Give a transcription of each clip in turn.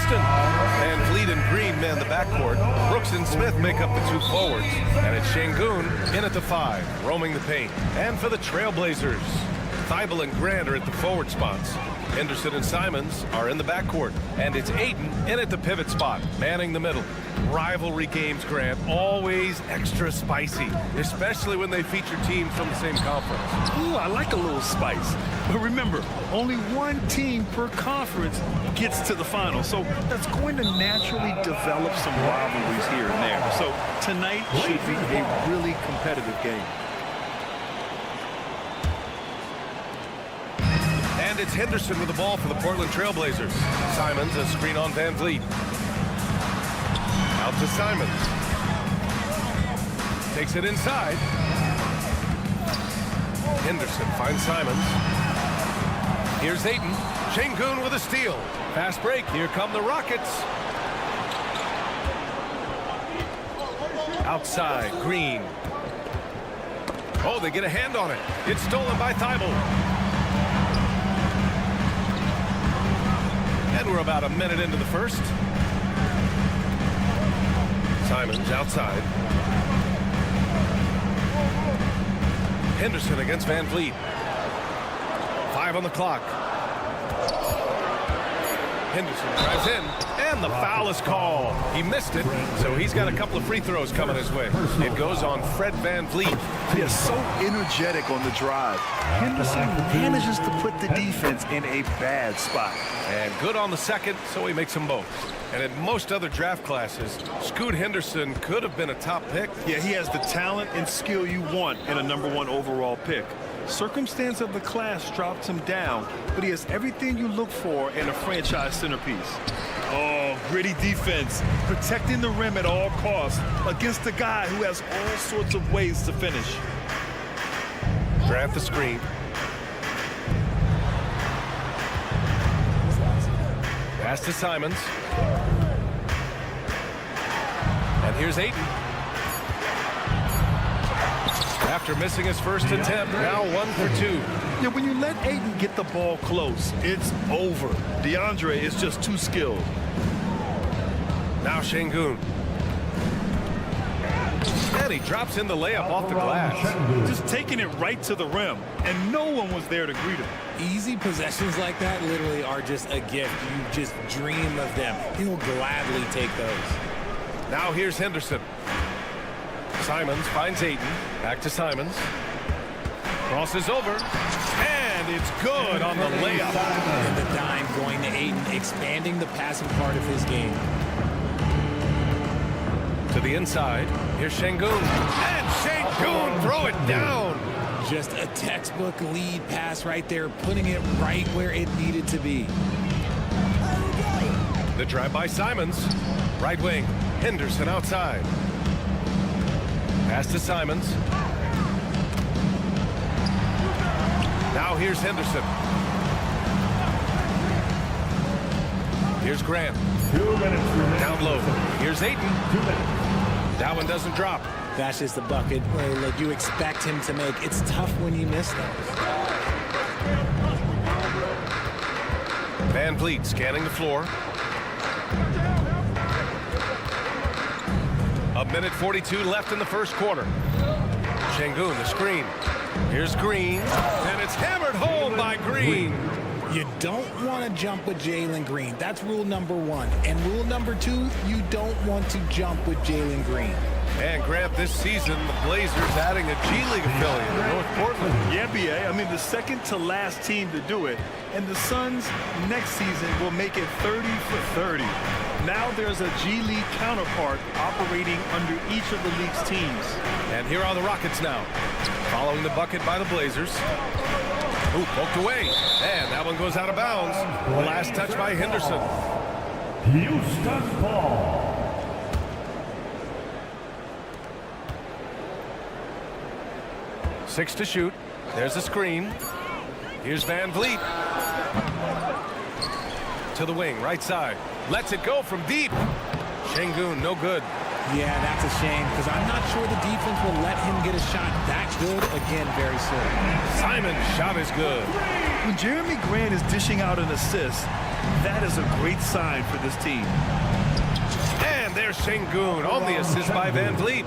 Houston. Van Vliet and Green man the backcourt. Brooks and Smith make up the two forwards. And it's Şengün in at the 5, roaming the paint. And for the Trailblazers, Thibault and Grant are at the forward spots. Henderson and Simons are in the backcourt. And it's Ayton in at the pivot spot, manning the middle. Rivalry games, Grant, always extra spicy, especially when they feature teams from the same conference. Ooh, I like a little spice. But remember, only one team per conference gets to the final. So that's going to naturally develop some rivalries here and there. So tonight should be a really competitive game. And it's Henderson with the ball for the Portland Trailblazers. Simons, a screen on Van Vliet. Out to Simons. Takes it inside. Henderson finds Simons. Here's Ayton. Şengün with a steal. Fast break. Here come the Rockets. Outside, Green. Oh, they get a hand on it. It's stolen by Thibault. And we're about a minute into the first. Simons outside. Henderson against Van Vliet. 5 on the clock. Henderson drives in, and the foul is called. He missed it, so he's got a couple of free throws coming his way. It goes on Fred Van Vliet. He is so energetic on the drive. Henderson manages to put the defense in a bad spot. And good on the second, so he makes them both. And in most other draft classes, Scoot Henderson could have been a top pick. Yeah, he has the talent and skill you want in a #1 overall pick. Circumstance of the class dropped him down, but he has everything you look for in a franchise centerpiece. Oh, gritty defense, protecting the rim at all costs against a guy who has all sorts of ways to finish. Grant the screen. Pass to Simons. And here's Ayton. After missing his first attempt, now 1 for 2. Yeah, when you let Ayton get the ball close, it's over. DeAndre is just too skilled. Now Şengün. And he drops in the layup off the glass. Just taking it right to the rim, and no one was there to greet him. Easy possessions like that literally are just a gift. You just dream of them. He'll gladly take those. Now here's Henderson. Simons finds Ayton. Back to Simons. Crosses over. And it's good on the layup. And the dime going to Ayton, expanding the passing part of his game. To the inside. Here's Şengün. And Şengün throw it down. Just a textbook lead pass right there, putting it right where it needed to be. The drive by Simons. Right wing. Henderson outside. Pass to Simons. Now here's Henderson. Here's Grant. Down low. Here's Ayton. That one doesn't drop. That's just the bucket where you expect him to make. It's tough when you miss those. Van Vliet scanning the floor. A minute 42 left in the first quarter. Şengün, the screen. Here's Green, and it's hammered home by Green. You don't want to jump with Jalen Green. That's rule number 1. And rule number 2, you don't want to jump with Jalen Green. And Grant, this season, the Blazers adding a G League affiliate in North Portland. Yeah, BA. I mean, the second to last team to do it. And the Suns next season will make it 30 for 30. Now there's a G League counterpart operating under each of the league's teams. And here are the Rockets now, following the bucket by the Blazers. Ooh, poked away. And that one goes out of bounds. Last touch by Henderson. Houston ball. 6 to shoot. There's a screen. Here's Van Vliet. To the wing, right side. Lets it go from deep. Şengün, no good. Yeah, that's a shame, because I'm not sure the defense will let him get a shot that good again very soon. Simon's shot is good. When Jeremy Grant is dishing out an assist, That is a great sign for this team. And there's Şengün on the assist by Van Vliet.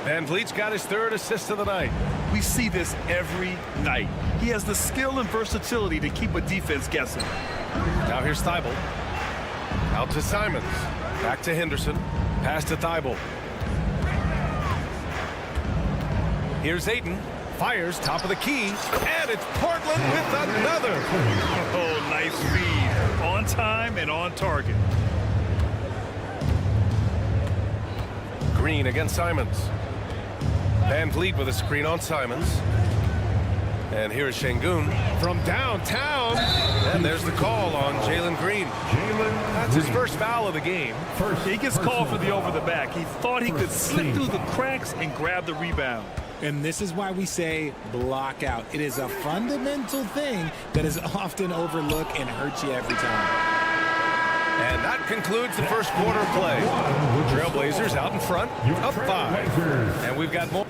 Van Vliet's got his third assist of the night. We see this every night. He has the skill and versatility to keep a defense guessing. Now here's Thibault. Out to Simons. Back to Henderson. Pass to Thibault. Here's Ayton. Fires top of the key. And it's Portland with another. Oh, nice feed. On time and on target. Green against Simons. Van Vliet with a screen on Simons. And here's Şengün from downtown. And there's the call on Jalen Green. That's his first foul of the game. He gets called for the over the back. He thought he could slip through the cracks and grab the rebound. And this is why we say block out. It is a fundamental thing that is often overlooked and hurts you every time. And that concludes the first quarter of play. Trailblazers out in front, up 5. And we've got more.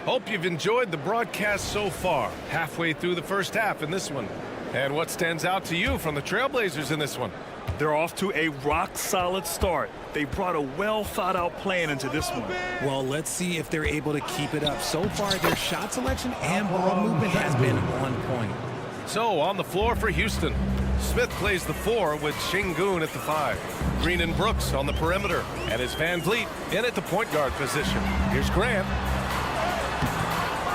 Hope you've enjoyed the broadcast so far. Halfway through the first half in this one. And what stands out to you from the Trailblazers in this one? They're off to a rock-solid start. They brought a well-thought-out plan into this one. Well, let's see if they're able to keep it up. So far, their shot selection and ball movement has been on point. So, on the floor for Houston. Smith plays the 4 with Şengün at the 5. Green and Brooks on the perimeter. And it's Van Vliet in at the point guard position. Here's Grant.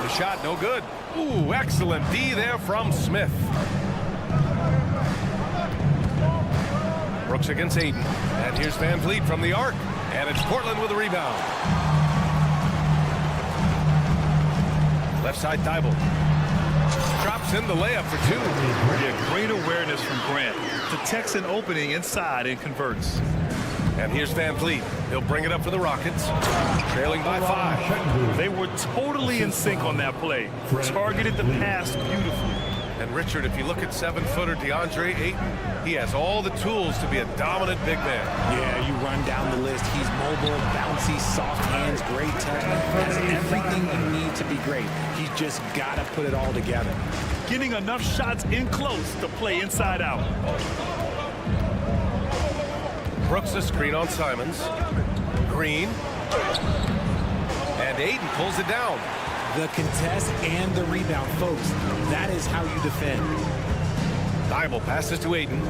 The shot no good. Ooh, excellent D there from Smith. Brooks against Ayton. And here's Van Vliet from the arc. And it's Portland with a rebound. Left side Thibault. Drops in the layup for 2. Yeah, great awareness from Grant. Detects an opening inside and converts. And here's Van Vliet. He'll bring it up for the Rockets. Trailing by 5. They were totally in sync on that play. Targeted the pass beautifully. And Richard, if you look at 7-footer DeAndre Ayton, he has all the tools to be a dominant big man. Yeah, you run down the list. He's mobile, bouncy, soft hands, great touch. Has everything you need to be great. He's just got to put it all together. Getting enough shots in close to play inside out. Brooks a screen on Simons. Green. And Ayton pulls it down. The contest and the rebound, folks. That is how you defend. Thibault passes to Ayton.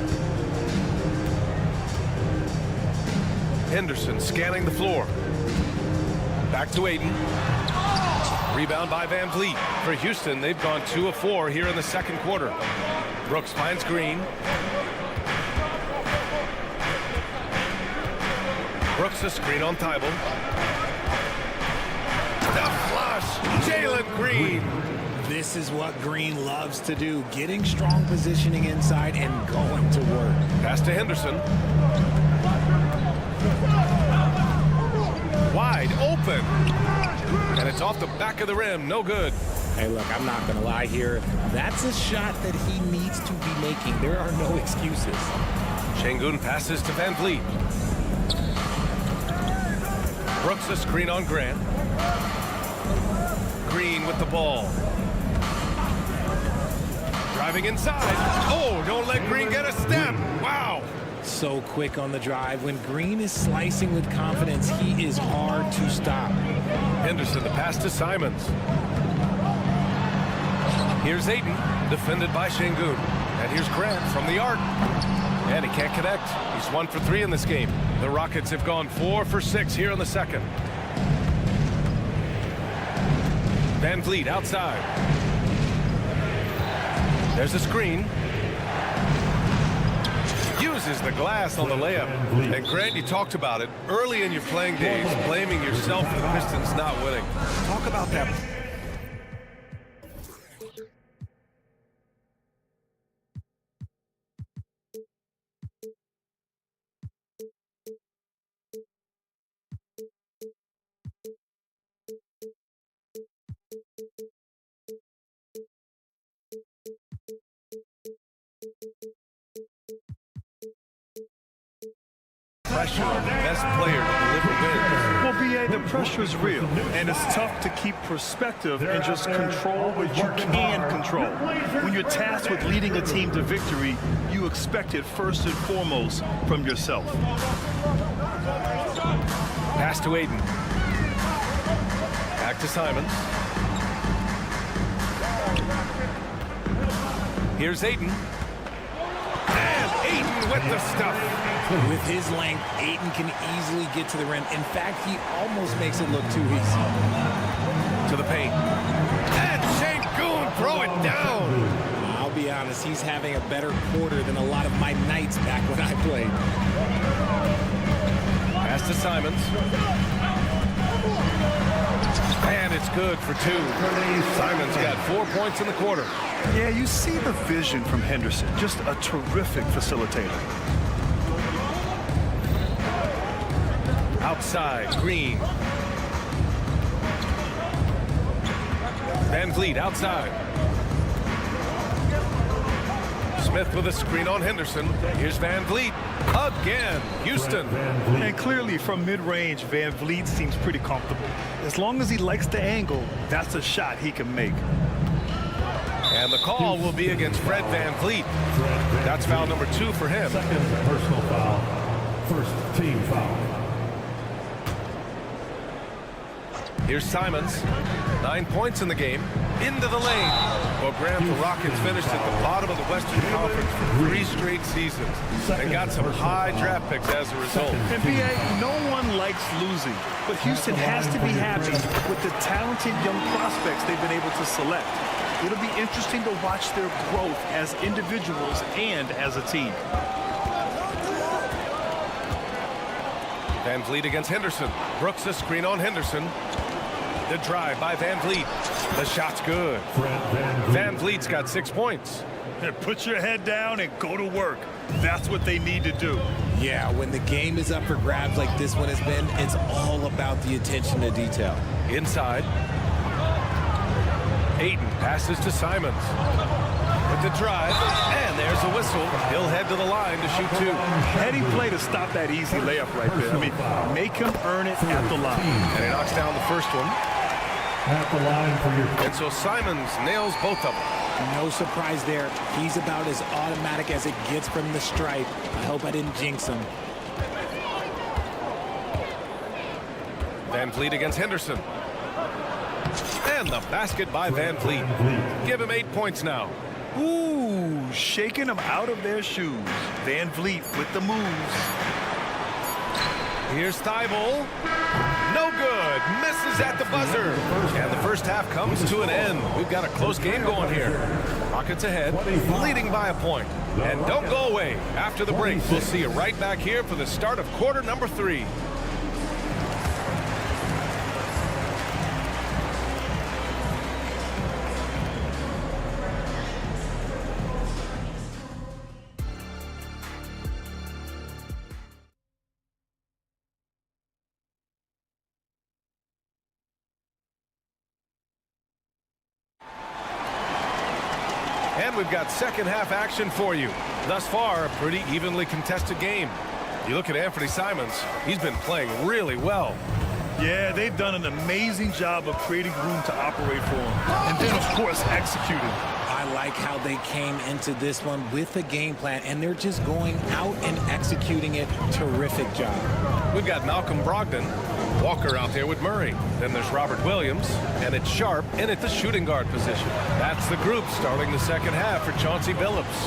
Henderson scanning the floor. Back to Ayton. Rebound by Van Vliet. For Houston, they've gone 2 of 4 here in the second quarter. Brooks finds Green. Brooks a screen on Thibault. The flush, Jalen Green. This is what Green loves to do, getting strong positioning inside and going to work. Pass to Henderson. Wide open. And it's off the back of the rim, no good. Hey, look, I'm not going to lie here. That's a shot that he needs to be making. There are no excuses. Şengün passes to Van Vliet. Brooks a screen on Grant. Green with the ball. Driving inside. Oh, don't let Green get a step. Wow. So quick on the drive. When Green is slicing with confidence, he is hard to stop. Henderson, the pass to Simons. Here's Ayton, defended by Şengün. And here's Grant from the arc. And he can't connect. He's 1 for 3 in this game. The Rockets have gone 4 for 6 here in the second. Van Vliet outside. There's a screen. Uses the glass on the layup. And Grant, you talked about it early in your playing days, blaming yourself for the Pistons not winning. Talk about that. Pressure on the best player to deliver wins. Well, B.A., the pressure is real, and it's tough to keep perspective and just control what you can control. When you're tasked with leading a team to victory, you expect it first and foremost from yourself. Pass to Aiden. Back to Simons. Here's Aiden. And Aiden with the stuff. With his length, Aiden can easily get to the rim. In fact, he almost makes it look too easy. To the paint. And Shangoon, throw it down. I'll be honest, he's having a better quarter than a lot of my nights back when I played. Pass to Simons. And it's good for 2. Simons got 4 points in the quarter. Yeah, you see the vision from Henderson. Just a terrific facilitator. Outside, Green. Van Vliet outside. Smith with a screen on Henderson. Here's Van Vliet again. Houston. And clearly from mid-range, Van Vliet seems pretty comfortable. As long as he likes the angle, that's a shot he can make. And the call will be against Fred Van Vliet. That's foul number 2 for him. Second personal foul. First team foul. Here's Simons. 9 points in the game. Into the lane. Well, Grant, the Rockets finished at the bottom of the Western Conference for 3 straight seasons and got some high draft picks as a result. NBA, no one likes losing, but Houston has to be happy with the talented young prospects they've been able to select. It'll be interesting to watch their growth as individuals and as a team. Van Vliet against Henderson. Brooks a screen on Henderson. The drive by Van Vliet. The shot's good. Van Vliet's got 6 points. Put your head down and go to work. That's what they need to do. Yeah, when the game is up for grabs like this one has been, it's all about the attention to detail. Inside. Aiden passes to Simons. With the drive, and there's a whistle. He'll head to the line to shoot 2. Heady play to stop that easy layup right there. I mean, make him earn it at the line. And he knocks down the first one. At the line for your... And so Simons nails both of them. No surprise there. He's about as automatic as it gets from the stripe. I hope I didn't jinx him. Van Vliet against Henderson. And the basket by Van Vliet. Give him 8 points now. Ooh, shaking them out of their shoes. Van Vliet with the moves. Here's Thibault. No good. Misses at the buzzer. And the first half comes to an end. We've got a close game going here. Rockets ahead, leading by a point. And don't go away. After the break, we'll see you right back here for the start of quarter number 3. And we've got second half action for you. Thus far, a pretty evenly contested game. You look at Anthony Simons, he's been playing really well. Yeah, they've done an amazing job of creating room to operate for him. And then, of course, executing. I like how they came into this one with a game plan, and they're just going out and executing it. Terrific job. We've got Malcolm Brogdon, Walker out there with Murray. Then there's Robert Williams, and it's Sharp in at the shooting guard position. That's the group starting the second half for Chauncey Billups.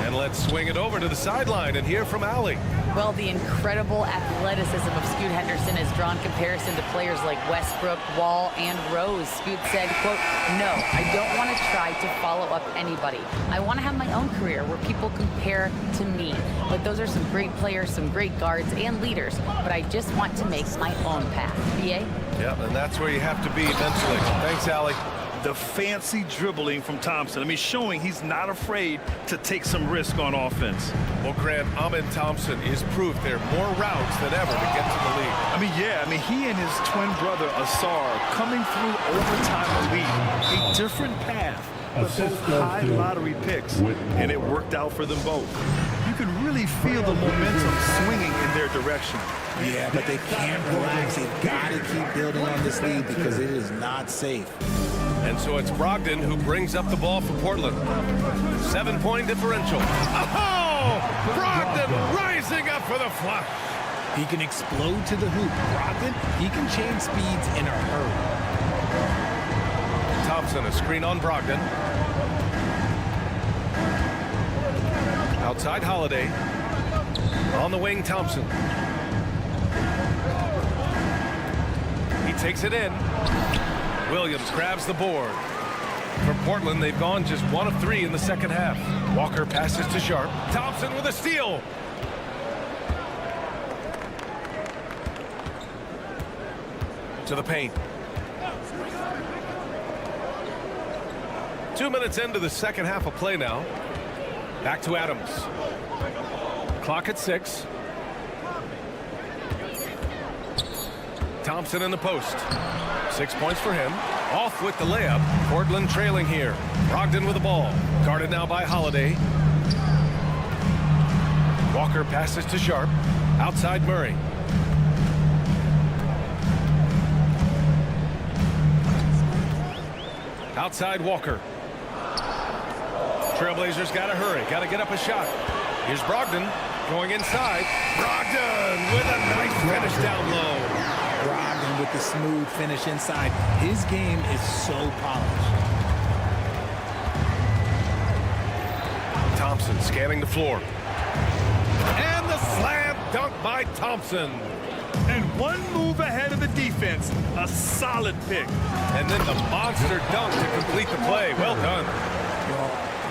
And let's swing it over to the sideline and hear from Allie. Well, the incredible athleticism of Scoot Henderson has drawn comparison to players like Westbrook, Wall, and Rose. Scoot said, quote, "No, I don't want to try to follow up anybody. I want to have my own career where people compare to me. But those are some great players, some great guards, and leaders. But I just want to make my own path." BA? Yeah, and that's where you have to be mentally. Thanks, Allie. The fancy dribbling from Thompson. I mean, showing he's not afraid to take some risk on offense. Well, Grant, Amin Thompson is proof there are more routes than ever to get to the league. I mean, yeah, he and his twin brother, Asar, coming through overtime elite. A different path, but both high lottery picks, and it worked out for them both. You you can really feel the momentum swinging in their direction. Yeah, but they can't relax. They've got to keep building on this lead because it is not safe. And so it's Brogdon who brings up the ball for Portland. 7-point differential. Oh! Brogdon rising up for the flush. He can explode to the hoop. Brogdon, he can change speeds in a hurry. Thompson, a screen on Brogdon. Outside Holiday. On the wing, Thompson. He takes it in. Williams grabs the board. For Portland, they've gone just 1 of 3 in the second half. Walker passes to Sharp. Thompson with a steal. To the paint. 2 minutes into the second half of play now. Back to Adams. Clock at 6. Thompson in the post. 6 points for him. Off with the layup. Portland trailing here. Brogdon with the ball. Guarded now by Holiday. Walker passes to Sharp. Outside Murray. Outside Walker. Trailblazers got to hurry. Got to get up a shot. Here's Brogdon going inside. Brogdon with a nice finish down low. Brogdon with the smooth finish inside. His game is so polished. Thompson scanning the floor. And the slam dunk by Thompson. And one move ahead of the defense. A solid pick. And then the monster dunk to complete the play. Well done. Well,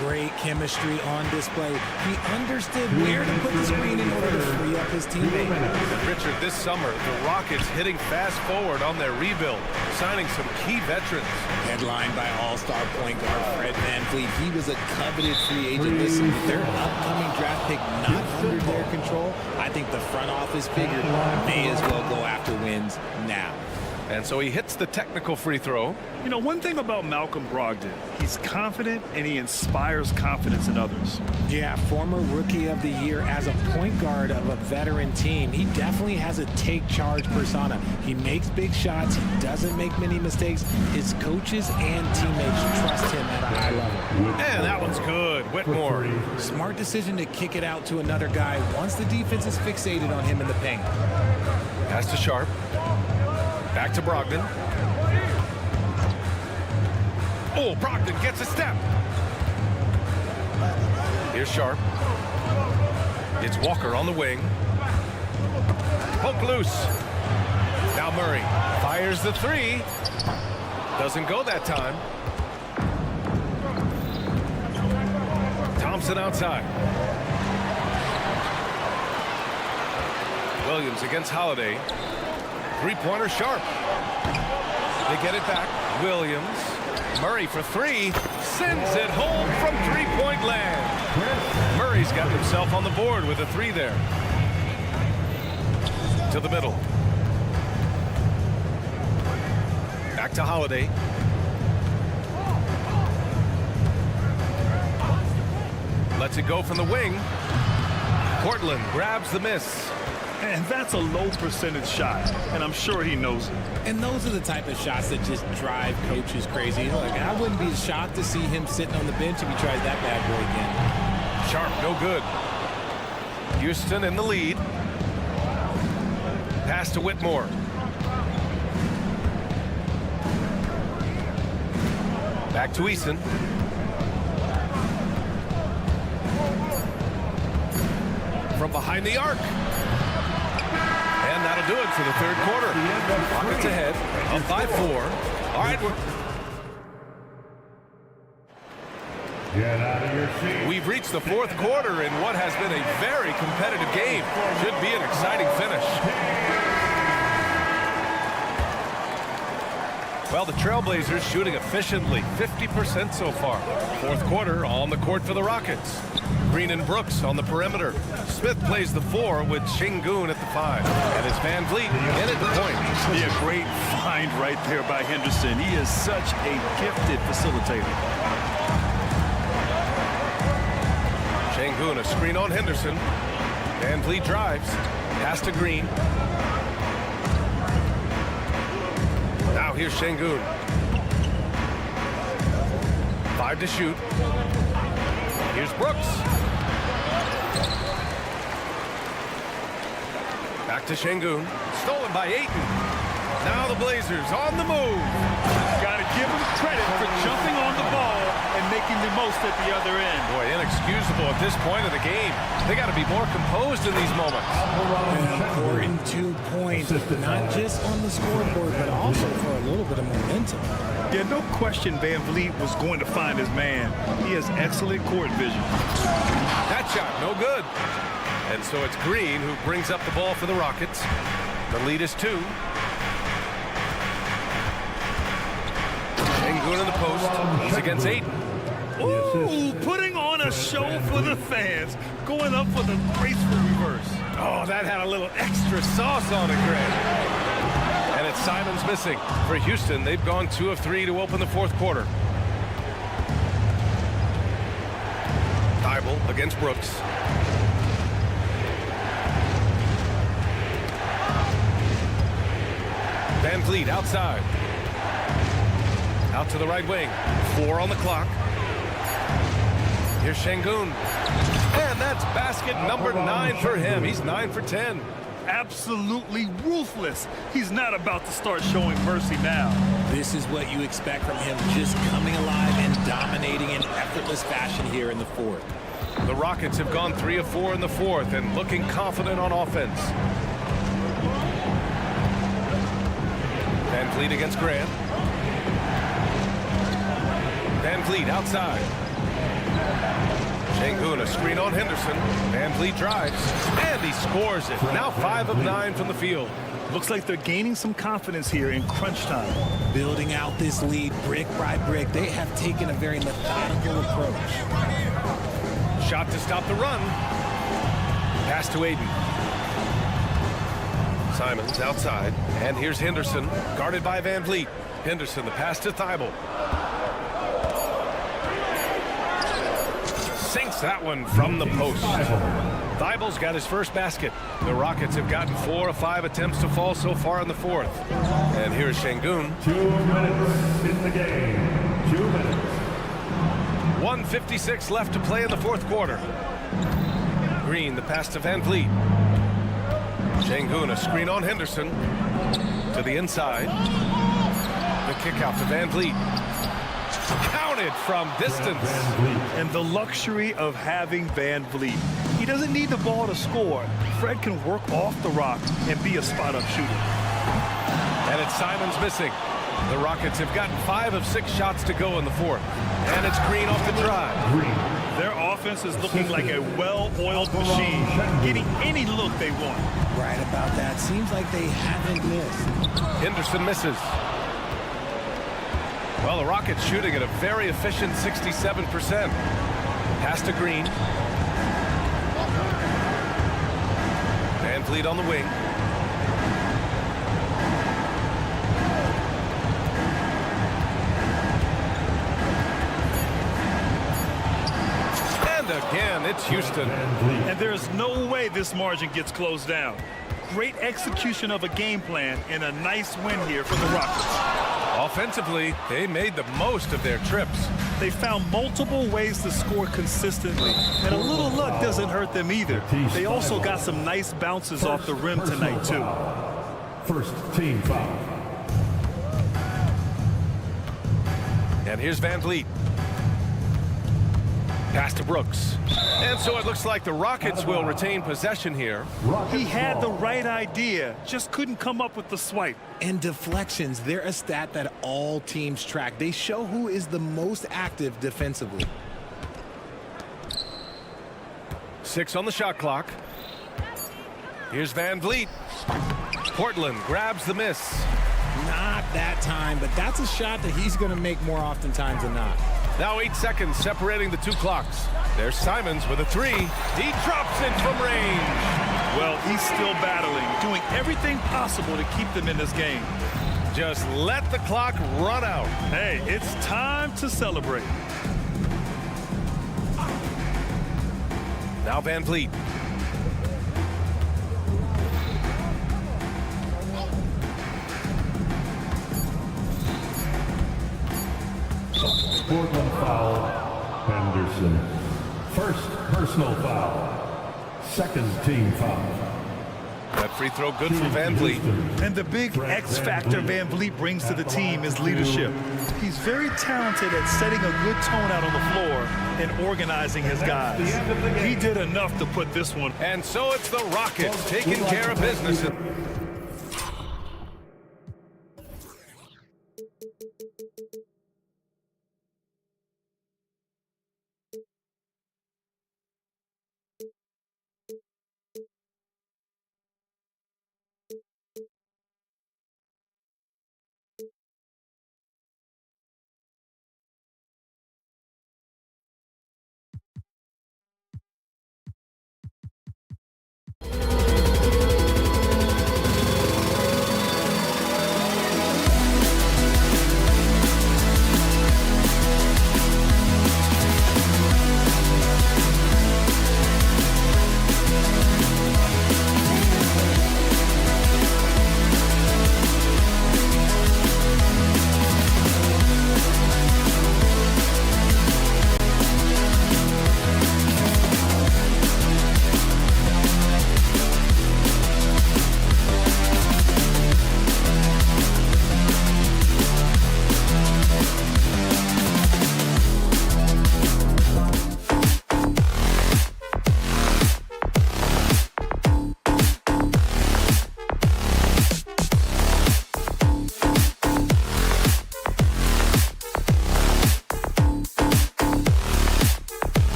great chemistry on display. He understood where to put the screen in order to free up his teammate. Richard, this summer, the Rockets hitting fast forward on their rebuild, signing some key veterans. Headlined by all-star point guard Fred VanVleet. He was a coveted free agent. Listen, with their upcoming draft pick not under their control, I think the front office figured may as well go after wins now. And so he hits the technical free throw. You know, one thing about Malcolm Brogdon, he's confident and he inspires confidence in others. Yeah, former Rookie of the Year as a point guard of a veteran team. He definitely has a take-charge persona. He makes big shots. He doesn't make many mistakes. His coaches and teammates trust him at a high level. And that one's good. Whitmore. Smart decision to kick it out to another guy once the defense is fixated on him in the paint. Pass to Sharp. Back to Brogdon. Oh, Brogdon gets a step. Here's Sharp. It's Walker on the wing. Poke loose. Now Murray fires the 3. Doesn't go that time. Thompson outside. Williams against Holiday. Three-pointer Sharp. They get it back. Williams. Murray for 3. Sends it home from three-point land. Murray's got himself on the board with a 3 there. To the middle. Back to Holiday. Lets it go from the wing. Portland grabs the miss. And that's a low percentage shot, and I'm sure he knows it. And those are the type of shots that just drive coaches crazy. Look, I wouldn't be shocked to see him sitting on the bench if he tries that bad boy again. Sharp, no good. Houston in the lead. Pass to Whitmore. Back to Eason. From behind the arc. And that'll do it for the third quarter. Rockets ahead, up by 4. All right, Get out of your seat. we've reached the fourth quarter in what has been a very competitive game. Should be an exciting finish. Well, the Trailblazers shooting efficiently, 50% so far. Fourth quarter on the court for the Rockets. Green and Brooks on the perimeter. Smith plays the 4 with Şengün at the 5. And it's VanVleet in at the point. Yeah, great find right there by Henderson. He is such a gifted facilitator. Sengun, a screen on Henderson. Van Vliet drives. Pass to Green. Now here's Sengun. 5 to shoot. Here's Brooks. Back to Sengun. Stolen by Ayton. Now the Blazers on the move. Got to give him credit for jumping on the ball and making the most at the other end. Boy, inexcusable at this point of the game. They got to be more composed in these moments. An important 2 points, not just on the scoreboard, but also for a little bit of momentum. Yeah, no question Van Vliet was going to find his man. He has excellent court vision. That shot, no good. And so it's Green who brings up the ball for the Rockets. The lead is 2. Sengun in the post. He's against Ayton. Ooh, putting on a show for the fans. Going up for the graceful reverse. Oh, that had a little extra sauce on it, Greg. And it's Simons missing. For Houston, they've gone 2 of 3 to open the 4th quarter. Thibault against Brooks. Van Vliet outside. Out to the right wing. 4 on the clock. Here's Sengun. And that's basket number 9 for him. He's 9 for 10. Absolutely ruthless. He's not about to start showing mercy now. This is what you expect from him, just coming alive and dominating in effortless fashion here in the 4th. The Rockets have gone 3 of 4 in the 4th and looking confident on offense. Van Vliet against Grant. Van Vliet outside. Sengun, a screen on Henderson. Van Vliet drives, and he scores it. Now 5 of 9 from the field. Looks like they're gaining some confidence here in crunch time. Building out this lead brick by brick, they have taken a very methodical approach. Shot to stop the run. Pass to Ayton. Simons outside, and here's Henderson, guarded by Van Vliet. Henderson, the pass to Thibault. Sinks that one from the post. Thibault's got his first basket. The Rockets have gotten 4 of 5 attempts to fall so far in the 4th. And here's Sengun. 2 minutes in the game. 2 minutes. 1:56 left to play in the 4th quarter. Green, the pass to Van Vliet. Sengun, a screen on Henderson. To the inside. The kick out to Van Vliet. Counted from distance. And the luxury of having Van Vliet. He doesn't need the ball to score. Fred can work off the rock and be a spot-up shooter. And it's Simons missing. The Rockets have gotten 5 of 6 shots to go in the 4th. And it's Green off the drive. Their offense is looking like a well-oiled machine, getting any look they want. Right about that. Seems like they haven't missed. Henderson misses. Well, the Rockets shooting at a very efficient 67%. Pass to Green. Van Vliet on the wing. And again, it's Houston. And there's no way this margin gets closed down. Great execution of a game plan and a nice win here for the Rockets. Offensively, they made the most of their trips. They found multiple ways to score consistently, and a little luck doesn't hurt them either. They also got some nice bounces off the rim tonight, too. First team foul. And here's Van Vliet. Pass to Brooks. And so it looks like the Rockets will retain possession here. He had the right idea, just couldn't come up with the swipe. And deflections, they're a stat that all teams track. They show who is the most active defensively. 6 on the shot clock. Here's Van Vliet. Portland grabs the miss. Not that time, but that's a shot that he's going to make more oftentimes than not. Now 8 seconds separating the 2 clocks. There's Simons with a 3. He drops it from range. Well, he's still battling, doing everything possible to keep them in this game. Just let the clock run out. Hey, it's time to celebrate. Now Van Vliet. Portland foul, Henderson. First personal foul. Second team foul. That free throw good for Van Vliet. And the big X factor Van Vliet brings to the team is leadership. He's very talented at setting a good tone out on the floor and organizing his guys. He did enough to put this one. And so it's the Rockets taking care of business.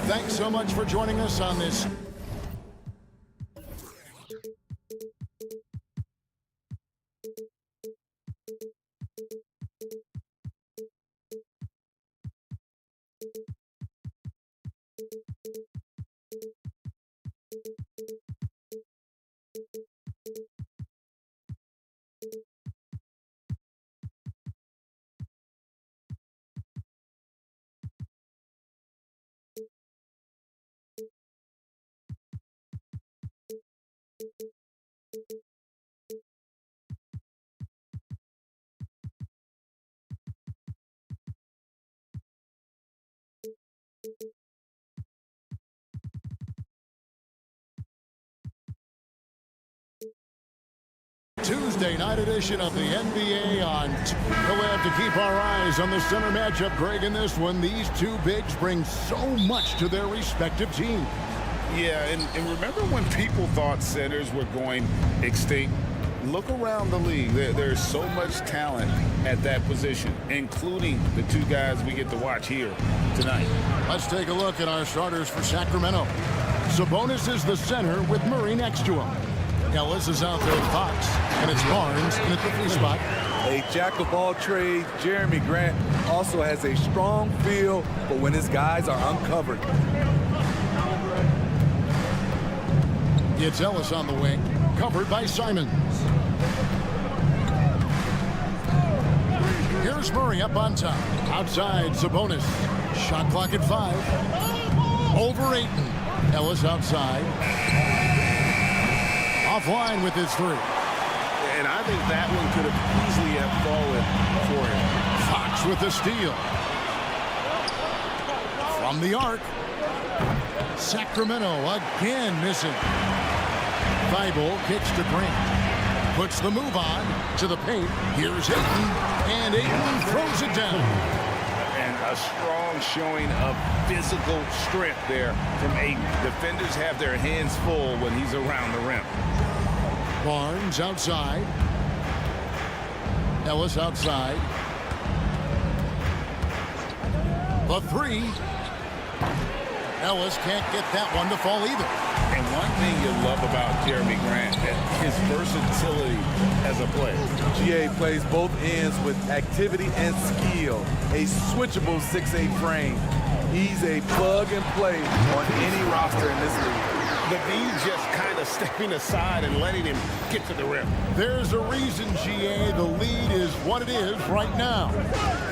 Thanks so much for joining us on this. Tuesday night edition of the NBA on. We'll have to keep our eyes on the center matchup, Greg, in this one. These two bigs bring so much to their respective teams. Yeah, and remember when people thought centers were going extinct? Look around the league. There's so much talent at that position, including the two guys we get to watch here tonight. Let's take a look at our starters for Sacramento. Sabonis is the center with Murray next to him. Ellis is out there with Fox, and it's Barnes in the 3 spot. A jack of all trades, Jeremy Grant also has a strong feel for when his guys are uncovered. It's Ellis on the wing, covered by Simons. Here's Murray up on top. Outside, Sabonis. Shot clock at 5. Over Ayton. Ellis outside. Offline with his 3. And I think that one could have easily have fallen for him. Fox with the steal. From the arc. Sacramento again missing. Thibault kicks to Grant. Puts the move on to the paint. Here's Ayton. And Ayton throws it down. And a strong showing of physical strength there from Ayton. Defenders have their hands full when he's around the rim. Barnes outside. Ellis outside. The 3. Ellis can't get that one to fall either. And one thing you love about Jeremy Grant is his versatility as a player. GA plays both ends with activity and skill. A switchable 6'8" frame. He's a plug and play on any roster in this league. But he's just kind of stepping aside and letting him get to the rim. There's a reason, GA, the lead is what it is right now.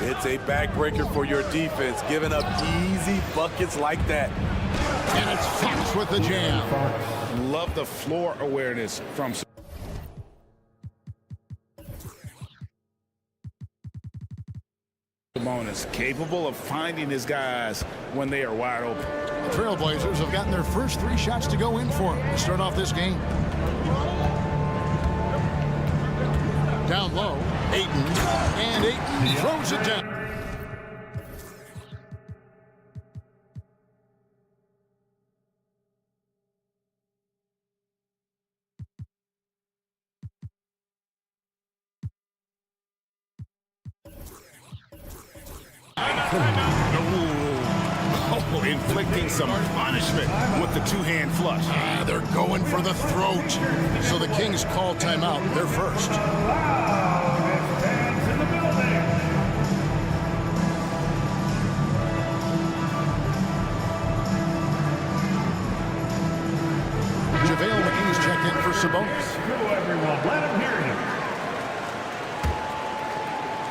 It's a backbreaker for your defense, giving up easy buckets like that. And it's Fox with the jam. Love the floor awareness from Sabonis, capable of finding his guys when they are wide open. The Trailblazers have gotten their first 3 shots to go in for them to start off this game. Down low, Ayton, and Ayton throws it down. Inflicting some punishment with the 2-hand flush. They're going for the throat. So the Kings call timeout. They're first. JaVale McGee's checked in for Sabonis. Everyone, let him hear you.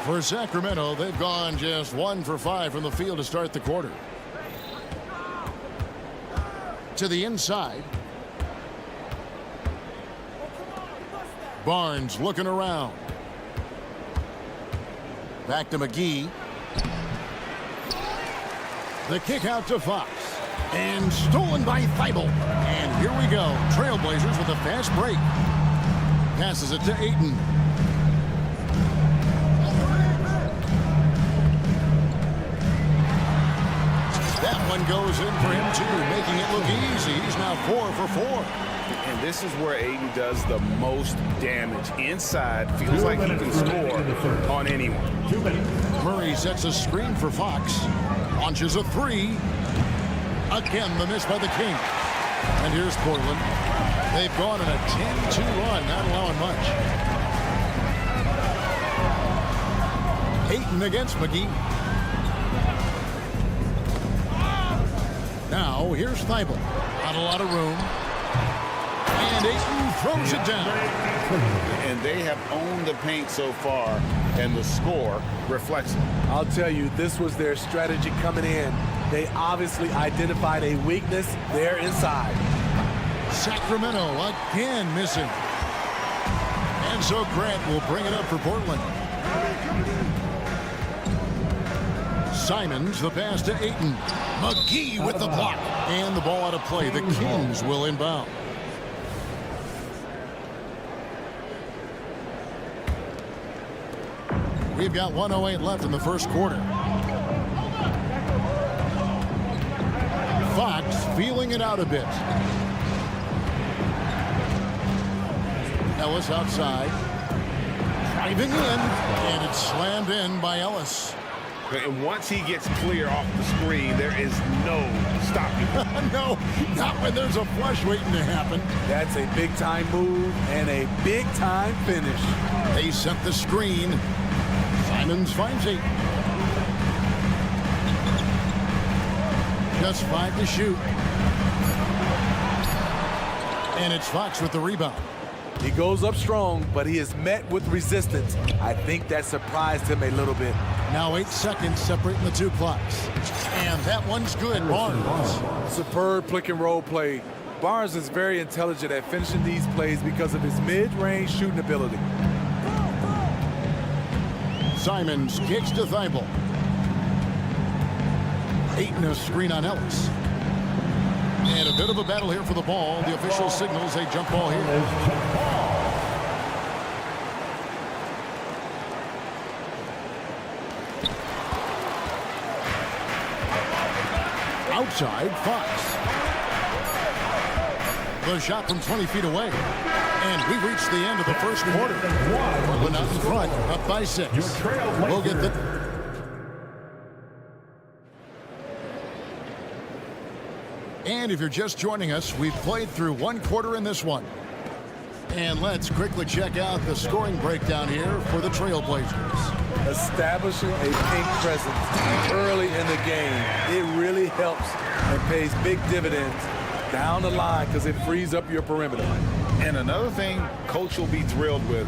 For Sacramento, they've gone just 1 for 5 from the field to start the quarter. To the inside. Barnes looking around. Back to McGee. The kick out to Fox. And stolen by Thibault. And here we go. Trailblazers with a fast break. Passes it to Ayton. That one goes in for him too, making it look easy. He's now 4 for 4. And this is where Ayton does the most damage. Inside, feels like he can score on anyone. 2 minutes. Murray sets a screen for Fox. Launches a 3. Again, the miss by the Kings. And here's Portland. They've gone on a 10-2 run, not allowing much. Ayton against McGee. Now, here's Thibault. Not a lot of room. And Ayton throws it down. And they have owned the paint so far, and the score reflects it. I'll tell you, this was their strategy coming in. They obviously identified a weakness there inside. Sacramento again missing. And so Grant will bring it up for Portland. Simons, the pass to Ayton. McGee with the block. And the ball out of play. The Kings will inbound. We've got 1:08 left in the first quarter. Fox feeling it out a bit. Ellis outside. Driving in. And it's slammed in by Ellis. And once he gets clear off the screen, there is no stopping. No, not when there's a flush waiting to happen. That's a big-time move and a big-time finish. They set the screen. Simons finds Ayton. Just 5 to shoot. And it's Fox with the rebound. He goes up strong, but he is met with resistance. I think that surprised him a little bit. Now 8 seconds separating the two clocks. And that one's good. Barnes. Superb pick and roll play. Barnes is very intelligent at finishing these plays because of his mid-range shooting ability. Simons kicks to Thibault. Ayton a screen on Ellis. And a bit of a battle here for the ball. The official signals a jump ball here. Outside, Fox. The shot from 20 feet away. And we reach the end of the first quarter. Portland out in front, up by 6. We'll get the... And if you're just joining us, we've played through 1 quarter in this one. And let's quickly check out the scoring breakdown here for the Trailblazers. Establishing a paint presence early in the game, it really helps and pays big dividends down the line because it frees up your perimeter. And another thing coach will be thrilled with,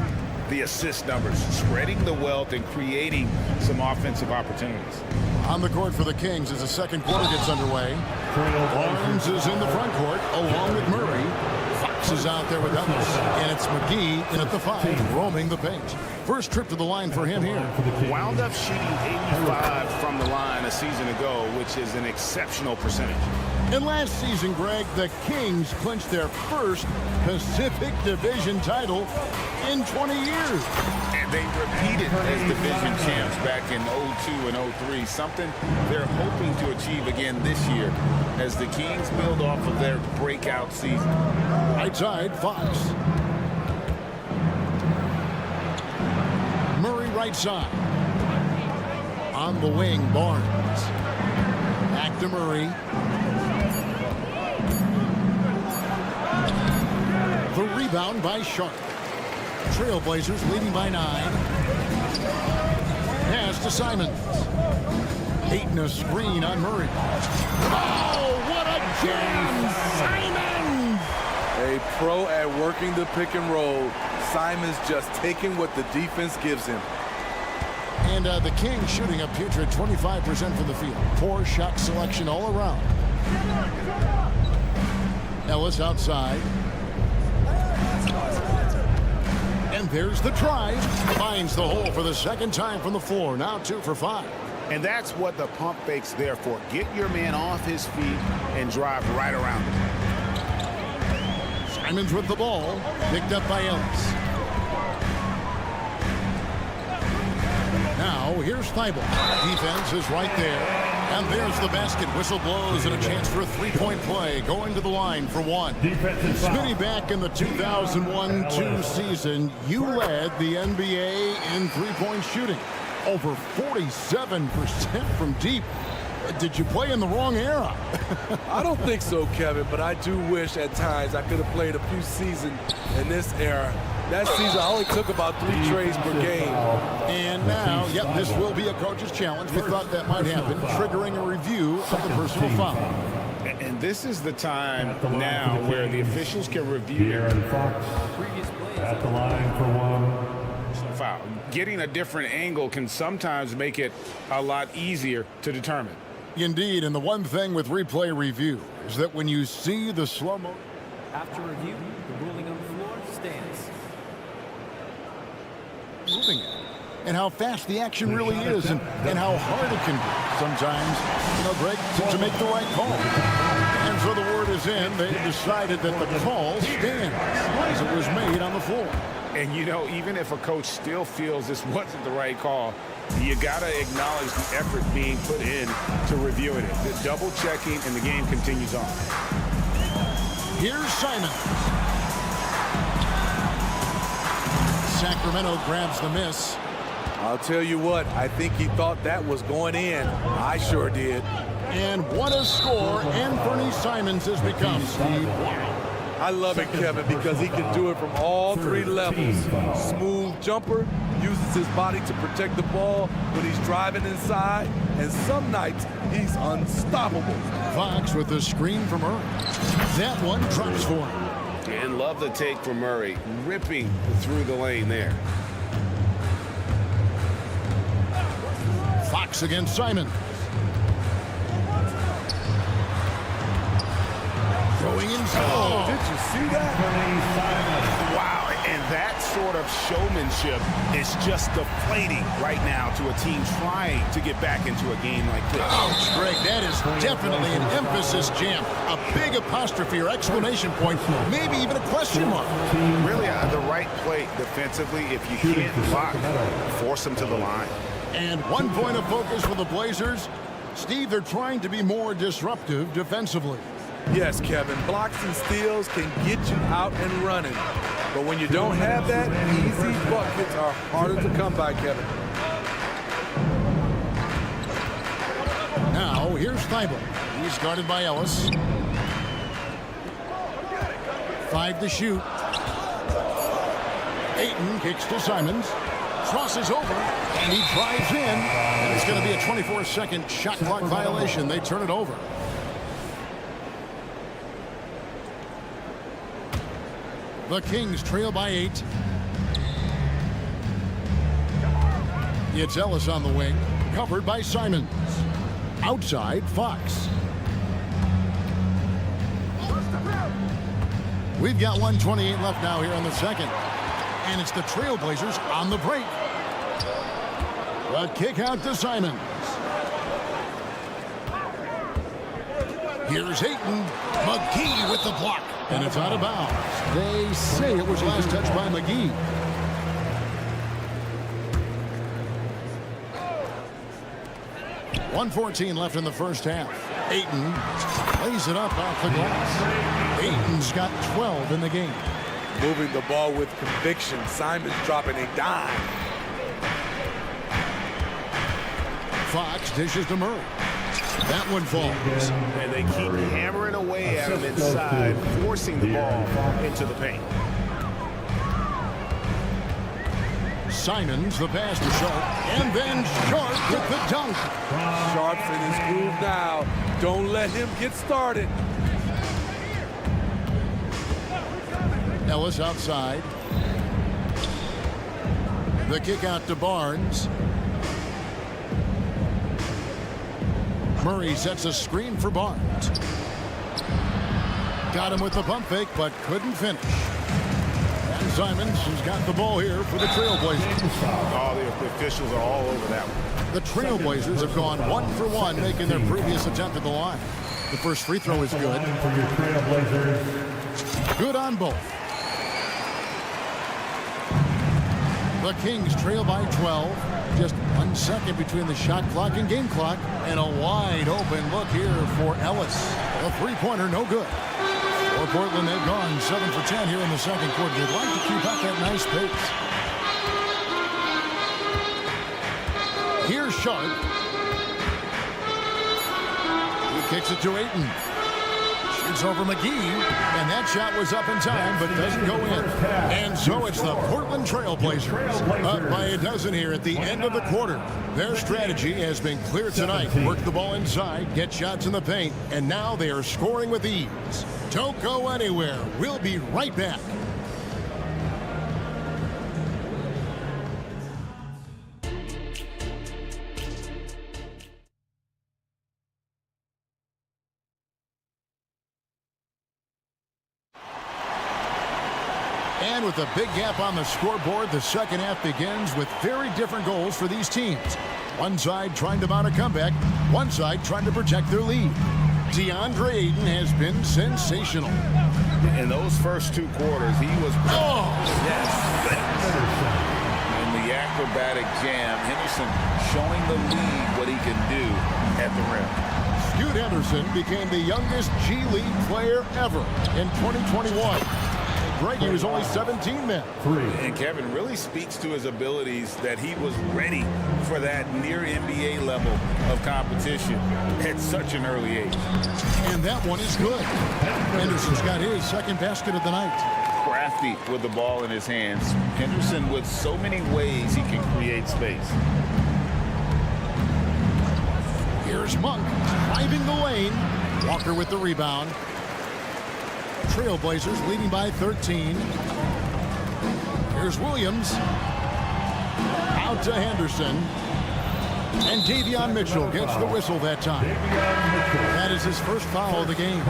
the assist numbers, spreading the wealth and creating some offensive opportunities. On the court for the Kings as the second quarter gets underway. Barnes is in the front court along with Murray. Fox is out there with Ellis. And it's McGee in at the 5, roaming the paint. First trip to the line for him here. Wound up shooting 85 from the line a season ago, which is an exceptional percentage. And last season, Greg, the Kings clinched their first Pacific Division title in 20 years. And they repeated as division champs back in 02 and 03, something they're hoping to achieve again this year as the Kings build off of their breakout season. Right side, Fox. Murray right side. On the wing, Barnes. Back to Murray. The rebound by Sharp. Trailblazers leading by 9. Pass to Simons. Ayton a screen on Murray. Oh, what a jam! Simons! A pro at working the pick and roll. Simons just taking what the defense gives him. And the Kings shooting a putrid 25% from the field. Poor shot selection all around. Ellis outside. And there's the drive. Finds the hole for the second time from the floor. Now 2 for 5. And that's what the pump fake's there for. Get your man off his feet and drive right around him. Simons with the ball. Picked up by Ellis. Now here's Thibault. Defense is right there. And there's the basket. Whistle blows and a chance for a three-point play. Going to the line for 1. Smitty, back in the 2001-2 season, you led the NBA in three-point shooting. Over 47% from deep. Did you play in the wrong era? I don't think so, Kevin, but I do wish at times I could have played a few seasons in this era. That season, I only took about 3 trades per game. And now, yep, this will be a coach's challenge. We thought that might happen, triggering a review of the personal foul. And this is the time now where the officials can review Fox at the line for 1. foul. Getting a different angle can sometimes make it a lot easier to determine. Indeed, and the one thing with replay review is that when you see the slow-mo... After review, the ruling on the floor stands. moving it, and how fast the action really is, and how hard it can be. Sometimes, Greg, to make the right call. And so the word is in. They decided that the call stands as it was made on the floor. And, even if a coach still feels this wasn't the right call, you got to acknowledge the effort being put in to reviewing it. The double checking, and the game continues on. Here's Simon. Sacramento grabs the miss. I'll tell you what, I think he thought that was going in. I sure did. And what a score Anthony Simons has become, Steve. I love it, Kevin, because he can do it from all 3 levels. Smooth jumper, uses his body to protect the ball when he's driving inside, and some nights he's unstoppable. Fox with the screen from Murray. That one drops for him. And love the take from Murray, ripping through the lane there. Fox against Simon. Going inside. Oh, did you see that? Wow, and that sort of showmanship is just deflating right now to a team trying to get back into a game like this. Ouch, Greg, that is definitely an emphasis jam. A big apostrophe or exclamation point, maybe even a question mark. Really, the right play defensively. If you can't block, force them to the line. And 1 point of focus for the Blazers. Steve, they're trying to be more disruptive defensively. Yes, Kevin, blocks and steals can get you out and running. But when you don't have that, easy buckets are harder to come by, Kevin. Now, here's Thibault. He's guarded by Ellis. 5 to shoot. Ayton kicks to Simons. Crosses over, and he drives in. And it's going to be a 24-second shot clock violation. They turn it over. The Kings trail by 8. It's Ellis on the wing, covered by Simons. Outside, Fox. We've got 1:28 left now here in the second. And it's the Trailblazers on the break. A kick out to Simons. Here's Ayton. McGee with the block. And it's out of bounds. They say it was last touched by McGee. .114 left in the first half. Ayton lays it up off the glass. Ayton's got 12 in the game. Moving the ball with conviction. Simons dropping a dime. Fox dishes to Murray. That one falls. And they keep hammering away at him inside, forcing the ball into the paint. Simons, the pass to Sharp, and then Sharp with the dunk. Sharp's in his groove now. Don't let him get started. Ellis outside. The kick out to Barnes. Murray sets a screen for Barnes. Got him with the pump fake, but couldn't finish. And Simons has got the ball here for the Trailblazers. Oh, the officials are all over that one. The Trailblazers have gone 1 for 1, making their previous attempt at the line. The first free throw is good. For your Trailblazers. Good on both. The Kings trail by 12. Just 1 second between the shot clock and game clock. And a wide open look here for Ellis. A three-pointer, no good. For Portland, they've gone 7 for 10 here in the second quarter. They'd like to keep up that nice pace. Here's Sharp. Kicks it to Ayton. Shoots over McGee, and that shot was up in time, but doesn't go in. And so it's the Portland Trailblazers up by a dozen here at the end of the quarter. Their strategy has been clear tonight. Work the ball inside, get shots in the paint, and now they are scoring with ease. Don't go anywhere. We'll be right back. And with a big gap on the scoreboard, the second half begins with very different goals for these teams. One side trying to mount a comeback, one side trying to protect their lead. DeAndre Ayton has been sensational. In those first two quarters, he was... Oh! Yes. In the acrobatic jam, Henderson showing the lead what he can do at the rim. Scoot Henderson became the youngest G League player ever in 2021. Greg, he was only 17 then. And Kevin really speaks to his abilities that he was ready for that near NBA level of competition at such an early age. And that one is good. Henderson's got his second basket of the night. Crafty with the ball in his hands. Henderson with so many ways he can create space. Here's Monk driving the lane. Walker with the rebound. Trailblazers leading by 13. Here's Williams. Out to Henderson. And Davion Mitchell gets the whistle that time. That is his first foul of the game.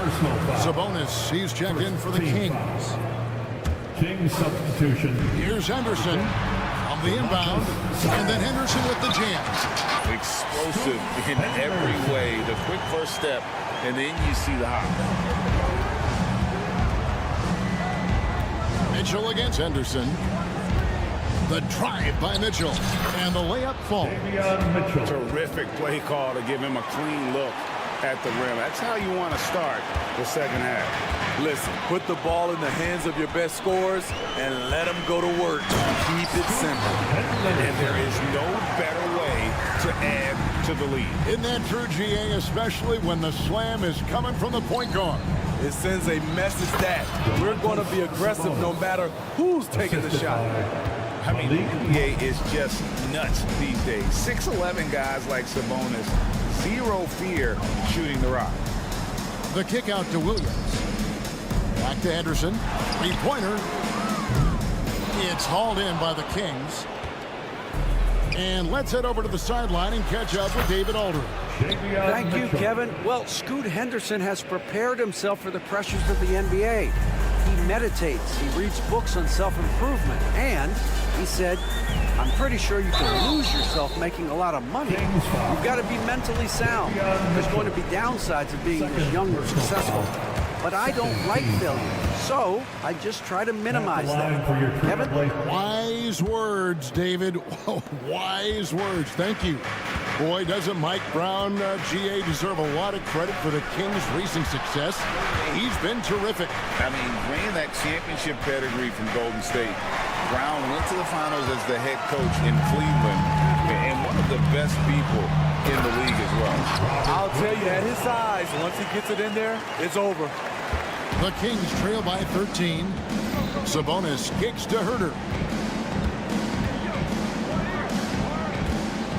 Sabonis, he's checked in for the Kings. Kings substitution. Here's Henderson on the inbound. And then Henderson with the jam. Explosive in every way. The quick first step, and then you see the hop. Mitchell against Henderson. The drive by Mitchell. And the layup falls. Terrific play call to give him a clean look at the rim. That's how you want to start the second half. Listen, put the ball in the hands of your best scorers and let them go to work. Keep it simple. And there is no better way to add to the lead. Isn't that true, GA, especially when the slam is coming from the point guard? It sends a message that we're going to be aggressive no matter who's taking the shot. I mean, the NBA is just nuts these days. 6'11" guys like Sabonis, zero fear shooting the rock. The kick out to Williams. Back to Henderson. Three-pointer. It's hauled in by the Kings. And let's head over to the sideline and catch up with David Aldridge. Thank you, Kevin. Well, Scoot Henderson has prepared himself for the pressures of the NBA. He meditates, he reads books on self-improvement, and he said, I'm pretty sure you can lose yourself making a lot of money. You've got to be mentally sound. There's going to be downsides of being this young or successful. But I don't like failure, so I just try to minimize that. Kevin? Wise words, David. Wise words. Thank you. Boy, doesn't Mike Brown, GA, deserve a lot of credit for the Kings' recent success. He's been terrific. I mean, bringing that championship pedigree from Golden State. Brown went to the finals as the head coach in Cleveland, and one of the best people in the league as well. I'll tell you, at his size, once he gets it in there, it's over. The Kings trail by 13. Sabonis kicks to Herter.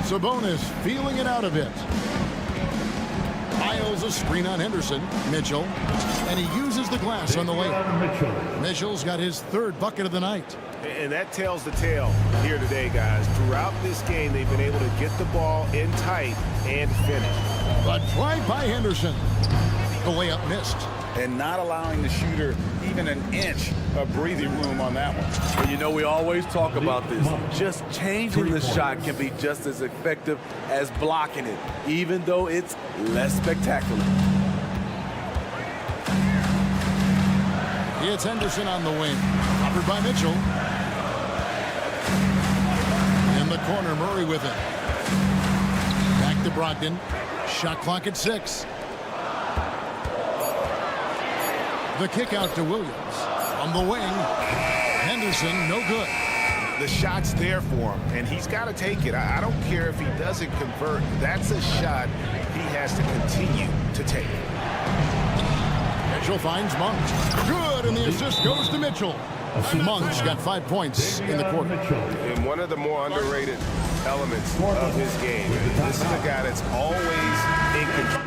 Sabonis feeling it out a bit. Miles a screen on Henderson. Mitchell. And he uses the glass on the way. Mitchell's got his third bucket of the night. And that tells the tale here today, guys. Throughout this game, they've been able to get the ball in tight and finish. But drive by Henderson. The layup missed. And not allowing the shooter even an inch of breathing room on that one. And you know, we always talk about this. Just changing the shot can be just as effective as blocking it, even though it's less spectacular. It's Henderson on the wing. Covered by Mitchell. In the corner, Murray with it. Back to Brogdon. Shot clock at 6. The kick out to Williams. On the wing. Henderson, no good. The shot's there for him, and he's got to take it. I don't care if he doesn't convert. That's a shot he has to continue to take. Mitchell finds Monk. Good, and the assist goes to Mitchell. Monk's got 5 points in the quarter. And one of the more underrated elements of his game. This is a guy that's always in control.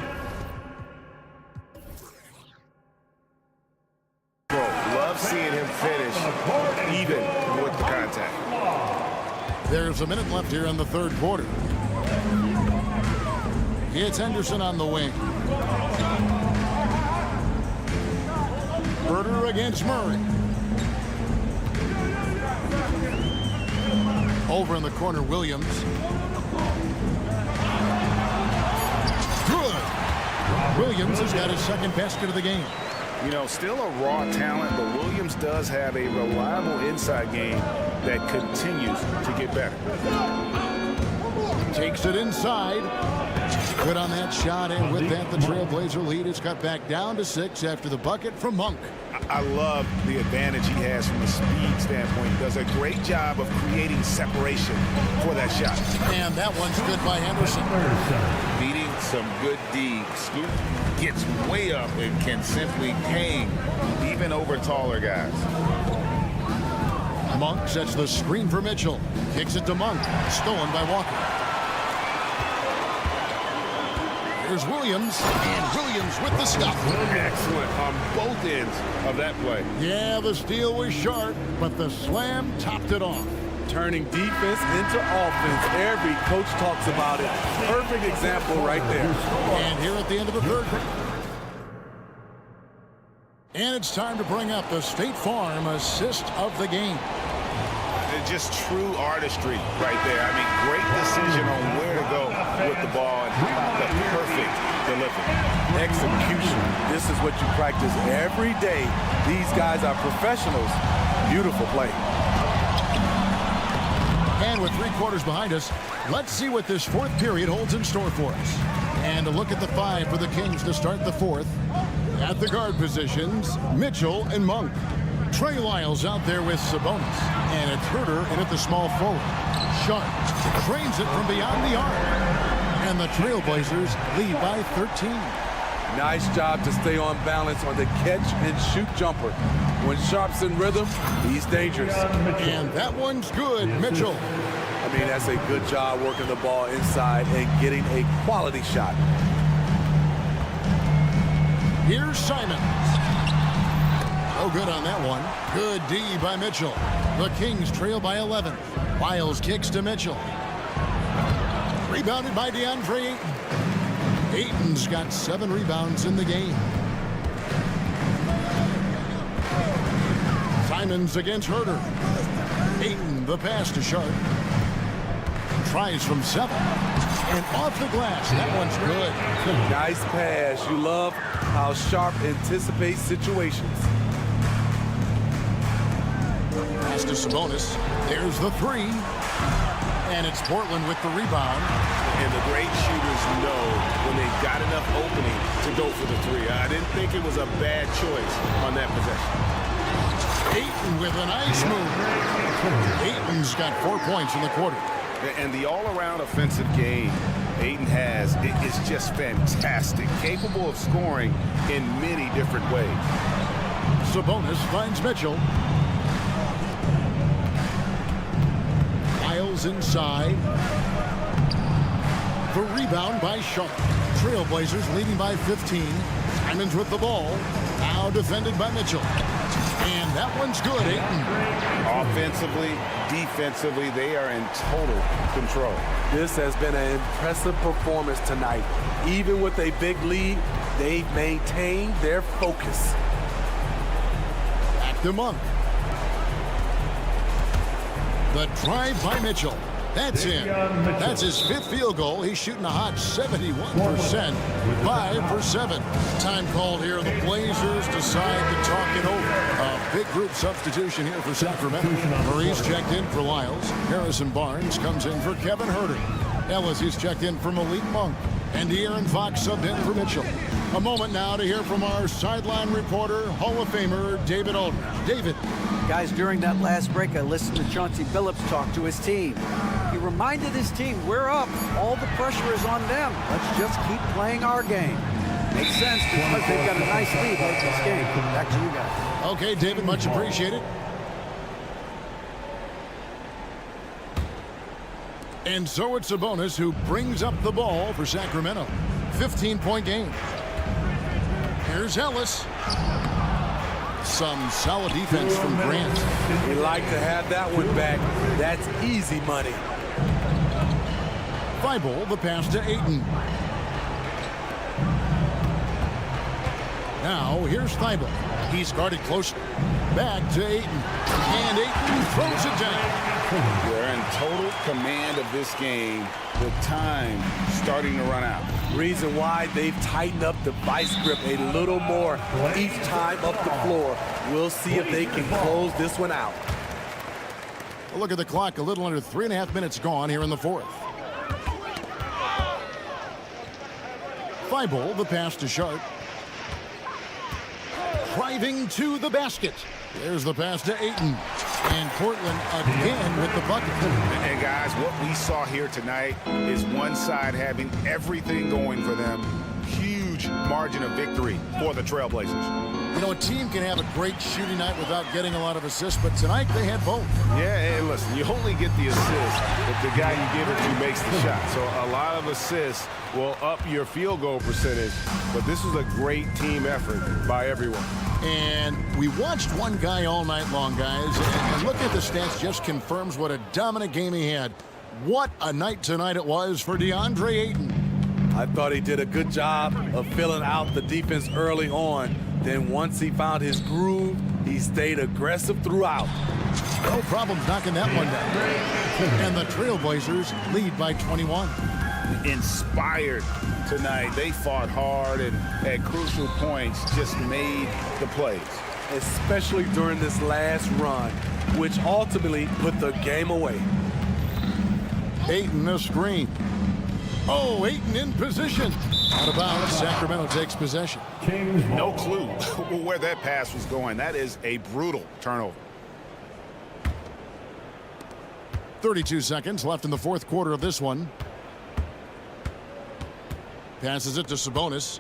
Love seeing him finish even with the contact. There's a minute left here in the third quarter. It's Henderson on the wing. Herder against Murray. Over in the corner, Williams. Good. Williams has got his second basket of the game. You know, still a raw talent, but Williams does have a reliable inside game that continues to get better. Takes it inside. Good on that shot, and with that, the Trailblazer lead is cut back down to 6 after the bucket from Monk. I love the advantage he has from a speed standpoint. He does a great job of creating separation for that shot. And that one's good by Henderson. Beating some good D. Scoot gets way up and can simply hang even over taller guys. Monk sets the screen for Mitchell. Kicks it to Monk. Stolen by Walker. Here's Williams, and Williams with the stop. Excellent on both ends of that play. Yeah, the steal was sharp, but the slam topped it off. Turning defense into offense. Every coach talks about it. Perfect example right there. And here at the end of the third. And it's time to bring up the State Farm assist of the game. It's just true artistry right there. I mean, great decision on where to go with the ball and the perfect delivery. Execution. This is what you practice every day. These guys are professionals. Beautiful play. And with 3 quarters behind us, let's see what this fourth period holds in store for us. And a look at the 5 for the Kings to start the fourth. At the guard positions, Mitchell and Monk. Trey Lyles out there with Sabonis. And it's Herder in at the small forward. Sharp drains it from beyond the arc. And the Trailblazers lead by 13. Nice job to stay on balance on the catch and shoot jumper. When Sharp's in rhythm, he's dangerous. And that one's good, Mitchell. I mean, that's a good job working the ball inside and getting a quality shot. Here's Simons. Oh, good on that one. Good D by Mitchell. The Kings trail by 11. Lyles kicks to Mitchell. Rebounded by DeAndre Ayton. Ayton's got 7 rebounds in the game. Simons against Herder. Ayton, the pass to Sharp. Tries from 7. And off the glass. That one's good. Nice pass. You love how Sharp anticipates situations. Pass to Sabonis. There's the 3. And it's Portland with the rebound. And the great shooters know when they've got enough opening to go for the 3. I didn't think it was a bad choice on that possession. Ayton with a nice move. Ayton's got 4 points in the quarter. And the all-around offensive game Ayton has is just fantastic. Capable of scoring in many different ways. Sabonis finds Mitchell. Lyles inside. The rebound by Sharp. Trailblazers leading by 15. Simons with the ball. Now defended by Mitchell. And that one's good, Ayton. Offensively, defensively, they are in total control. This has been an impressive performance tonight. Even with a big lead, they've maintained their focus. Back to Monk. The drive by Mitchell. That's in. That's his 5th field goal. He's shooting a hot 71%. 5 for 7. Time called here. The Blazers decide to talk it over. A big group substitution here for Sacramento. Murray's checked in for Lyles. Harrison Barnes comes in for Kevin Herder. Ellis is checked in for Malik Monk. And De'Aaron Fox subbed in for Mitchell. A moment now to hear from our sideline reporter, Hall of Famer David Aldridge. David. Guys, during that last break, I listened to Chauncey Billups talk to his team. He reminded his team, we're up. All the pressure is on them. Let's just keep playing our game. Makes sense because they've got a nice lead late in this game. Back to you guys. Okay, David, much appreciated. And so it's Sabonis who brings up the ball for Sacramento. 15-point game. Here's Ellis. Some solid defense from Grant. We like to have that one back. That's easy money. Thibault, the pass to Ayton. Now, here's Thibault. He's guarded close. Back to Ayton. And Ayton throws it down. They're in total command of this game with time starting to run out. Reason why they've tightened up the vice grip a little more each time up the floor. We'll see if they can close this one out. A look at the clock. A little under 3.5 minutes gone here in the fourth. Thibault, the pass to Sharp. Driving to the basket. There's the pass to Ayton. And Portland again with the bucket. And guys, what we saw here tonight is one side having everything going for them. Huge margin of victory for the Trailblazers. You know, a team can have a great shooting night without getting a lot of assists, but tonight they had both. Yeah, and listen, you only get the assist if the guy you give it to makes the shot. So a lot of assists will up your field goal percentage, but this was a great team effort by everyone. And we watched one guy all night long, guys, and looking at the stats just confirms what a dominant game he had. What a night tonight it was for DeAndre Ayton. I thought he did a good job of filling out the defense early on. Then once he found his groove, he stayed aggressive throughout. No problems knocking that one down. And the Trailblazers lead by 21. Inspired tonight. They fought hard and at crucial points just made the plays. Especially during this last run, which ultimately put the game away. Ayton a screen. Oh, Ayton in position. Out of bounds, Sacramento takes possession. No clue where that pass was going. That is a brutal turnover. 32 seconds left in the fourth quarter of this one. Passes it to Sabonis.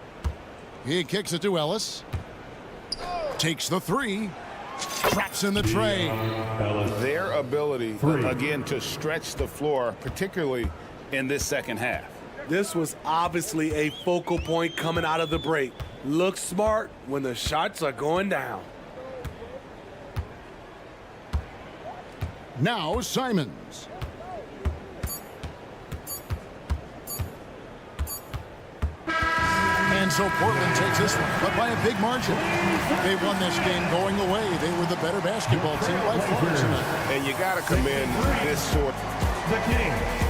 He kicks it to Ellis. Takes the three. Traps in the tray. Their ability, again, to stretch the floor, particularly in this second half. This was obviously a focal point coming out of the break. Look smart when the shots are going down. Now Simons. And so Portland takes this one, but by a big margin. They won this game going away. They were the better basketball team by far tonight. And you got to commend this sort. The Kings.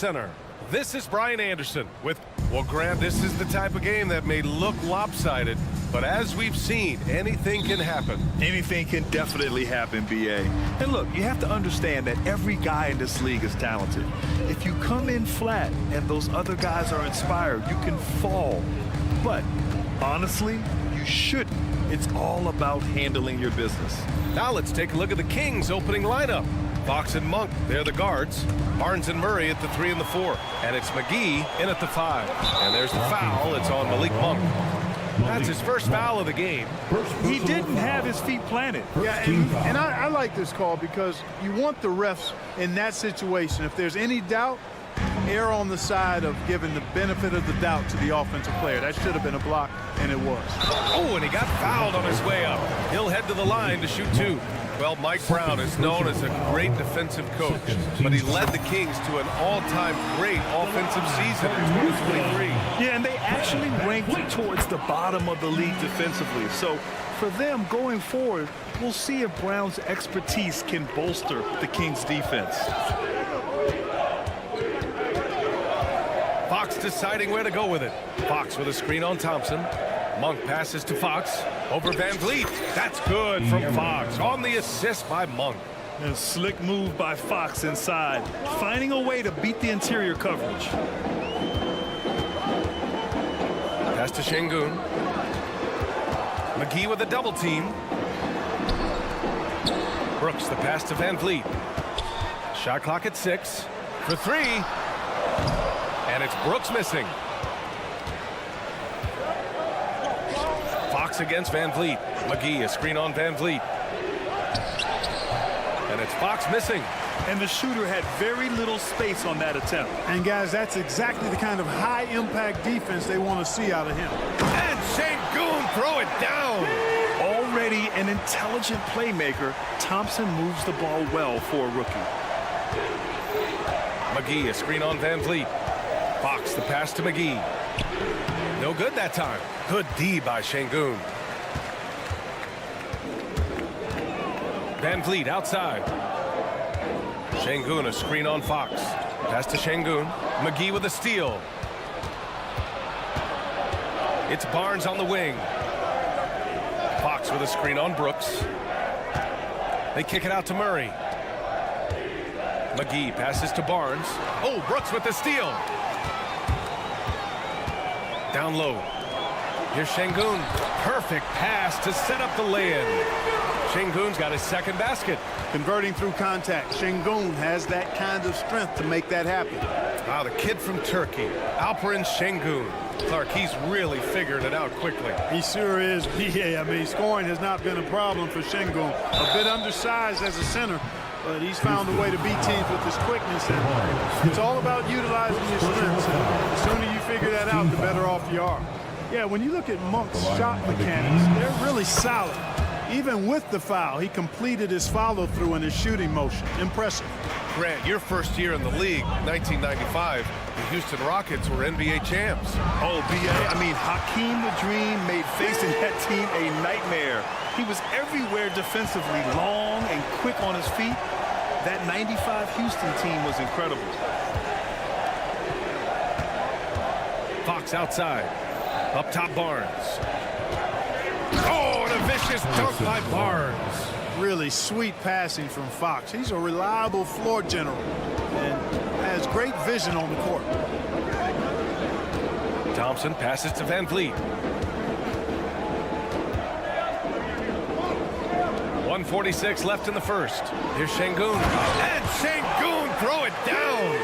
center. This is Brian Anderson with, well, Grant, this is the type of game that may look lopsided, but as we've seen, anything can happen. Anything can definitely happen, BA. And look, you have to understand that every guy in this league is talented. If you come in flat and those other guys are inspired, you can fall. But honestly, you shouldn't. It's all about handling your business. Now let's take a look at the Kings' opening lineup. Fox and Monk, they're the guards. Barnes and Murray at the 3 and the 4. And it's McGee in at the 5. And there's the foul. It's on Malik Monk. That's his first foul of the game. He didn't have his feet planted. Yeah, and I like this call because you want the refs in that situation. If there's any doubt, err on the side of giving the benefit of the doubt to the offensive player. That should have been a block, and it was. Oh, and he got fouled on his way up. He'll head to the line to shoot 2. Well, Mike Brown is known as a great defensive coach, but he led the Kings to an all-time great offensive season in 2023. Yeah, and they actually ranked towards the bottom of the league defensively. So for them going forward, we'll see if Brown's expertise can bolster the Kings' defense. Fox deciding where to go with it. Fox with a screen on Thompson. Monk passes to Fox over Van Vliet. That's good from Fox on the assist by Monk. A slick move by Fox inside, finding a way to beat the interior coverage. Pass to Şengün. McGee with a double team. Brooks the pass to Van Vliet. Shot clock at 6 for 3. And it's Brooks missing. Fox against Van Vliet. McGee a screen on Van Vliet. And it's Fox missing. And the shooter had very little space on that attempt. And guys, that's exactly the kind of high-impact defense they want to see out of him. And Şengün throw it down. Already an intelligent playmaker, Thompson moves the ball well for a rookie. McGee a screen on Van Vliet. Fox the pass to McGee. No good that time. Good D by Şengün. Van Vliet outside. Şengün a screen on Fox. Pass to Şengün. McGee with a steal. It's Barnes on the wing. Fox with a screen on Brooks. They kick it out to Murray. McGee passes to Barnes. Oh, Brooks with the steal. Down low. Here's Şengün. Perfect pass to set up the lay-in. Şengün's got his second basket. Converting through contact. Şengün has that kind of strength to make that happen. Wow, the kid from Turkey, Alperen Şengün. Clark, he's really figured it out quickly. He sure is. Yeah, I mean, scoring has not been a problem for Şengün. A bit undersized as a center, but he's found a way to beat teams with his quickness. And it's all about utilizing your strengths. The sooner you figure that out, the better off you are. Yeah, when you look at Monk's shot mechanics, they're really solid. Even with the foul, he completed his follow-through in his shooting motion. Impressive. Grant, your first year in the league, 1995, the Houston Rockets were NBA champs. Oh, BA, I mean, Hakeem the Dream made facing that team a nightmare. He was everywhere defensively, long and quick on his feet. That 95 Houston team was incredible. Fox outside. Up top, Barnes. Oh, and a vicious dunk by Barnes. Really sweet passing from Fox. He's a reliable floor general and has great vision on the court. Thompson passes to Van Vliet. 1:46 left in the first. Here's Şengün. And Şengün throw it down.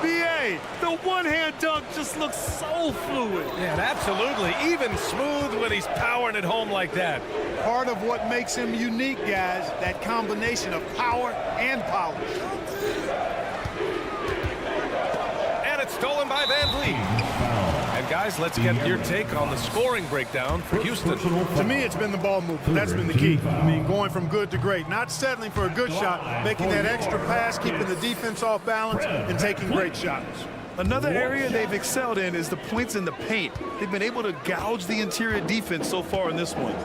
BA, the one-hand dunk just looks so fluid. Yeah, absolutely. Even smooth when he's powering it home like that. Part of what makes him unique, guys, that combination of power and polish. And it's stolen by Van Vliet. And guys, let's get your take on the scoring breakdown for Houston. To me, it's been the ball movement. That's been the key. I mean, going from good to great. Not settling for a good shot, making that extra pass, keeping the defense off balance, and taking great shots. Another area they've excelled in is the points in the paint. They've been able to gouge the interior defense so far in this one.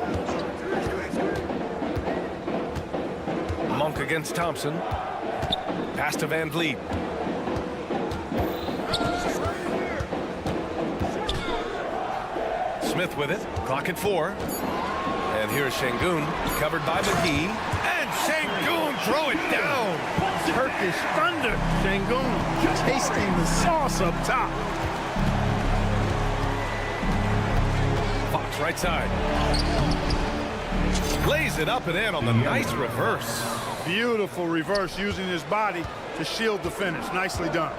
Monk against Thompson. Pass to Van Vliet. Smith with it. Clock at 4. And here's Şengün, covered by McGee. And Şengün throw it down. Turkish thunder. Şengün tasting the sauce up top. Fox right side. Lays it up and in on the nice reverse. Beautiful reverse using his body to shield the finish. Nicely done.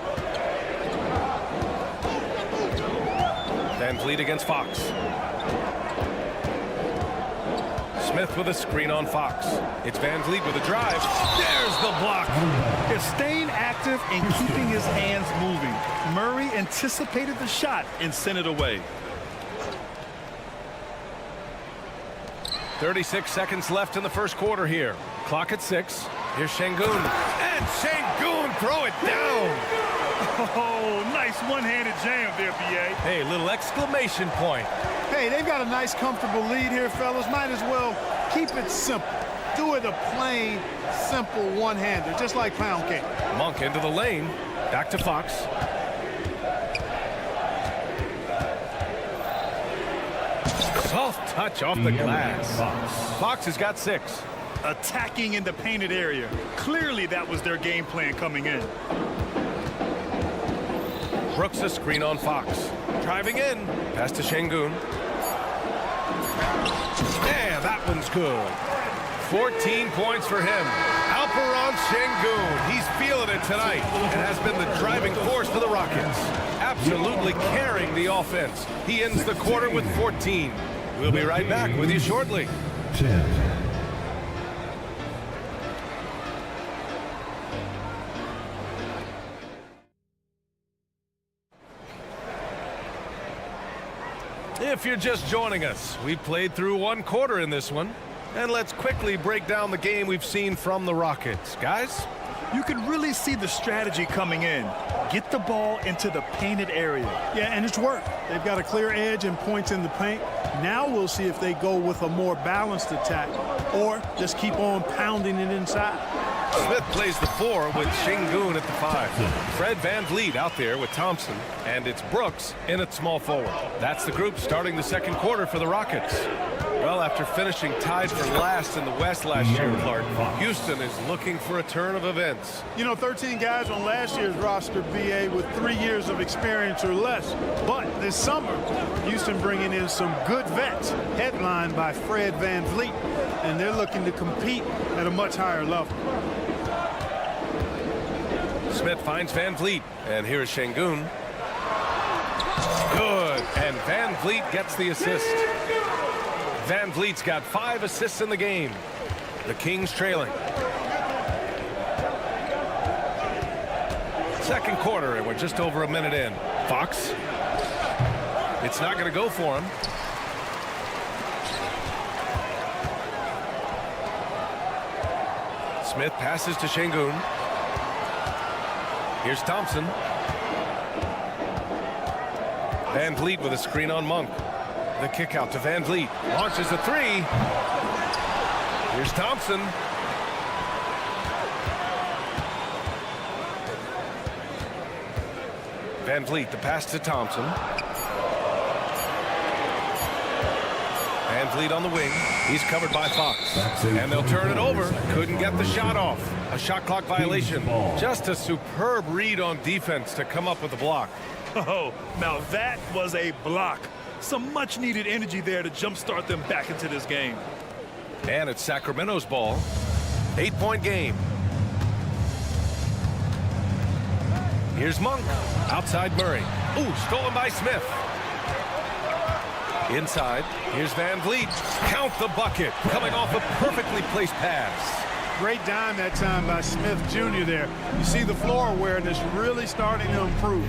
Van Vliet against Fox. Smith with a screen on Fox. It's Van Vliet with a drive. There's the block. It's staying active and keeping his hands moving. Murray anticipated the shot and sent it away. 36 seconds left in the first quarter here. Clock at 6. Here's Şengün. And Şengün throw it down. Oh, nice one-handed jam there, B.A. Hey, little exclamation point. Hey, they've got a nice, comfortable lead here, fellas. Might as well keep it simple. Do it a plain, simple one-hander, just like pound cake. Monk into the lane. Back to Fox. Soft touch off the glass. Fox has got 6. Attacking in the painted area. Clearly that was their game plan coming in. Brooks a screen on Fox. Driving in. Pass to Şengün. Yeah, that one's good. 14 points for him. Alperen Şengün. He's feeling it tonight and has been the driving force for the Rockets. Absolutely carrying the offense. He ends the quarter with 14. We'll be right back with you shortly. 10. If you're just joining us, we played through one quarter in this one. And let's quickly break down the game we've seen from the Rockets. Guys? You can really see the strategy coming in. Get the ball into the painted area. Yeah, and it's worked. They've got a clear edge and points in the paint. Now we'll see if they go with a more balanced attack or just keep on pounding it inside. Smith plays the 4 with Şengün at the 5. Fred Van Vliet out there with Thompson, and it's Brooks in at small forward. That's the group starting the second quarter for the Rockets. Well, after finishing tied for last in the West last year, Clark, Houston is looking for a turn of events. You know, 13 guys on last year's roster, BA, with 3 years of experience or less. But this summer, Houston bringing in some good vets, headlined by Fred Van Vliet, and they're looking to compete at a much higher level. Smith finds Van Vliet, and here's Şengün. Good, and Van Vliet gets the assist. Van Vliet's got 5 assists in the game. The Kings trailing. Second quarter, and we're just over a minute in. Fox. It's not going to go for him. Smith passes to Şengün. Here's Thompson. Van Vliet with a screen on Monk. The kick out to Van Vliet. Launches a 3. Here's Thompson. Van Vliet, the pass to Thompson. Van Vliet on the wing. He's covered by Fox. And they'll turn it over. Couldn't get the shot off. A shot clock violation. Just a superb read on defense to come up with the block. Oh, now that was a block. Some much needed energy there to jumpstart them back into this game. And it's Sacramento's ball. 8-point game. Here's Monk. Outside Murray. Ooh, stolen by Smith. Inside, here's Van Vliet. Count the bucket. Coming off a perfectly placed pass. Great dime that time by Smith Jr. there. You see the floor awareness really starting to improve.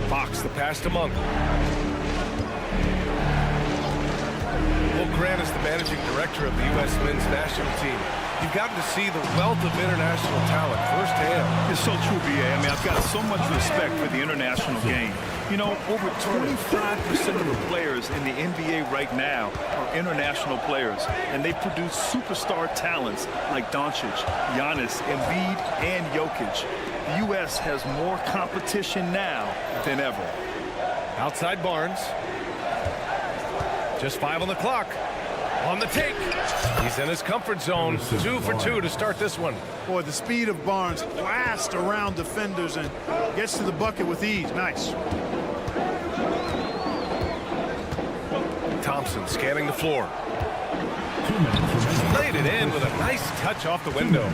Fox, the pass to Monk. Will Grant is the managing director of the U.S. men's national team. You've gotten to see the wealth of international talent firsthand. It's so true, B.A. I mean, I've got so much respect for the international game. You know, over 25% of the players in the NBA right now are international players, and they produce superstar talents like Doncic, Giannis, Embiid, and Jokic. The U.S. has more competition now than ever. Outside Barnes. Just 5 on the clock. On the take. He's in his comfort zone. 2 for 2 to start this one. Boy, the speed of Barnes blasts around defenders and gets to the bucket with ease. Nice. Thompson scanning the floor. Laid it in with a nice touch off the window.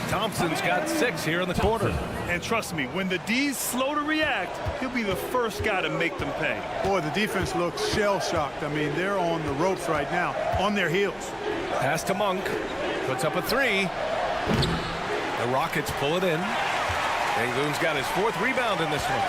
Thompson's got 6 here in the quarter. And trust me, when the D's slow to react, he'll be the first guy to make them pay. Boy, the defense looks shell-shocked. I mean, they're on the ropes right now, on their heels. Pass to Monk. Puts up a 3. The Rockets pull it in. Sengun's got his 4th rebound in this one.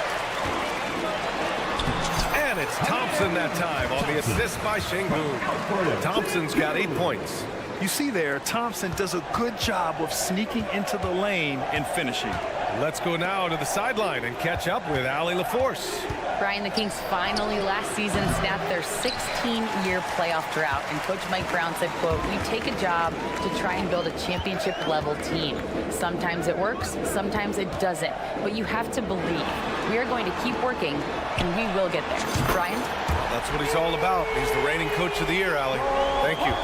And it's Thompson that time on the assist by Sengun. Thompson's got 8 points. You see there, Thompson does a good job of sneaking into the lane and finishing. Let's go now to the sideline and catch up with Allie LaForce. Brian, the Kings finally last season snapped their 16-year playoff drought, and Coach Mike Brown said, quote, "We take a job to try and build a championship-level team. Sometimes it works, sometimes it doesn't, but you have to believe. We are going to keep working, and we will get there." Brian? That's what he's all about. He's the reigning Coach of the Year, Allie. Thank you.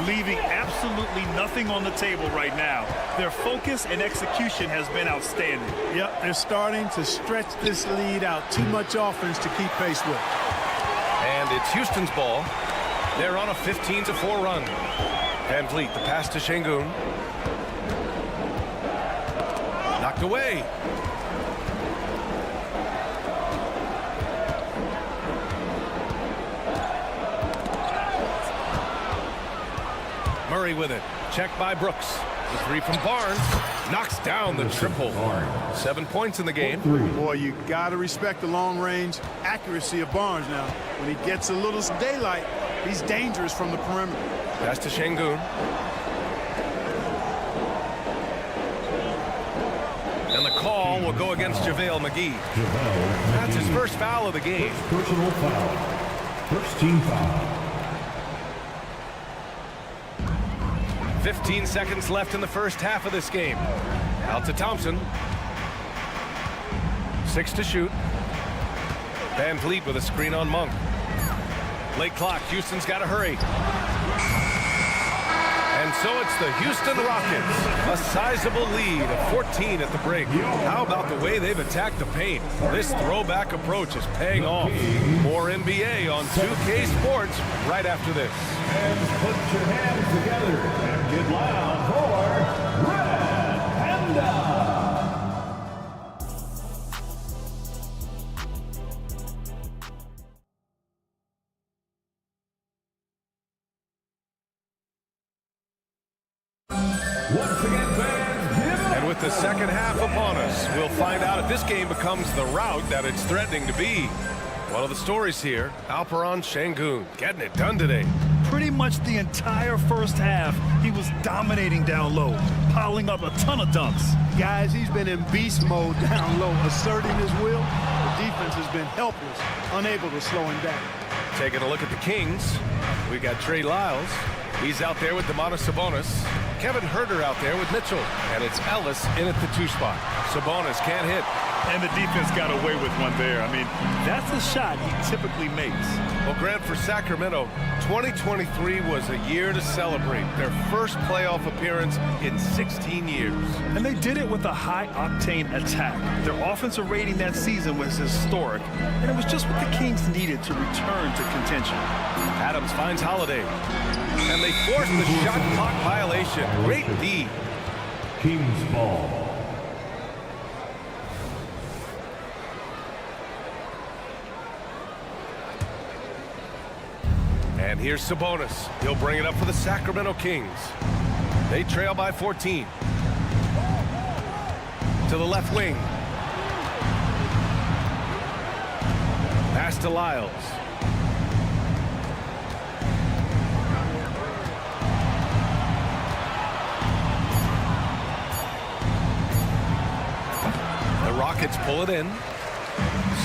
Leaving absolutely nothing on the table right now. Their focus and execution has been outstanding. Yep, they're starting to stretch this lead out. Too much offense to keep pace with. And it's Houston's ball. They're on a 15-4 run. Van Vliet, the pass to Sengun. Knocked away. Murray with it. Checked by Brooks. The 3 from Barnes. Knocks down the triple. 7 points in the game. Boy, you got to respect the long-range accuracy of Barnes now. When he gets a little daylight, he's dangerous from the perimeter. Pass to Sengun. And the call will go against JaVale McGee. That's his first foul of the game. Personal foul. First team foul. 15 seconds left in the first half of this game. Out to Thompson. 6 to shoot. Van Vliet with a screen on Monk. Late clock. Houston's got to hurry. And so it's the Houston Rockets. A sizable lead of 14 at the break. How about the way they've attacked the paint? This throwback approach is paying off. More NBA on 2K Sports right after this. And put your hands together and get loud for Red Panda. Once again, fans, give it up. And with the second half upon us, we'll find out if this game becomes the rout that it's threatening to be. One of the stories here, Alperen Sengun getting it done today. Pretty much the entire first half, he was dominating down low, piling up a ton of dunks. Guys, he's been in beast mode down low, asserting his will. The defense has been helpless, unable to slow him down. Taking a look at the Kings, we got Trey Lyles. He's out there with Domantas Sabonis. Kevin Huerter out there with Mitchell. And it's Ellis in at the 2 spot. Sabonis can't hit. And the defense got away with one there. I mean, that's a shot he typically makes. Well, Grant, for Sacramento, 2023 was a year to celebrate. Their first playoff appearance in 16 years. And they did it with a high-octane attack. Their offensive rating that season was historic, and it was just what the Kings needed to return to contention. Adams finds Holiday. And they force the shot clock violation. Great D. Kings ball. And here's Sabonis. He'll bring it up for the Sacramento Kings. They trail by 14. To the left wing. Pass to Lyles. The Rockets pull it in.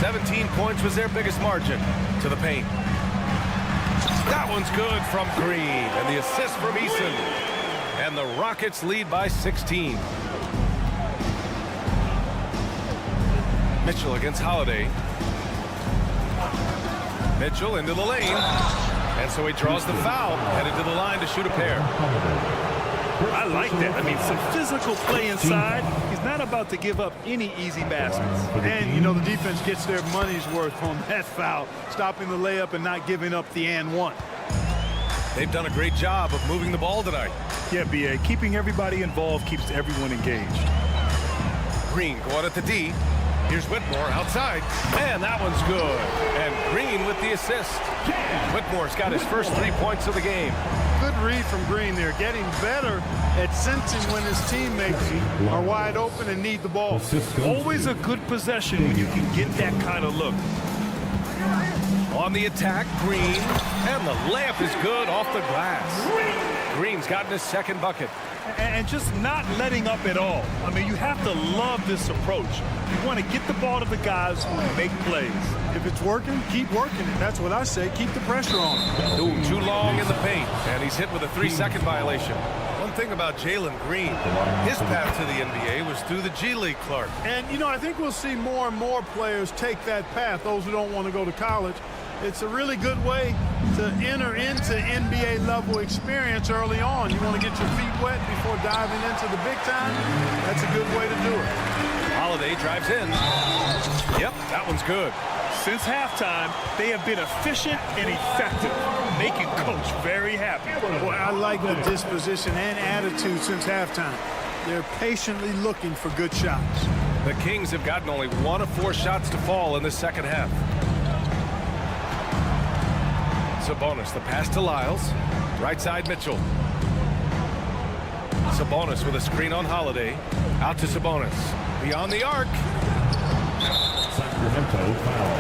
17 points was their biggest margin. To the paint. That one's good from Green, and the assist from Eason. And the Rockets lead by 16. Mitchell against Holiday. Mitchell into the lane. And so he draws the foul, headed to the line to shoot a pair. I like that. I mean, some physical play inside. He's not about to give up any easy baskets. And, you know, the defense gets their money's worth on that foul, stopping the layup and not giving up the and one. They've done a great job of moving the ball tonight. Yeah, B.A. Keeping everybody involved keeps everyone engaged. Green going at the D. Here's Whitmore outside. Man, that one's good. And Green with the assist. Whitmore's got his first 3 points of the game. Good read from Green there, getting better at sensing when his teammates are wide open and need the ball. Always a good possession when you can get that kind of look. On the attack, Green. And the layup is good off the glass. Green's gotten his second bucket. And just not letting up at all. I mean, you have to love this approach. You want to get the ball to the guys who make plays. If it's working, keep working it. That's what I say. Keep the pressure on him. Ooh, too long in the paint. And he's hit with a 3-second violation. One thing about Jalen Green, his path to the NBA was through the G League, Clark. And, you know, I think we'll see more and more players take that path, those who don't want to go to college. It's a really good way to enter into NBA level experience early on. You want to get your feet wet before diving into the big time? That's a good way to do it. Holiday drives in. Yep, that one's good. Since halftime, they have been efficient and effective, making Coach very happy. Boy, I like the disposition and attitude since halftime. They're patiently looking for good shots. The Kings have gotten only 1 of 4 shots to fall in the second half. Sabonis, the pass to Lyles. Right side, Mitchell. Sabonis with a screen on Holiday. Out to Sabonis. Beyond the arc. Sacramento foul.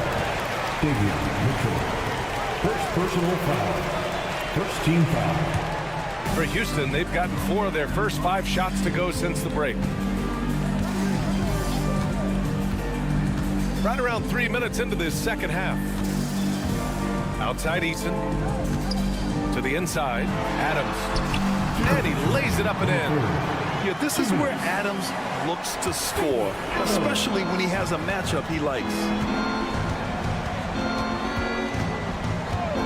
Duzya, Mitchell. First personal foul. First team foul. For Houston, they've gotten 4 of their first 5 shots to go since the break. Right around 3 minutes into this second half. Outside Eason. To the inside. Adams. And he lays it up and in. Yeah, this is where Adams looks to score, especially when he has a matchup he likes.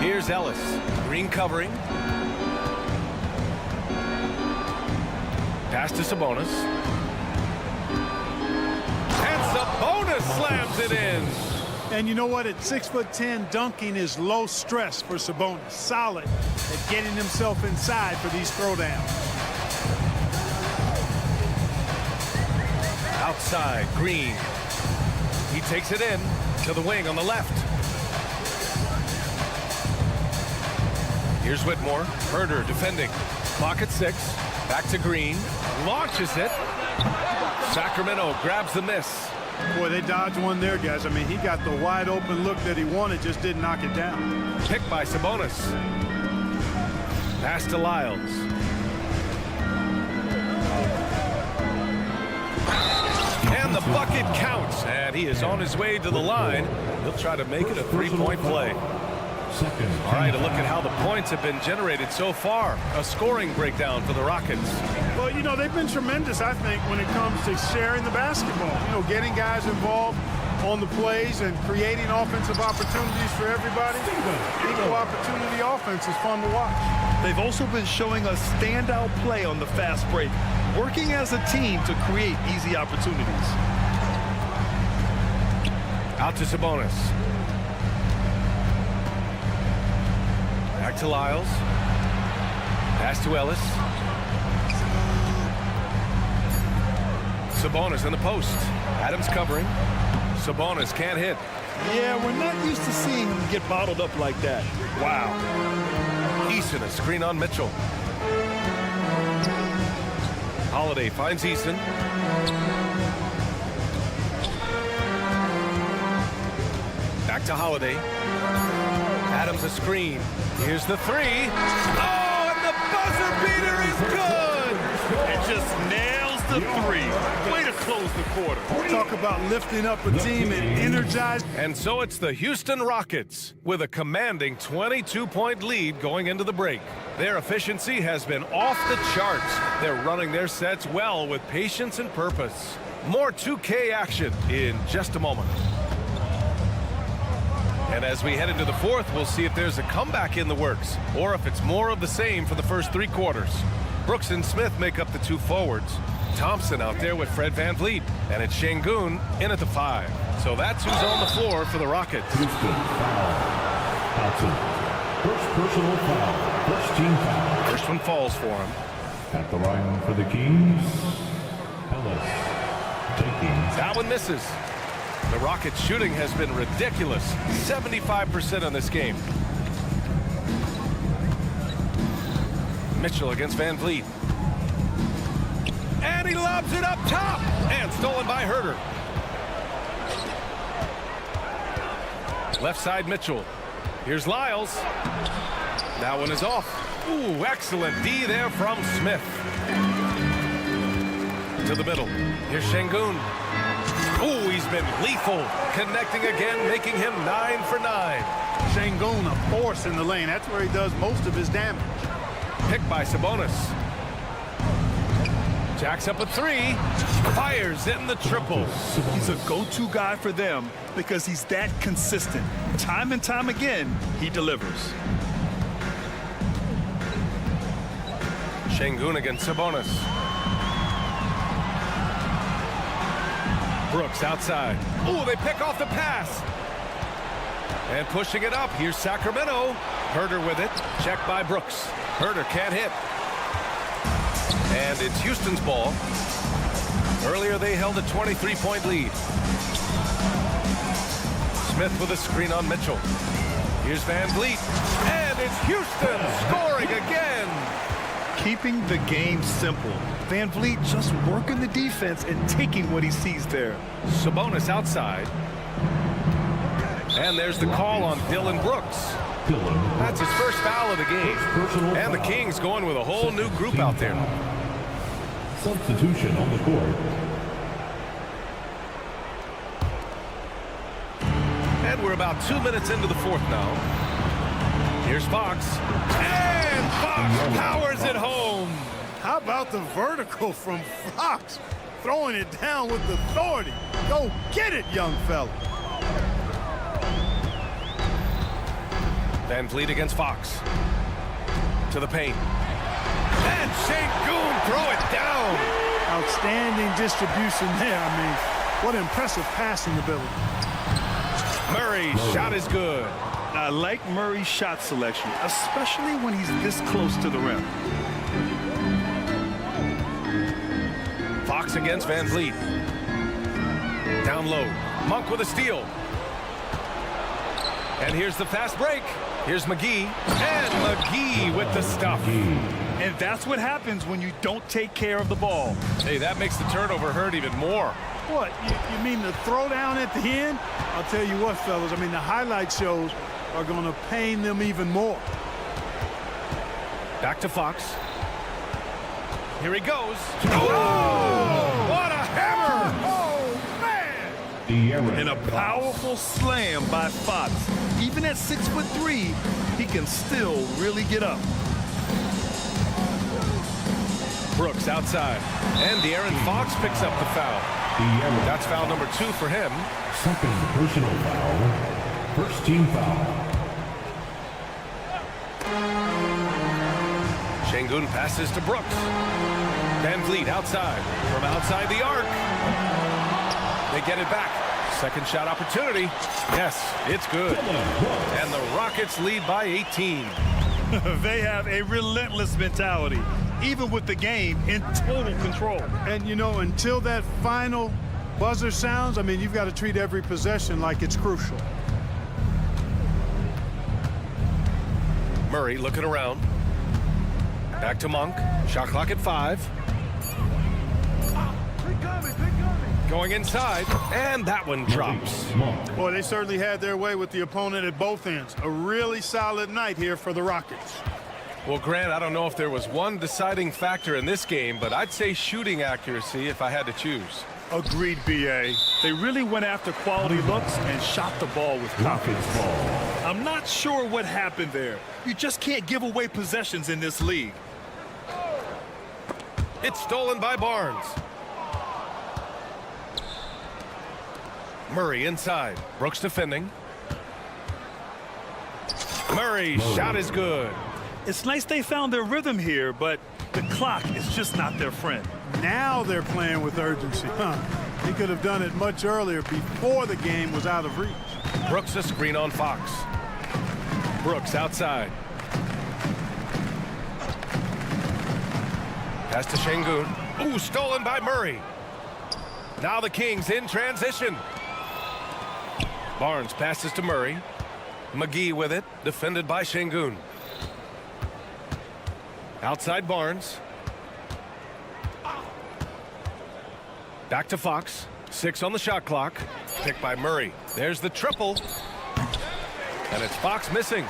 Here's Ellis. Green covering. Pass to Sabonis. And Sabonis slams it in. And you know what? At 6'10", dunking is low stress for Sabonis. Solid at getting himself inside for these throwdowns. Outside, Green. He takes it in to the wing on the left. Here's Whitmore. Herder defending. Clock at 6. Back to Green. Launches it. Sacramento grabs the miss. Boy, they dodged one there, guys. I mean, he got the wide open look that he wanted, just didn't knock it down. Picked by Sabonis. Pass to Lyles. And the bucket counts. And he is on his way to the line. He'll try to make it a 3-point play. All right, a look at how the points have been generated so far. A scoring breakdown for the Rockets. Well, you know, they've been tremendous, I think, when it comes to sharing the basketball. You know, getting guys involved on the plays and creating offensive opportunities for everybody. Equal opportunity offense is fun to watch. They've also been showing us standout play on the fast break, working as a team to create easy opportunities. Out to Sabonis. Back to Lyles. Pass to Ellis. Sabonis in the post. Adams covering. Sabonis can't hit. Yeah, we're not used to seeing him get bottled up like that. Wow. Eason, a screen on Mitchell. Holiday finds Eason. Back to Holiday. Adams a screen. Here's the 3. Oh, and the buzzer beater is good! It just nails the 3. Way to close the quarter. Talk about lifting up a team and energizing. And so it's the Houston Rockets with a commanding 22-point lead going into the break. Their efficiency has been off the charts. They're running their sets well with patience and purpose. More 2K action in just a moment. And as we head into the fourth, we'll see if there's a comeback in the works or if it's more of the same for the first 3 quarters. Brooks and Smith make up the 2 forwards. Thompson out there with Fred VanVleet, and it's Şengün in at the 5. So that's who's on the floor for the Rockets. Houston foul. Thompson. First personal foul. First team foul. First one falls for him. At the line for the Kings, Ellis taking. That one misses. The Rockets' shooting has been ridiculous. 75% on this game. Mitchell against VanVleet. And he lobs it up top. And stolen by Herter. Left side Mitchell. Here's Lyles. That one is off. Ooh, excellent D there from Smith. To the middle. Here's Şengün. Ooh, he's been lethal. Connecting again, making him 9 for 9. Şengün, a force in the lane. That's where he does most of his damage. Picked by Sabonis. Jacks up a 3. Fires in the triple. He's a go-to guy for them because he's that consistent. Time and time again, he delivers. Şengün against Sabonis. Brooks outside. Ooh, they pick off the pass. And pushing it up. Here's Sacramento. Herter with it. Checked by Brooks. Herter can't hit. And it's Houston's ball. Earlier they held a 23-point lead. Smith with a screen on Mitchell. Here's VanVleet. And it's Houston scoring again. Keeping the game simple. VanVleet just working the defense and taking what he sees there. Sabonis outside. And there's the call on Dylan Brooks. That's his first foul of the game. And the Kings going with a whole new group out there. Substitution on the court. And we're about 2 minutes into the fourth now. Here's Fox. And Fox powers it home. How about the vertical from Fox? Throwing it down with authority. Go get it, young fella. VanVleet against Fox. To the paint. And Şengün throw it down. Outstanding distribution there. I mean, what impressive passing ability. Murray's shot is good. I like Murray's shot selection, especially when he's this close to the rim. Fox against VanVleet. Down low. Monk with a steal. And here's the fast break. Here's McGee. And McGee with the stuff. And that's what happens when you don't take care of the ball. Hey, that makes the turnover hurt even more. What, you mean the throwdown at the end? I'll tell you what, fellas, I mean, the highlight shows are going to pain them even more. Back to Fox. Here he goes. Oh! What a hammer! Oh, man! And a powerful slam by Fox. Even at 6'3", he can still really get up. Brooks outside. And De'Aaron Fox picks up the foul. That's foul number 2 for him. Second personal foul. First team foul. Şengün passes to Brooks. VanVleet outside. From outside the arc. They get it back. Second shot opportunity. Yes, it's good. And the Rockets lead by 18. They have a relentless mentality, even with the game in total control. And, you know, until that final buzzer sounds, I mean, you've got to treat every possession like it's crucial. Murray looking around. Back to Monk. Shot clock at 5. Going inside, and that one drops. Boy, they certainly had their way with the opponent at both ends. A really solid night here for the Rockets. Well, Grant, I don't know if there was one deciding factor in this game, but I'd say shooting accuracy if I had to choose. Agreed, B.A. They really went after quality looks and shot the ball with confidence. I'm not sure what happened there. You just can't give away possessions in this league. It's stolen by Barnes. Murray inside. Brooks defending. Murray's shot is good. It's nice they found their rhythm here, but the clock is just not their friend. Now they're playing with urgency. He could have done it much earlier before the game was out of reach. Brooks a screen on Fox. Brooks outside. Pass to Şengün. Ooh, stolen by Murray. Now the Kings in transition. Barnes passes to Murray. McGee with it, defended by Şengün. Outside Barnes. Back to Fox. 6 on the shot clock. Picked by Murray. There's the triple. And it's Fox missing.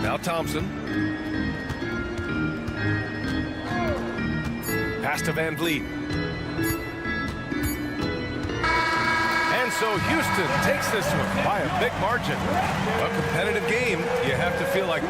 Now Thompson. Pass to Van Vliet. And so Houston takes this one by a big margin. A competitive game, you have to feel like...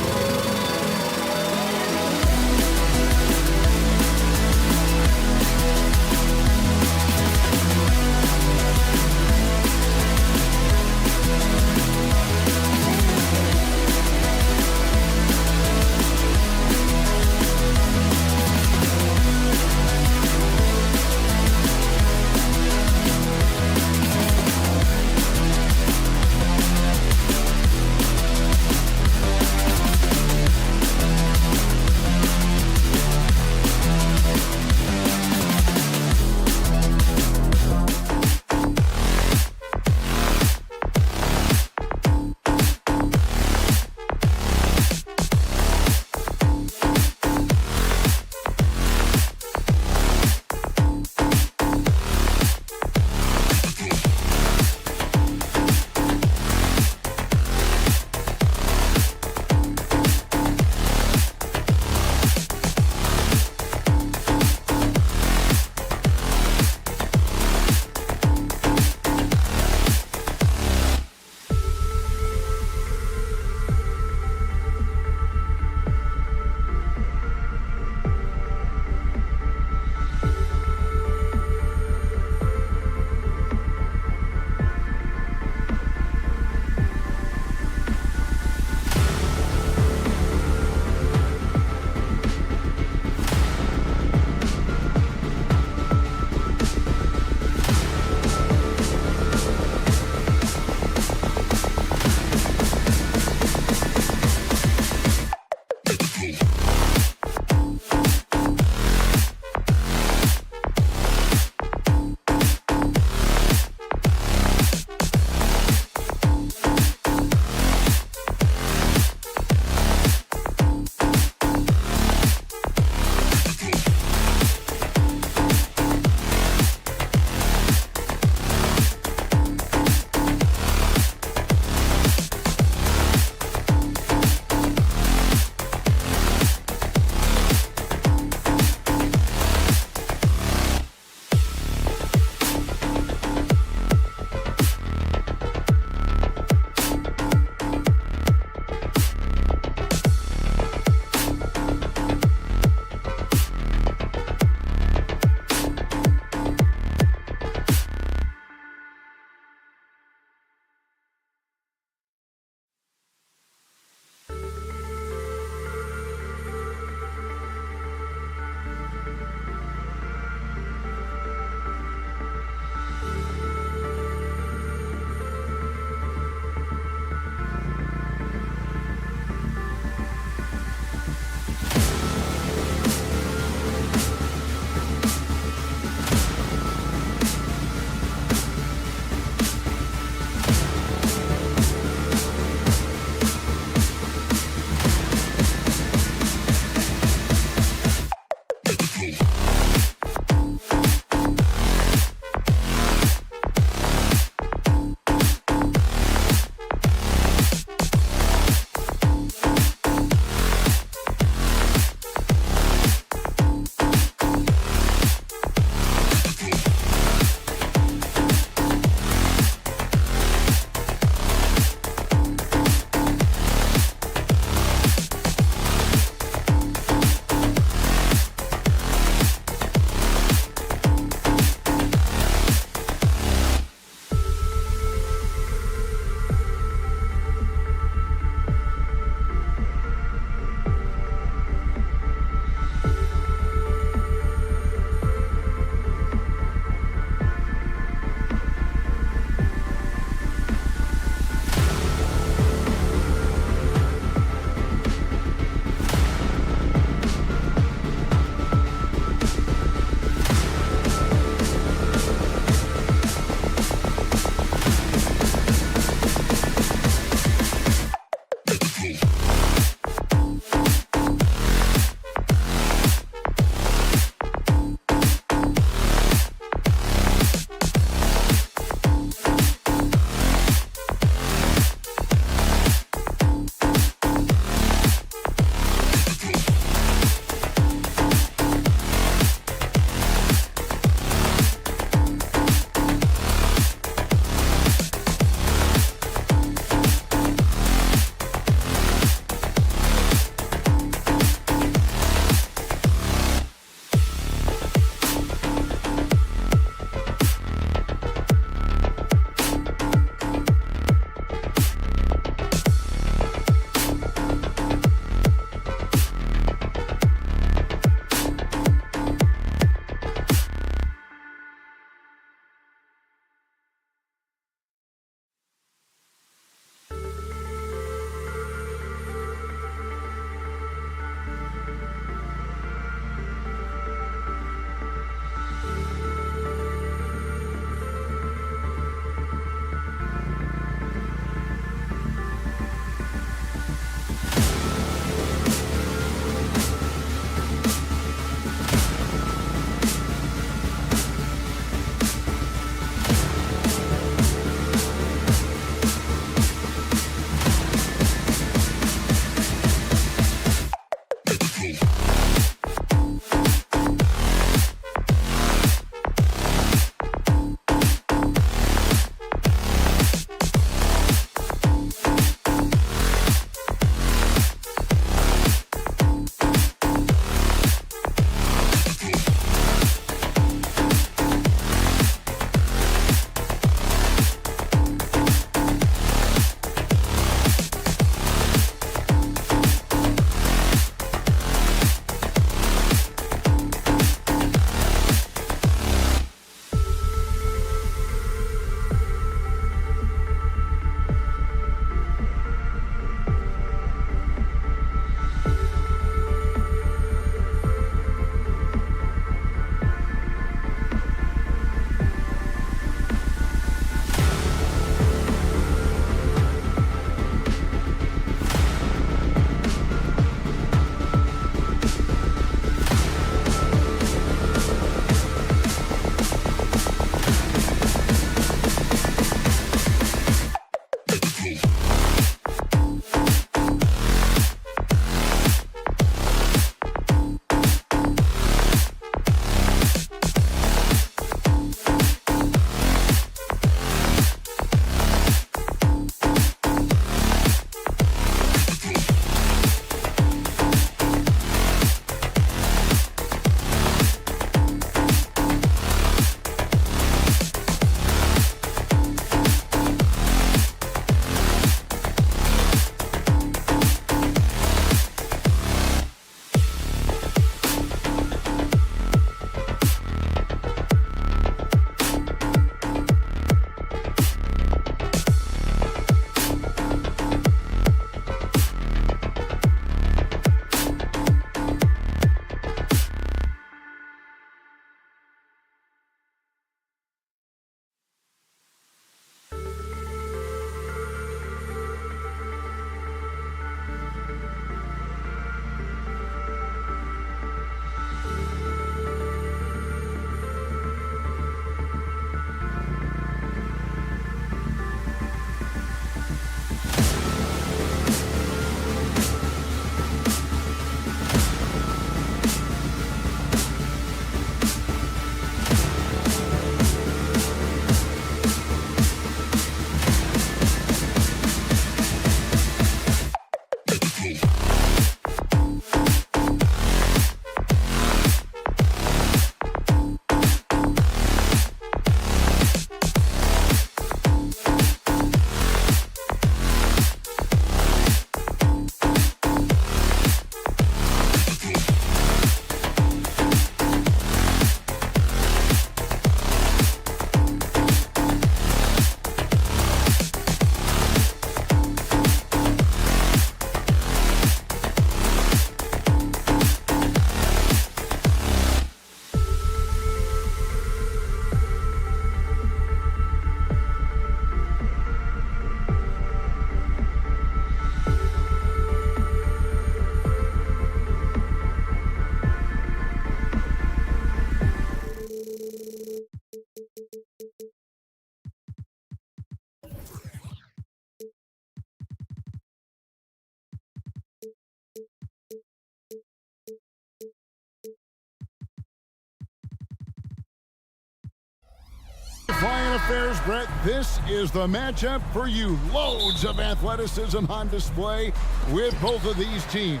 Flying affairs, Brett. This is the matchup for you. Loads of athleticism on display with both of these teams.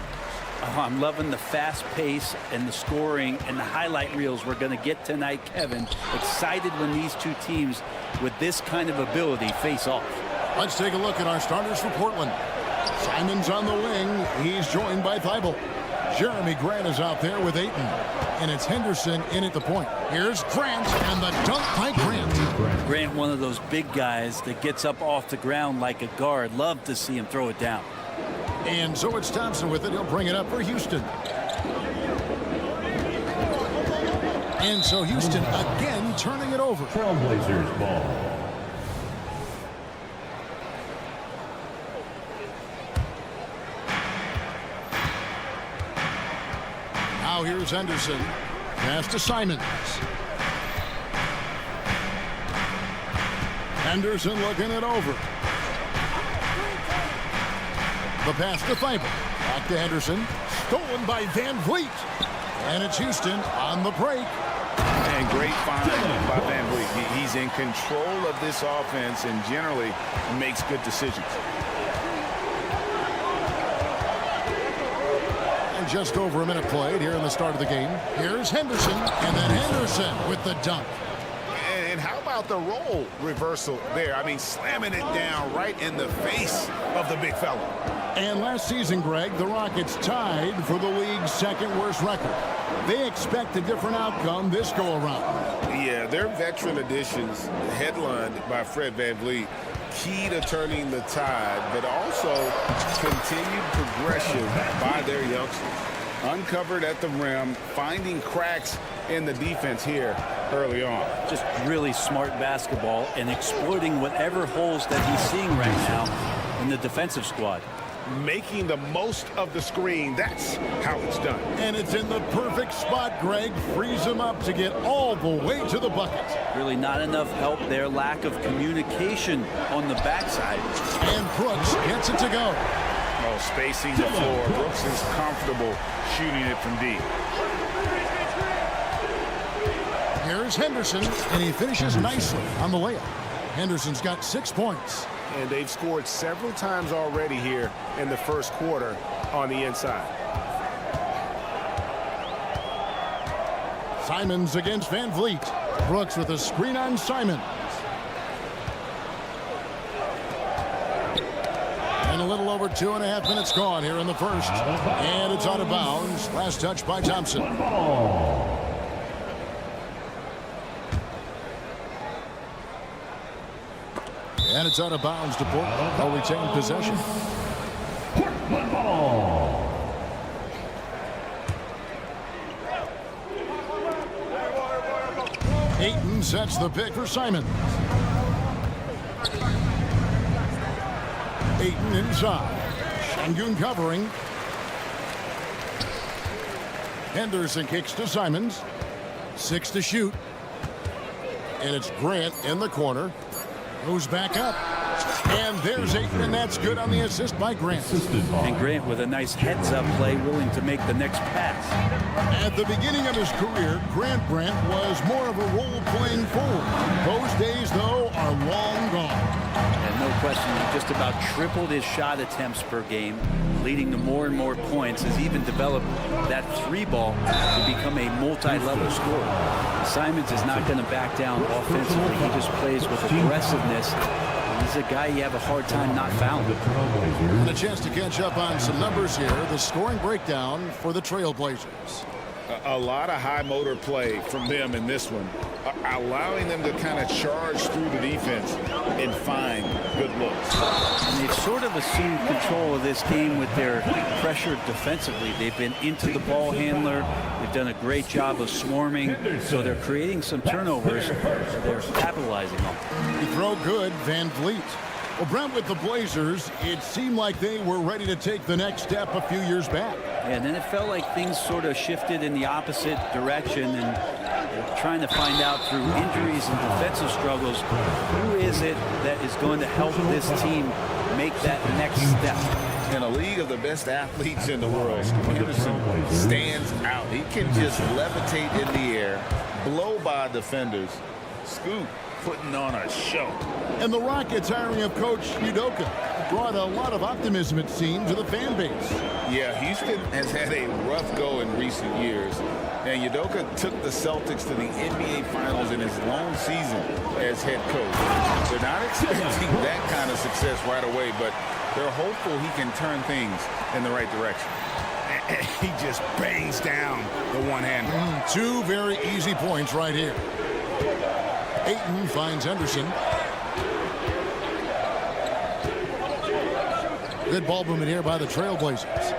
Oh, I'm loving the fast pace and the scoring and the highlight reels we're going to get tonight, Kevin. Excited when these two teams with this kind of ability face off. Let's take a look at our starters for Portland. Simon's on the wing. He's joined by Thibault. Jeremy Grant is out there with Ayton. And it's Henderson in at the point. Here's Grant, and the dunk by Grant. Grant, one of those big guys that gets up off the ground like a guard. Love to see him throw it down. And so it's Thompson with it. He'll bring it up for Houston. And so Houston again turning it over. Trailblazers ball. Now here's Henderson. Pass to Simons. Henderson looking it over. The pass to Thibault. Back to Henderson. Stolen by Van Vliet. And it's Houston on the break. And great find by Van Vliet. He's in control of this offense and generally makes good decisions. And just over a minute played here in the start of the game. Here's Henderson. And then Henderson with the dunk. And how about the role reversal there? I mean, slamming it down right in the face of the big fella. And last season, Greg, the Rockets tied for the league's second worst record. They expect a different outcome this go-around. Yeah, their veteran additions, headlined by Fred VanVleet, key to turning the tide, but also continued progression by their youngsters. Uncovered at the rim, finding cracks in the defense here early on. Just really smart basketball and exploiting whatever holes that he's seeing right now in the defensive squad. Making the most of the screen. That's how it's done. And it's in the perfect spot, Greg. Frees him up to get all the way to the bucket. Really not enough help there. Lack of communication on the backside. And Brooks gets it to go. Oh, spacing the floor. Brooks is comfortable shooting it from deep. Here's Henderson, and he finishes nicely on the layup. Henderson's got 6 points. And they've scored several times already here in the first quarter on the inside. Simons against Van Vliet. Brooks with a screen on Simons. And a little over 2.5 minutes gone here in the first. And it's out of bounds. Last touch by Thompson. And it's out of bounds to Portland. They'll retain possession. Portland ball. Ayton sets the pick for Simon. Ayton inside. Şengün covering. Henderson kicks to Simons. 6 to shoot. And it's Grant in the corner. Goes back up. And there's Ayton, and that's good on the assist by Grant. And Grant with a nice heads-up play, willing to make the next pass. At the beginning of his career, Grant was more of a role-playing forward. Those days, though, are long gone. And no question, he just about tripled his shot attempts per game, leading to more and more points. Has even developed that 3-ball to become a multi-level scorer. Simons is not going to back down offensively. He just plays with aggressiveness. He's a guy you have a hard time not fouling. And a chance to catch up on some numbers here. The scoring breakdown for the Trailblazers. A lot of high motor play from them in this one, allowing them to kind of charge through the defense and find good looks. And they've sort of assumed control of this game with their pressure defensively. They've been into the ball handler. They've done a great job of swarming, so they're creating some turnovers they're capitalizing on. You throw good, Van Vliet. Well, Brent, with the Blazers, it seemed like they were ready to take the next step a few years back. And then it felt like things sort of shifted in the opposite direction, and they're trying to find out through injuries and defensive struggles, who is it that is going to help this team make that next step. In a league of the best athletes in the world, Henderson stands out. He can just levitate in the air, blow by defenders, scoop putting on a show. And the Rockets hiring of Coach Udoka brought a lot of optimism, it seemed, to the fan base. Yeah, Houston has had a rough go in recent years. And Udoka took the Celtics to the NBA Finals in his lone season as head coach. They're not expecting that kind of success right away, but they're hopeful he can turn things in the right direction. He just bangs down the one-hander. Two very easy points right here. Ayton finds Henderson. Good ball movement here by the Trailblazers.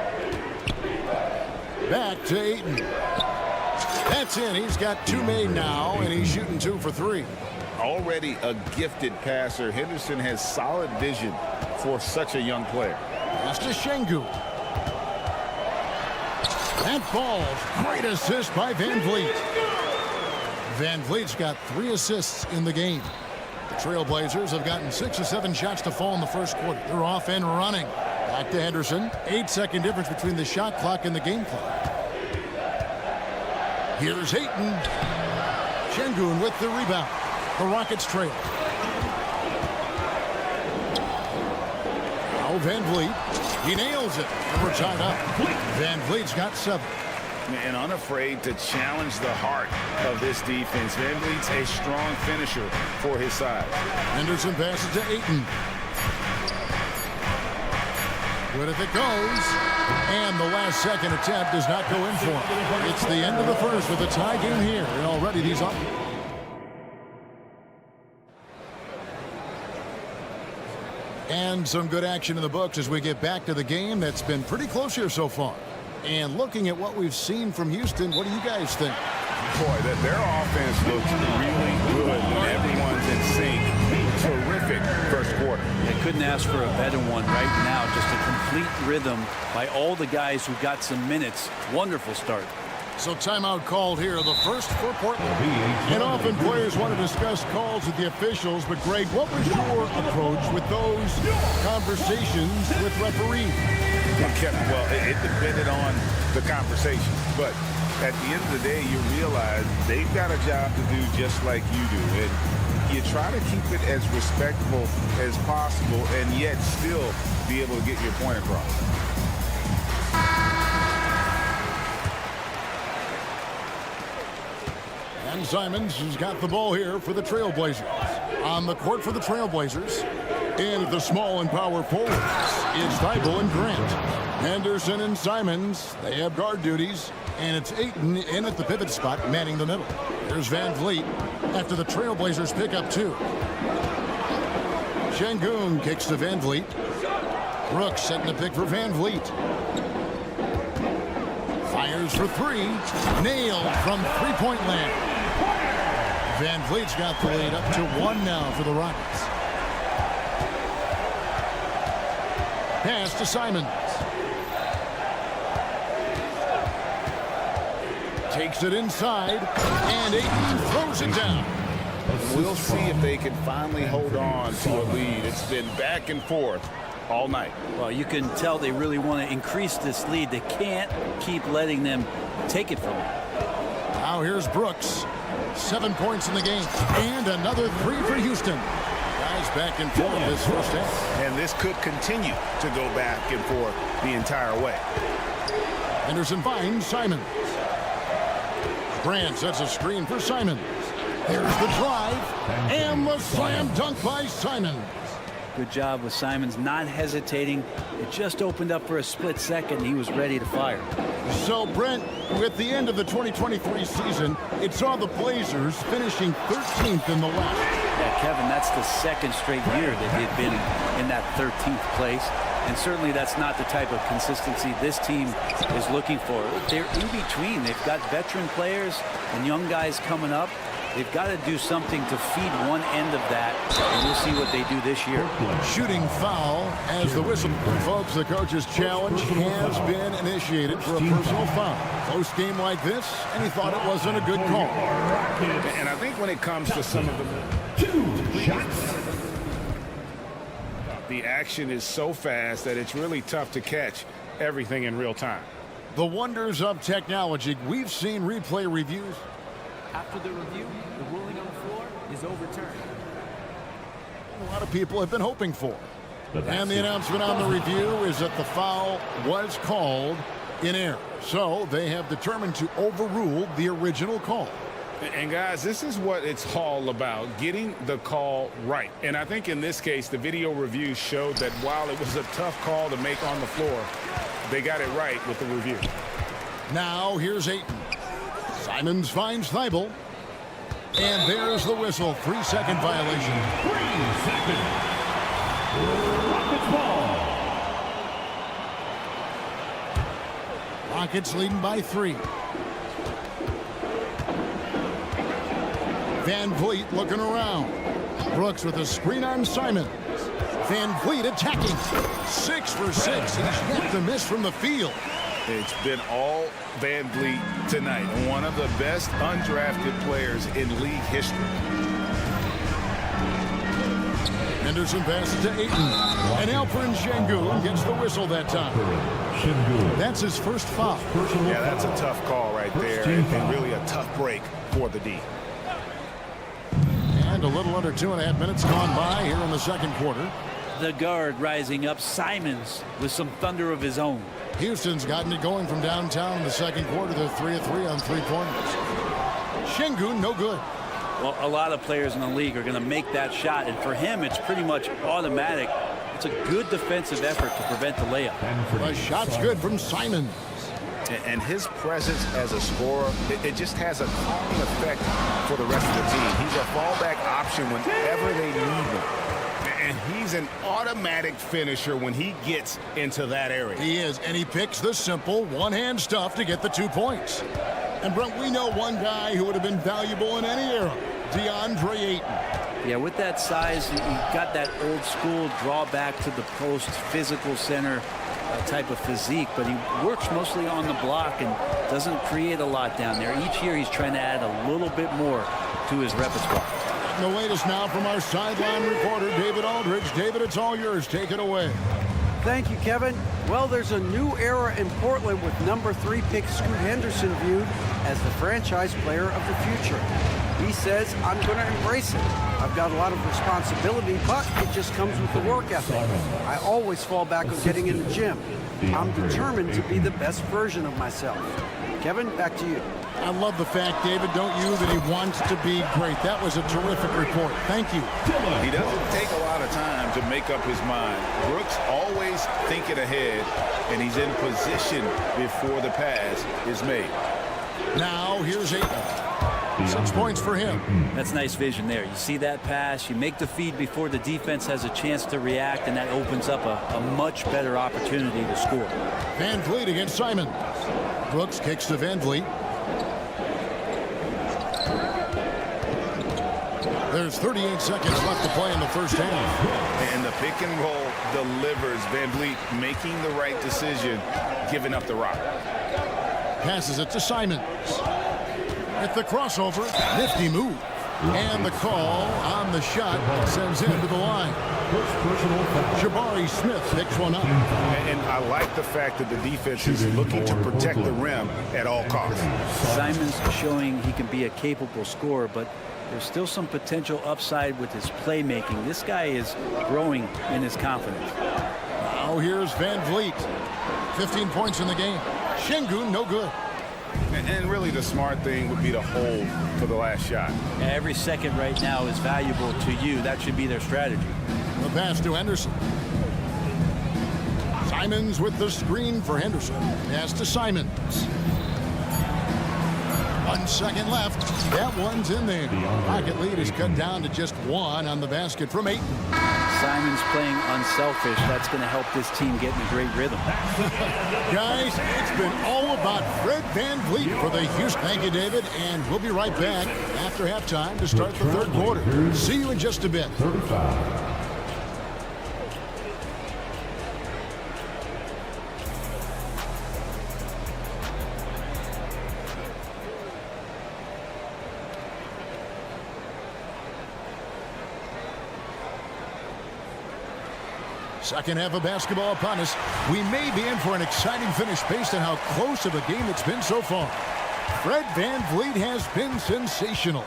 Back to Ayton. That's in. He's got two made now, and he's shooting 2 for 3. Already a gifted passer, Henderson has solid vision for such a young player. That's to Şengün. That falls. Great assist by Van Vliet. Van Vliet's got 3 assists in the game. The Trailblazers have gotten 6 or 7 shots to fall in the first quarter. They're off and running. Back to Henderson. 8-second difference between the shot clock and the game clock. Here's Ayton. Şengün with the rebound. The Rockets trail. Now Van Vliet. He nails it. And we're tied up. Van Vliet's got 7. And unafraid to challenge the heart of this defense. Van Vliet's a strong finisher for his side. Henderson passes to Ayton. Good if it goes. And the last second attempt does not go in for him. It's the end of the first with a tie game here. And already these up. And some good action in the books as we get back to the game that's been pretty close here so far. And looking at what we've seen from Houston, what do you guys think? Boy, their offense looks really good when everyone's in sync. Terrific first quarter. They couldn't ask for a better one right now. Just a complete rhythm by all the guys who got some minutes. Wonderful start. So timeout called here, the first for Portland. And often players want to discuss calls with the officials, but Greg, what was your approach with those conversations with referees? Well, it depended on the conversation, but at the end of the day, you realize they've got a job to do just like you do, and you try to keep it as respectful as possible and yet still be able to get your point across. And Simons has got the ball here for the Trailblazers. On the court for the Trailblazers. And the small and power forwards, it's Thibault and Grant. Henderson and Simons, they have guard duties. And it's Ayton in at the pivot spot, manning the middle. Here's Van Vliet after the Trailblazers pick up 2. Şengün kicks to Van Vliet. Brooks setting the pick for Van Vliet. Fires for 3. Nailed from three-point land. Van Vliet's got the lead up to 1 now for the Rockets. Pass to Simons. Takes it inside, and Ayton throws it down. We'll see if they can finally hold on to a lead. It's been back and forth all night. Well, you can tell they really want to increase this lead. They can't keep letting them take it from them. Now here's Brooks. 7 points in the game, and another 3 for Houston. Guys back and forth this first half. And this could continue to go back and forth the entire way. Henderson finds Simons. Grant sets a screen for Simons. There's the drive, and the slam dunk by Simons. Good job with Simons not hesitating. It just opened up for a split second. He was ready to fire. So, Brent, with the end of the 2023 season, it saw the Blazers finishing 13th in the West. Yeah, Kevin, that's the second straight year that they've been in that 13th place. And certainly that's not the type of consistency this team is looking for. They're in between. They've got veteran players and young guys coming up. They've got to do something to feed one end of that, and we'll see what they do this year. Shooting foul as the whistle. Folks, the coach's challenge has been initiated for a personal foul. Close game like this, and he thought it wasn't a good call. And I think when it comes to some of the action is so fast that it's really tough to catch everything in real time. The wonders of technology. We've seen replay reviews. After the review, the ruling on the floor is overturned. people have been hoping for. And the announcement on the review is that the foul was called in error. So they have determined to overrule the original call. And guys, this is what it's all about, getting the call right. And I think in this case, the video review showed that while it was a tough call to make on the floor, they got it right with the review. Now here's Ayton. Simons finds Thibault. And there's the whistle. 3-second violation. 3 seconds. Rockets ball. Rockets leading by 3. Van Vliet looking around. Brooks with a screen on Simons. Van Vliet attacking. 6 for 6. He's yet to miss from the field. It's been all Van Vliet tonight. One of the best undrafted players in league history. Henderson passes to Ayton. And Alperen Sengun gets the whistle that time. That's his first foul. Yeah, that's a tough call right there. And really a tough break for the D. And a little under 2.5 minutes gone by here in the second quarter. The guard rising up, Simons, with some thunder of his own. Houston's gotten it going from downtown in the second quarter. They're 3 of 3 on 3-pointers. Sengun, no good. Well, a lot of players in the league are going to make that shot, and for him, it's pretty much automatic. It's a good defensive effort to prevent the layup. The shot's good from Simons. And his presence as a scorer, it just has a calming effect for the rest of the team. He's a fallback option whenever they need him. And he's an automatic finisher when he gets into that area. He is, and he picks the simple one-hand stuff to get the 2 points. And, Brent, we know one guy who would have been valuable in any era, DeAndre Ayton. Yeah, with that size, he got that old school drawback to the post, physical center type of physique, but he works mostly on the block and doesn't create a lot down there. Each year he's trying to add a little bit more to his repertoire. The latest now from our sideline reporter, David Aldridge. David, it's all yours. Take it away. Thank you, Kevin. Well, there's a new era in Portland with number 3 pick Scoot Henderson viewed as the franchise player of the future. He says, I'm going to embrace it. I've got a lot of responsibility, but it just comes with the work ethic. I always fall back on getting in the gym. I'm determined to be the best version of myself. Kevin, back to you. I love the fact, David, don't you, that he wants to be great. That was a terrific report. Thank you. He doesn't take a lot of time to make up his mind. Brooks always thinking ahead, and he's in position before the pass is made. Now, here's Ayton. 6 points for him. That's nice vision there. You see that pass, you make the feed before the defense has a chance to react, and that opens up a much better opportunity to score. Van Vliet against Simons. Brooks kicks to Van Vliet. There's 38 seconds left to play in the first half. And the pick and roll delivers. Van Vliet making the right decision, giving up the rock. Passes it to Simons. At the crossover, nifty move. And the call on the shot sends him to the line. Jabari Smith picks one up. And I like the fact that the defense is looking to protect the rim at all costs. Simons showing he can be a capable scorer, but there's still some potential upside with his playmaking. This guy is growing in his confidence. Now here's Van Vliet. 15 points in the game. Sengun, no good. And really the smart thing would be to hold for the last shot. Every second right now is valuable to you. That should be their strategy. The pass to Henderson. Simons with the screen for Henderson. Pass to Simons. 1 second left. That one's in there. Rocket lead is cut down to just 1 on the basket from Ayton. Simons playing unselfish. That's going to help this team get in a great rhythm. Guys, it's been all about Fred Van Vliet for the Houston. Thank you, David, and we'll be right back after halftime to start the third quarter. See you in just a bit. 35. Second half of basketball upon us. We may be in for an exciting finish based on how close of a game it's been so far. Fred Van Vliet has been sensational.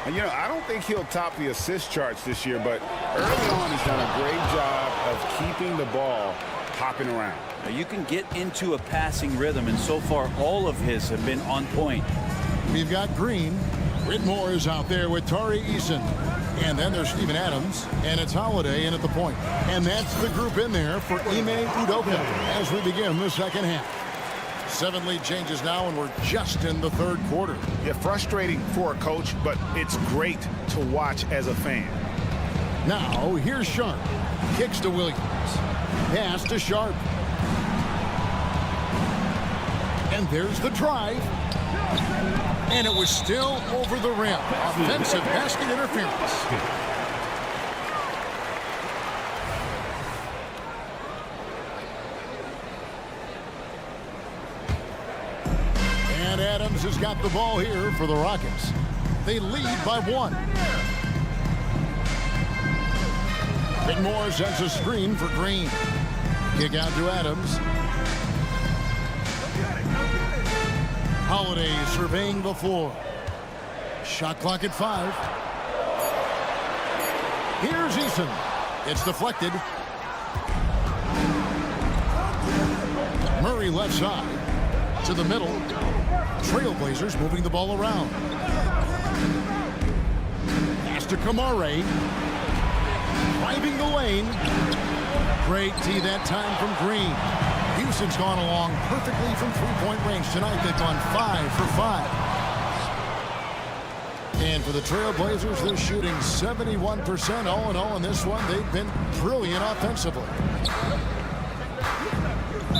And, you know, I don't think he'll top the assist charts this year, but early on he's done a great job of keeping the ball hopping around. Now you can get into a passing rhythm, and so far all of his have been on point. We've got Green. Whitmore is out there with Tari Eason. And then there's Steven Adams, and it's Holiday in at the point. And that's the group in there for Ime Udoka as we begin the second half. 7 lead changes now, and we're just in the third quarter. Yeah, frustrating for a coach, but it's great to watch as a fan. Now, here's Sharp. Kicks to Williams. Pass to Sharp. And there's the drive. And it was still over the rim. Offensive basket interference. And Adams has got the ball here for the Rockets. They lead by 1. Whitmore sends a screen for Green. Kick out to Adams. Holiday surveying the floor. Shot clock at 5. Here's Eason. It's deflected. Murray left side. To the middle. Trailblazers moving the ball around. Pass to Kamare. Driving the lane. Great tee that time from Green. Houston's gone along perfectly from three-point range tonight. They've gone 5 for 5. And for the Trailblazers, they're shooting 71% all in all in this one. They've been brilliant offensively.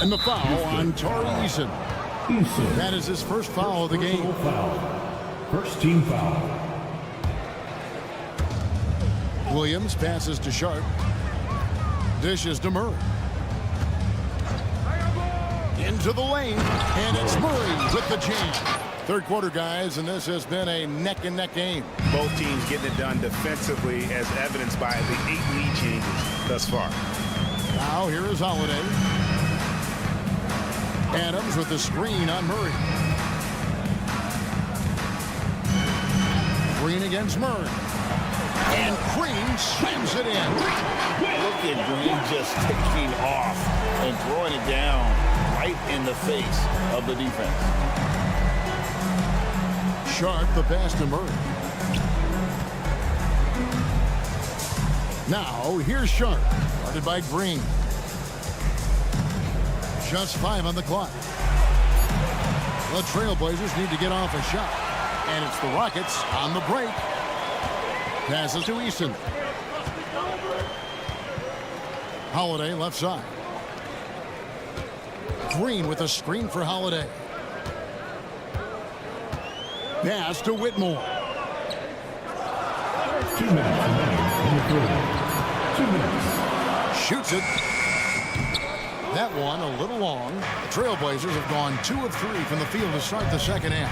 And the foul on Tari Eason. That is his first foul of the game. First team foul. Williams passes to Sharp. Dishes to Murray. Into the lane, and it's Murray with the jam. Third quarter, guys, and this has been a neck-and-neck game. Both teams getting it done defensively, as evidenced by the 8 lead changes thus far. Now here is Holiday. Adams with the screen on Murray. Green against Murray. And Green slams it in. Look at Green just taking off and throwing it down right in the face of the defense. Sharp the pass to Murray. Now here's Sharp. Guarded by Green. Just 5 on the clock. The Trailblazers need to get off a shot. And it's the Rockets on the break. Passes to Eason. Holiday left side. Green with a screen for Holiday. Pass to Whitmore. 2 minutes remaining in the third. 2 minutes. Shoots it. That one a little long. The Trailblazers have gone 2 of 3 from the field to start the second half.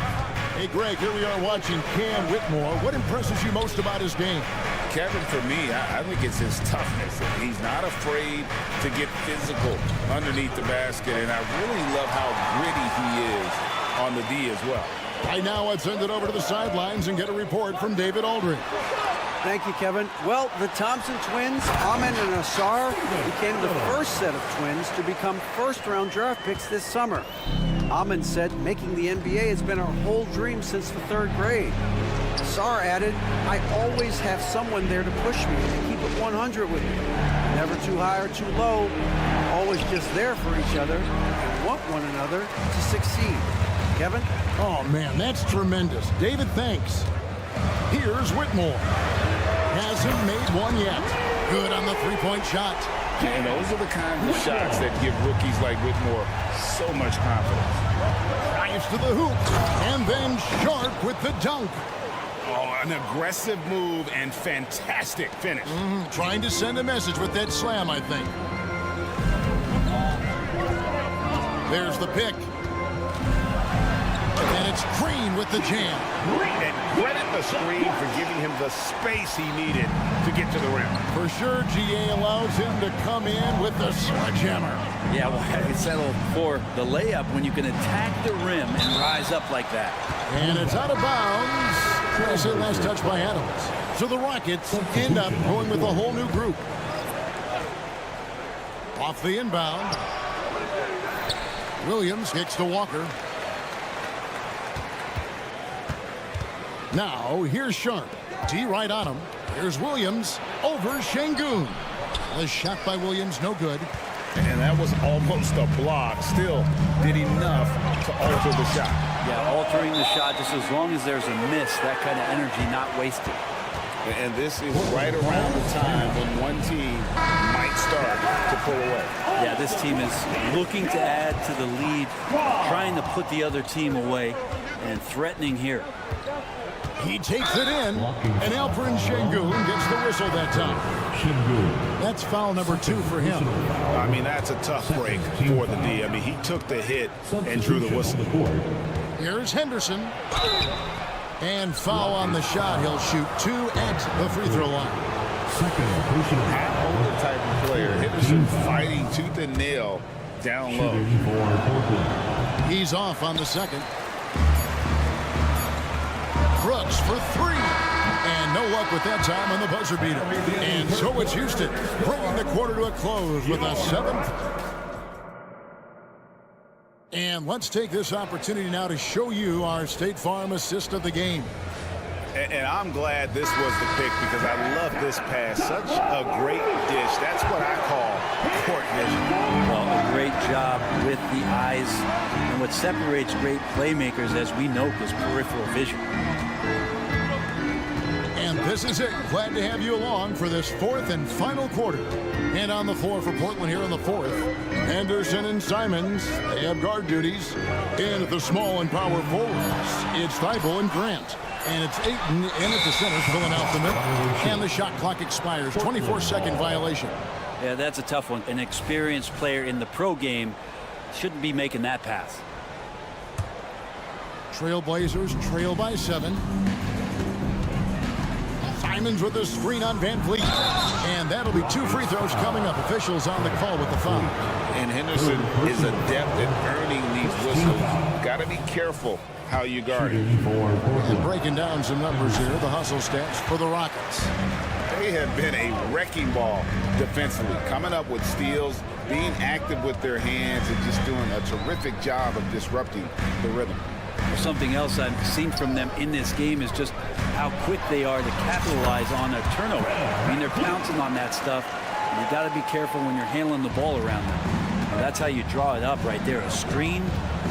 Hey, Greg, here we are watching Cam Whitmore. What impresses you most about his game? Kevin, for me, I think it's his toughness. He's not afraid to get physical underneath the basket, and I really love how gritty he is on the D as well. Right now, let's send it over to the sidelines and get a report from David Aldridge. Thank you, Kevin. Well, the Thompson twins, Ahmed and Asar, became the first set of twins to become first-round draft picks this summer. Ahmed said making the NBA has been our whole dream since the 3rd grade. Asar added, I always have someone there to push me and keep it 100 with me. Never too high or too low, always just there for each other and want one another to succeed. Kevin? Oh, man, that's tremendous. David, thanks. Here's Whitmore. Hasn't made one yet. Good on the three-point shot. And those are the kinds of shots that give rookies like Whitmore so much confidence. Drives to the hoop. And then Sharp with the dunk. Oh, an aggressive move and fantastic finish. Trying to send a message with that slam, I think. There's the pick. And it's Green with the jam. And credit the screen for giving him the space he needed to get to the rim. For sure, GA allows him to come in with the sledgehammer. Yeah, well, I can settle for the layup when you can attack the rim and rise up like that. And it's out of bounds. I say last touch by Adams. So the Rockets end up going with a whole new group. Off the inbound. Williams kicks to Walker. Now, here's Sharp. D right on him. Here's Williams over Şengün. The shot by Williams, no good. And that was almost a block. Still did enough to alter the shot. Yeah, altering the shot just as long as there's a miss, that kind of energy not wasted. And this is right around the time when one team might start to pull away. Yeah, this team is looking to add to the lead, trying to put the other team away, and threatening here. He takes it in, and Alperen Şengün gets the whistle that time. That's foul number 2 for him. I mean, that's a tough break for the D. I mean, he took the hit and drew the whistle. Here's Henderson. And foul on the shot. He'll shoot 2 at the free throw line. Older type of player. Henderson fighting tooth and nail down low. He's off on the second. Brooks for 3. And no luck with that time on the buzzer beater. And so it's Houston bringing the quarter to a close with a 7th. And let's take this opportunity now to show you our State Farm assist of the game. And I'm glad this was the pick because I love this pass. Such a great dish. That's what I call court vision. Well, a great job with the eyes. And what separates great playmakers, as we know, is peripheral vision. And this is it. Glad to have you along for this 4th and final quarter. And on the floor for Portland here in the 4th, Henderson and Simons, they have guard duties. And at the small and power forwards, it's Thibault and Grant. And it's Ayton in at the center, filling out the middle. And the shot clock expires. 24-second violation. Yeah, that's a tough one. An experienced player in the pro game shouldn't be making that pass. Trailblazers trail by 7. Simons with the screen on Van Vliet. And that'll be 2 free throws coming up. Officials on the call with the foul. And Henderson is adept at earning these whistles. Got to be careful how you guard it. And breaking down some numbers here, the hustle stats for the Rockets. They have been a wrecking ball defensively, coming up with steals, being active with their hands, and just doing a terrific job of disrupting the rhythm. Something else I've seen from them in this game is just how quick they are to capitalize on a turnover. I mean, they're pouncing on that stuff. You got to be careful when you're handling the ball around them. And that's how you draw it up right there. A screen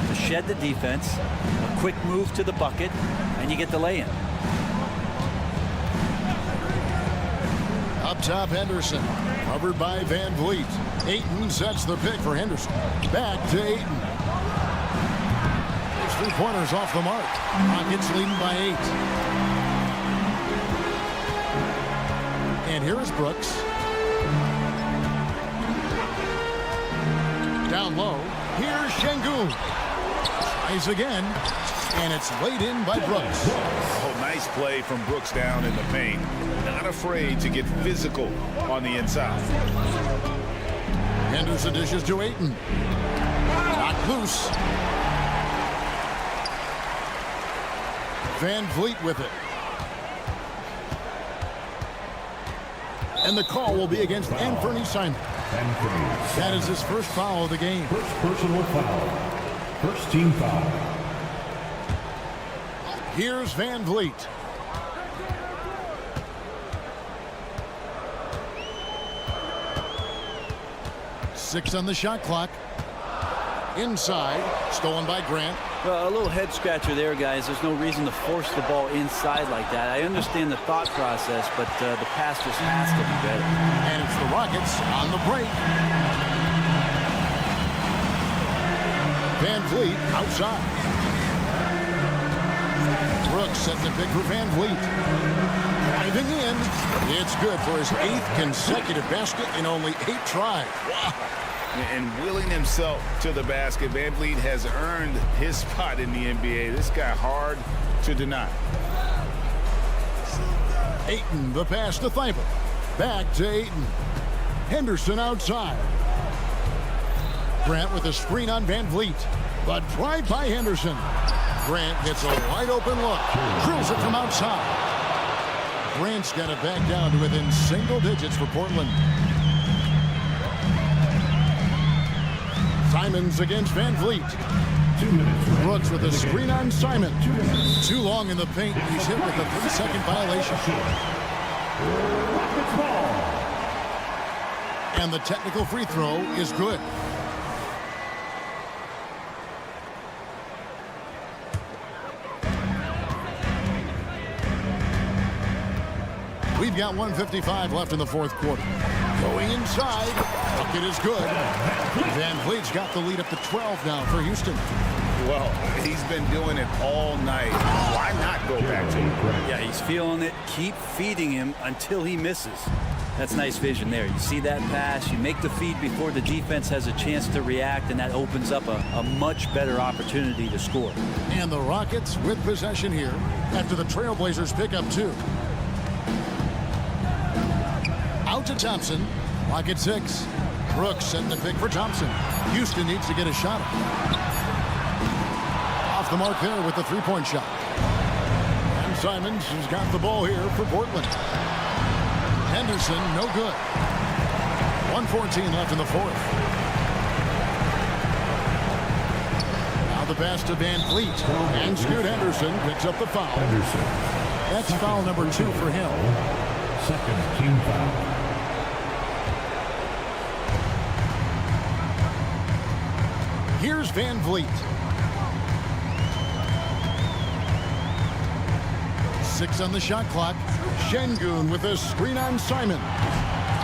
to shed the defense, a quick move to the bucket, and you get the lay-in. Up top, Henderson, covered by Van Vliet. Ayton sets the pick for Henderson. Back to Ayton. 3-pointers off the mark. Rockets leading by 8. And here is Brooks. Down low. Here's Şengün. Tries again. And it's laid in by Brooks. Oh, nice play from Brooks down in the paint. Not afraid to get physical on the inside. Henderson dishes to Ayton. Knocked loose. Van Vliet with it. And the call will be against Anthony Simons. That is his first foul of the game. First personal foul. First team foul. Here's Van Vliet. Six on the shot clock. Inside, stolen by Grant. Well, a little head scratcher there, guys. There's no reason to force the ball inside like that. I understand the thought process, but the pass just has to be better. And it's the Rockets on the break. Van Vliet outside. Brooks setting the pick for Van Vliet. Driving in. It's good for his 8th consecutive basket in only 8 tries. Wow. And wheeling himself to the basket, Van Vliet has earned his spot in the NBA. This guy hard to deny. Ayton, the pass to Thibault. Back to Ayton. Henderson outside. Grant with a screen on Van Vliet. The drive by Henderson. Grant hits a wide open look. Drills it from outside. Grant's got it back down to within single digits for Portland. Simons against Van Vliet. Brooks with a screen on Simon. Too long in the paint. He's hit with a 3-second violation. And the technical free throw is good. We've got 1:55 left in the fourth quarter. Going inside. Bucket is good. Van Vliet's got the lead up to 12 now for Houston. Well, he's been doing it all night. Why not go back to him? Yeah, he's feeling it. Keep feeding him until he misses. That's nice vision there. You see that pass, you make the feed before the defense has a chance to react, and that opens up a much better opportunity to score. And the Rockets with possession here after the Trailblazers pick up 2. Out to Thompson. Lock at 6. Brooks setting the pick for Thompson. Houston needs to get a shot. Off the mark there with the three-point shot. And Simons has got the ball here for Portland. Henderson, no good. 1:14 left in the fourth. Now the pass to Van Vliet. And Scoot Henderson picks up the foul. That's foul number 2 for him. Second team foul. Here's Van Vliet. 6 on the shot clock. Şengün with a screen on Simon.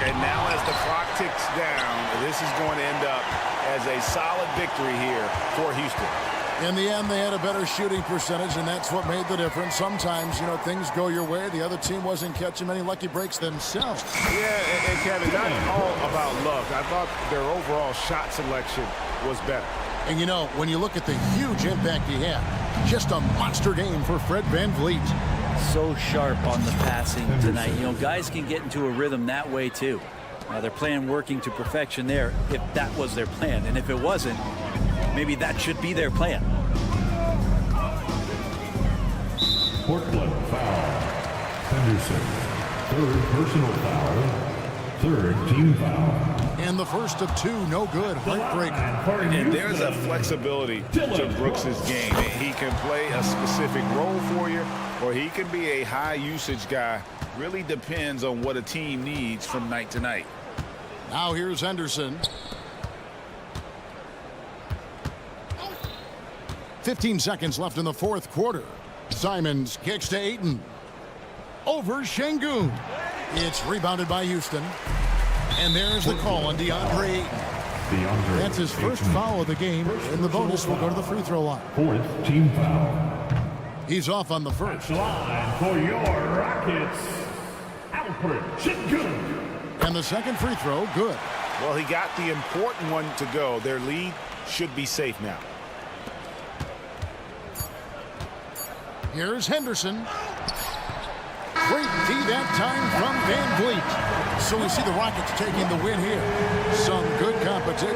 And now as the clock ticks down, this is going to end up as a solid victory here for Houston. In the end, they had a better shooting percentage, and that's what made the difference. Sometimes, you know, things go your way. The other team wasn't catching many lucky breaks themselves. Yeah, and Kevin, not all about luck. I thought their overall shot selection was better. And, you know, when you look at the huge impact he had, just a monster game for Fred Van Vliet. So sharp on the passing tonight. You know, guys can get into a rhythm that way, too. Their plan working to perfection there, if that was their plan. And if it wasn't, maybe that should be their plan. Portland foul. Henderson. 3rd personal foul. 3rd team foul. And the first of 2, no good. Heartbreaking. And there's a flexibility to Brooks's game. He can play a specific role for you, or he can be a high usage guy. Really depends on what a team needs from night to night. Now here's Henderson. 15 seconds left in the fourth quarter. Simons kicks to Ayton. Over Şengün. It's rebounded by Houston. And there's the call on DeAndre Ayton. That's his first foul of the game, and the bonus will go to the free throw line. 4th team foul. He's off on the first. Line for your Rockets, Alfred Şengün. And the second free throw, good. Well, he got the important one to go. Their lead should be safe now. Here's Henderson. Great D that time from Van Vliet. So we see the Rockets taking the win here. Some good competition.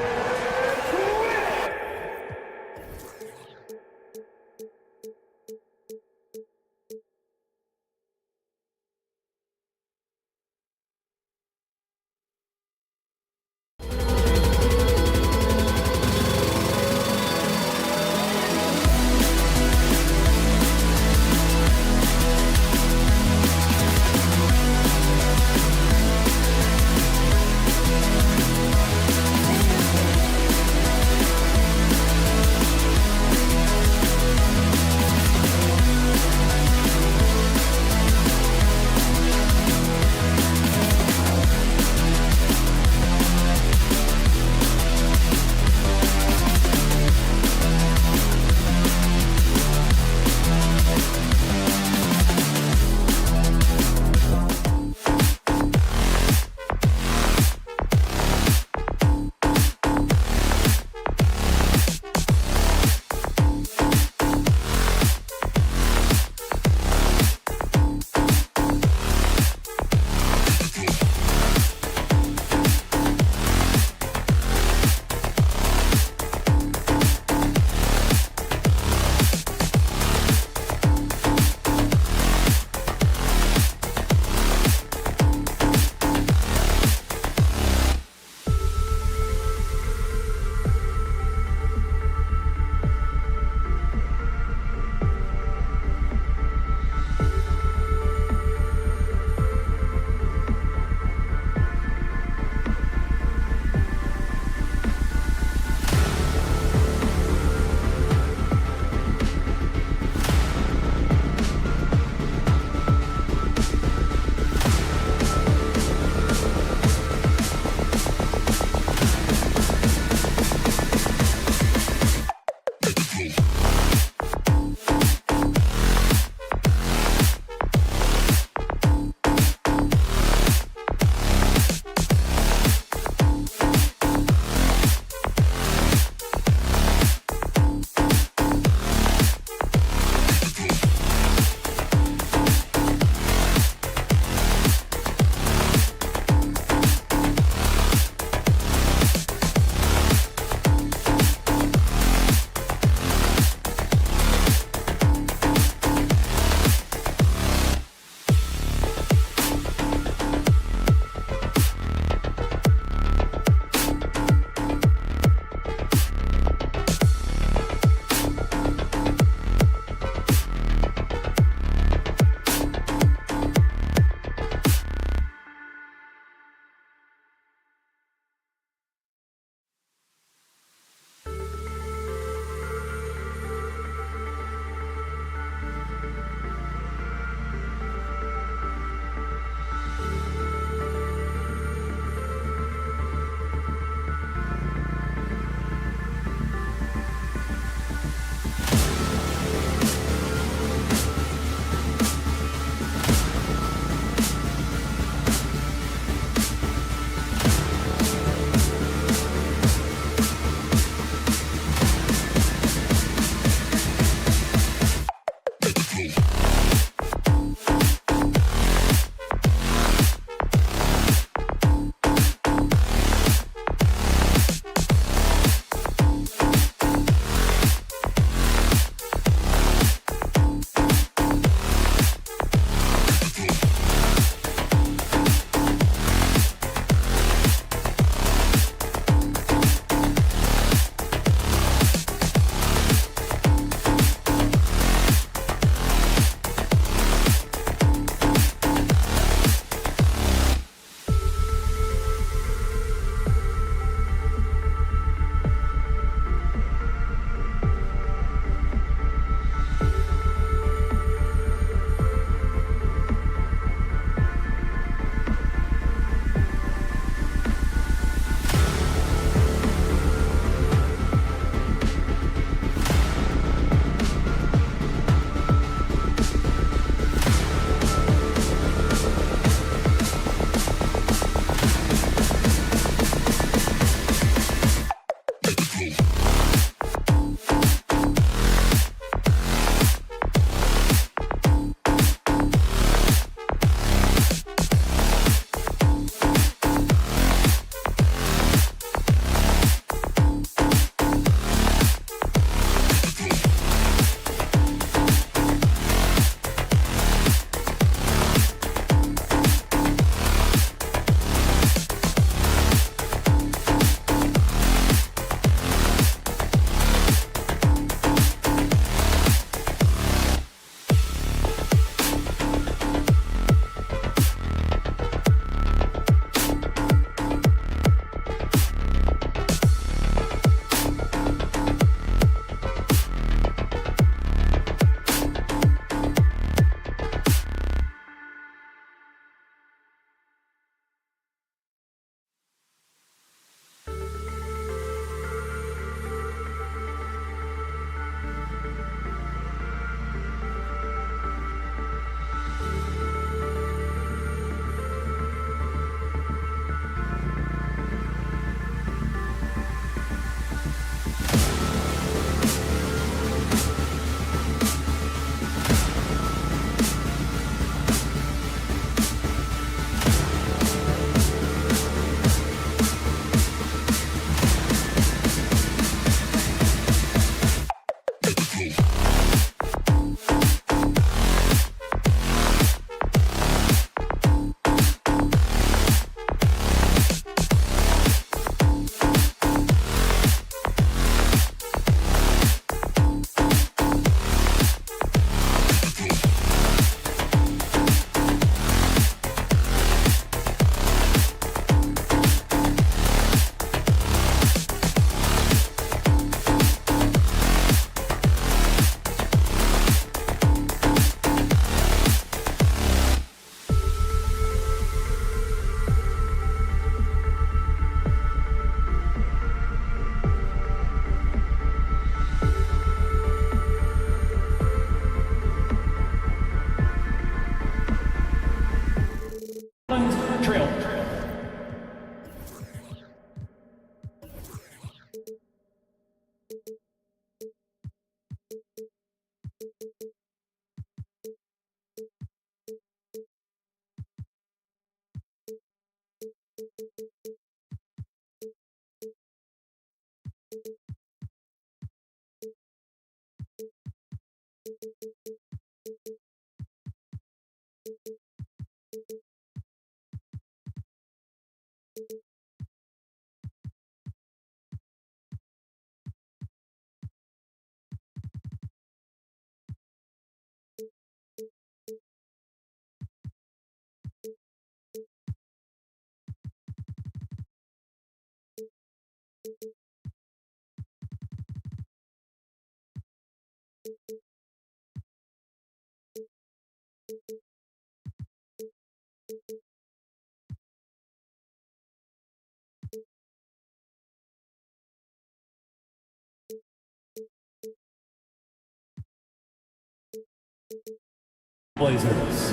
Blazers.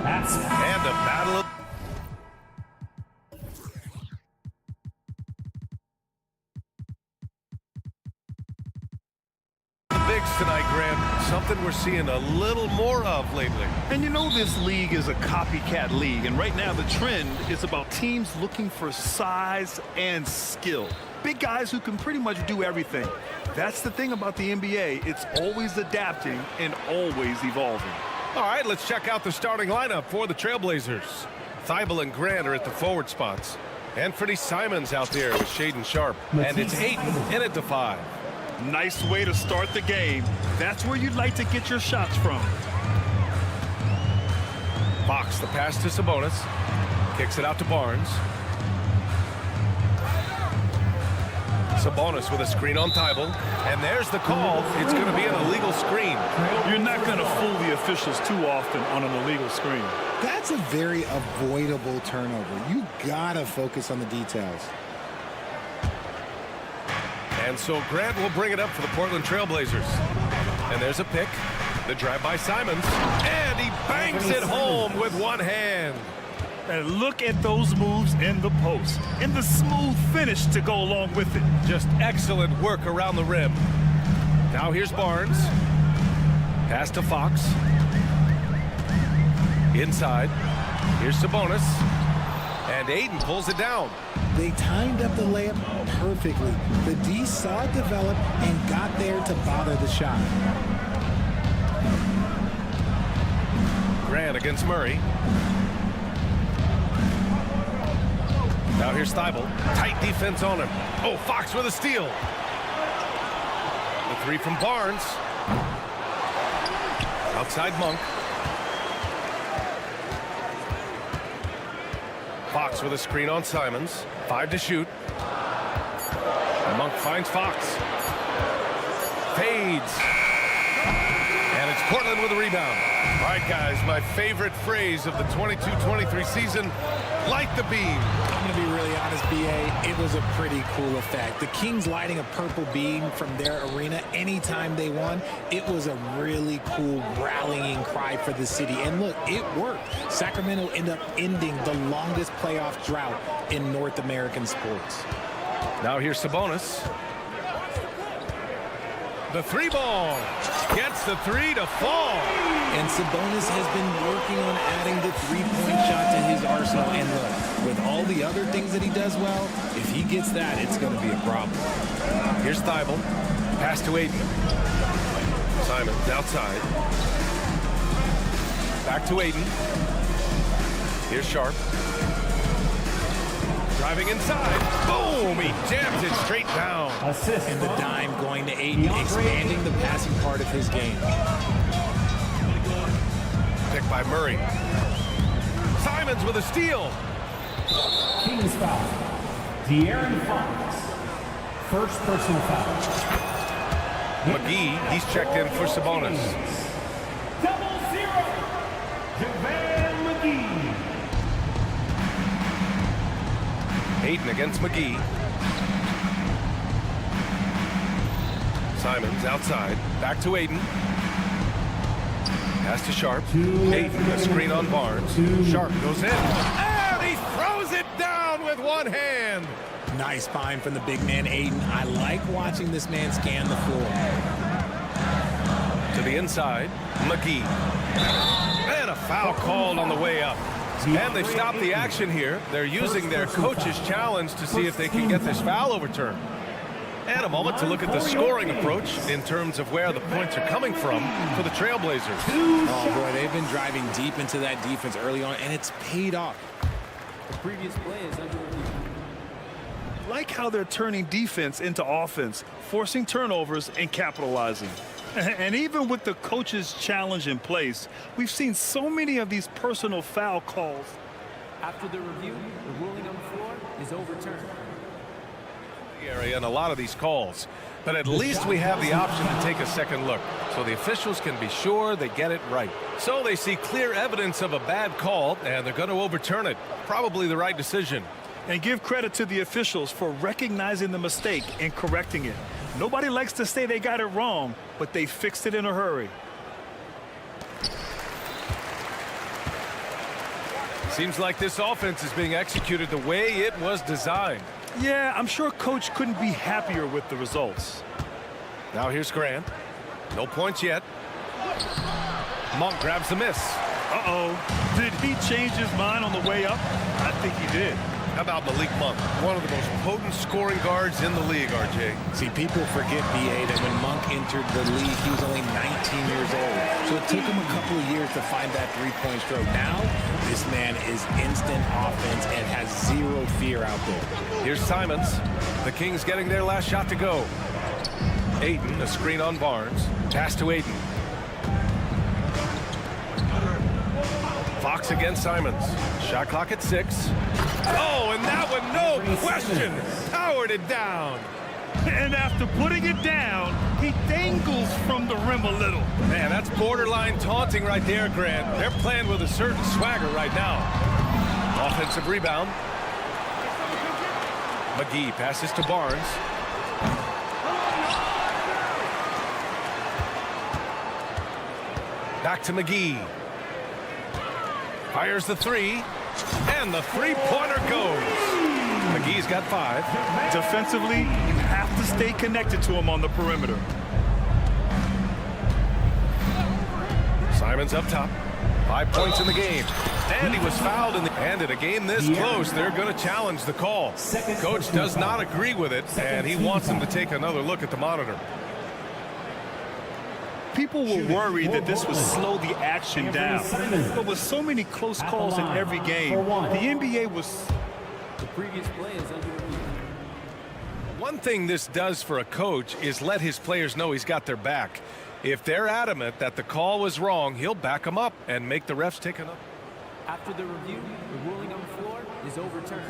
That's And a battle of... bigs tonight, Graham. Something we're seeing a little more of lately. And you know this league is a copycat league, and right now the trend is about teams looking for size and skill. Big guys who can pretty much do everything. That's the thing about the NBA. It's always adapting and always evolving. All right, let's check out the starting lineup for the Trailblazers. Thibault and Grant are at the forward spots. Anthony Simons out there with Shaedon Sharpe. And it's Ayton in at the 5. Nice way to start the game. That's where you'd like to get your shots from. Fox, the pass to Sabonis. Kicks it out to Barnes. Sabonis with a screen on Thibault. And there's the call. It's going to be an illegal screen. You're not going to fool the officials too often on an illegal screen. That's a very avoidable turnover. You gotta focus on the details. And so Grant will bring it up for the Portland Trailblazers. And there's a pick. The drive by Simons. And he banks it home with one hand. And look at those moves in the post. And the smooth finish to go along with it. Just excellent work around the rim. Now here's Barnes. Pass to Fox. Inside. Here's Sabonis. And Ayton pulls it down. They timed up the layup perfectly. The D saw it develop and got there to bother the shot. Grant against Murray. Now here's Thibault. Tight defense on him. Oh, Fox with a steal. The 3 from Barnes. Outside Monk. Fox with a screen on Simons. 5 to shoot. Monk finds Fox. Fades. And it's Portland with a rebound. All right, guys, my favorite phrase of the 22-23 season, light the beam. I'm going to be really honest, B.A. It was a pretty cool effect. The Kings lighting a purple beam from their arena anytime they won. It was a really cool rallying cry for the city. And look, it worked. Sacramento ended up ending the longest playoff drought in North American sports. Now here's Sabonis. The 3 ball. Gets the 3 to fall. And Sabonis has been working on adding the three-point shot to his arsenal. And look, with all the other things that he does well, if he gets that, it's going to be a problem. Here's Thibault. Pass to Ayton. Simons outside. Back to Ayton. Here's Sharpe. Driving inside. Boom! He jams it straight down. Assist. And the dime going to Ayton, expanding the passing part of his game. Picked by Murray. Simons with a steal. Kings foul. De'Aaron Fox. First personal foul. McGee, he's checked in for Sabonis. 0-0. JaVale McGee. Ayton against McGee. Simons outside. Back to Ayton. Pass to Sharpe. Ayton, a screen on Barnes. Sharpe goes in. And he throws it down with one hand. Nice find from the big man, Ayton. I like watching this man scan the floor. To the inside, McGee. And a foul called on the way up. And they've stopped the action here. They're using their coach's challenge to see if they can get this foul overturned. And a moment to look at the scoring approach in terms of where the points are coming from for the Trailblazers. Oh, boy, they've been driving deep into that defense early on, and it's paid off. The previous play is under review. Like how they're turning defense into offense, forcing turnovers and capitalizing. And even with the coach's challenge in place, we've seen so many of these personal foul calls. After the review, the ruling on the floor is overturned. Area and a lot of these calls, but at least we have the option to take a second look so the officials can be sure they get it right. So they see clear evidence of a bad call and they're going to overturn it. Probably the right decision. And give credit to the officials for recognizing the mistake and correcting it. Nobody likes to say they got it wrong, but they fixed it in a hurry. Seems like this offense is being executed the way it was designed. Yeah, I'm sure Coach couldn't be happier with the results. Now here's Grant. No points yet. Monk grabs the miss. Uh-oh. Did he change his mind on the way up? I think he did. How about Malik Monk? One of the most potent scoring guards in the league, RJ. See, people forget, B.A., that when Monk entered the league, he was only 19 years old. So it took him a couple of years to find that three-point stroke. Now, this man is instant offense and has zero fear out there. Here's Simons. The Kings getting their last shot to go. Ayton, a screen on Barnes. Pass to Ayton. Fox against Simons. Shot clock at 6. Oh, and that one, no question, powered it down. And after putting it down, he dangles from the rim a little. Man, that's borderline taunting right there, Grant. They're playing with a certain swagger right now. Offensive rebound. McGee passes to Barnes. Back to McGee. Fires the three. And the three-pointer goes. McGee's got 5. Defensively, you have to stay connected to him on the perimeter. Simons up top. 5 points in the game. And he was fouled and in a game this close, they're going to challenge the call. Coach does not agree with it, and he wants him to take another look at the monitor. People were worried that this would slow the action down. But with so many close calls in every game, the NBA was... The previous play is under review. One thing this does for a coach is let his players know he's got their back. If they're adamant that the call was wrong, he'll back them up and make the refs take another. After the review, the ruling on the floor is overturned.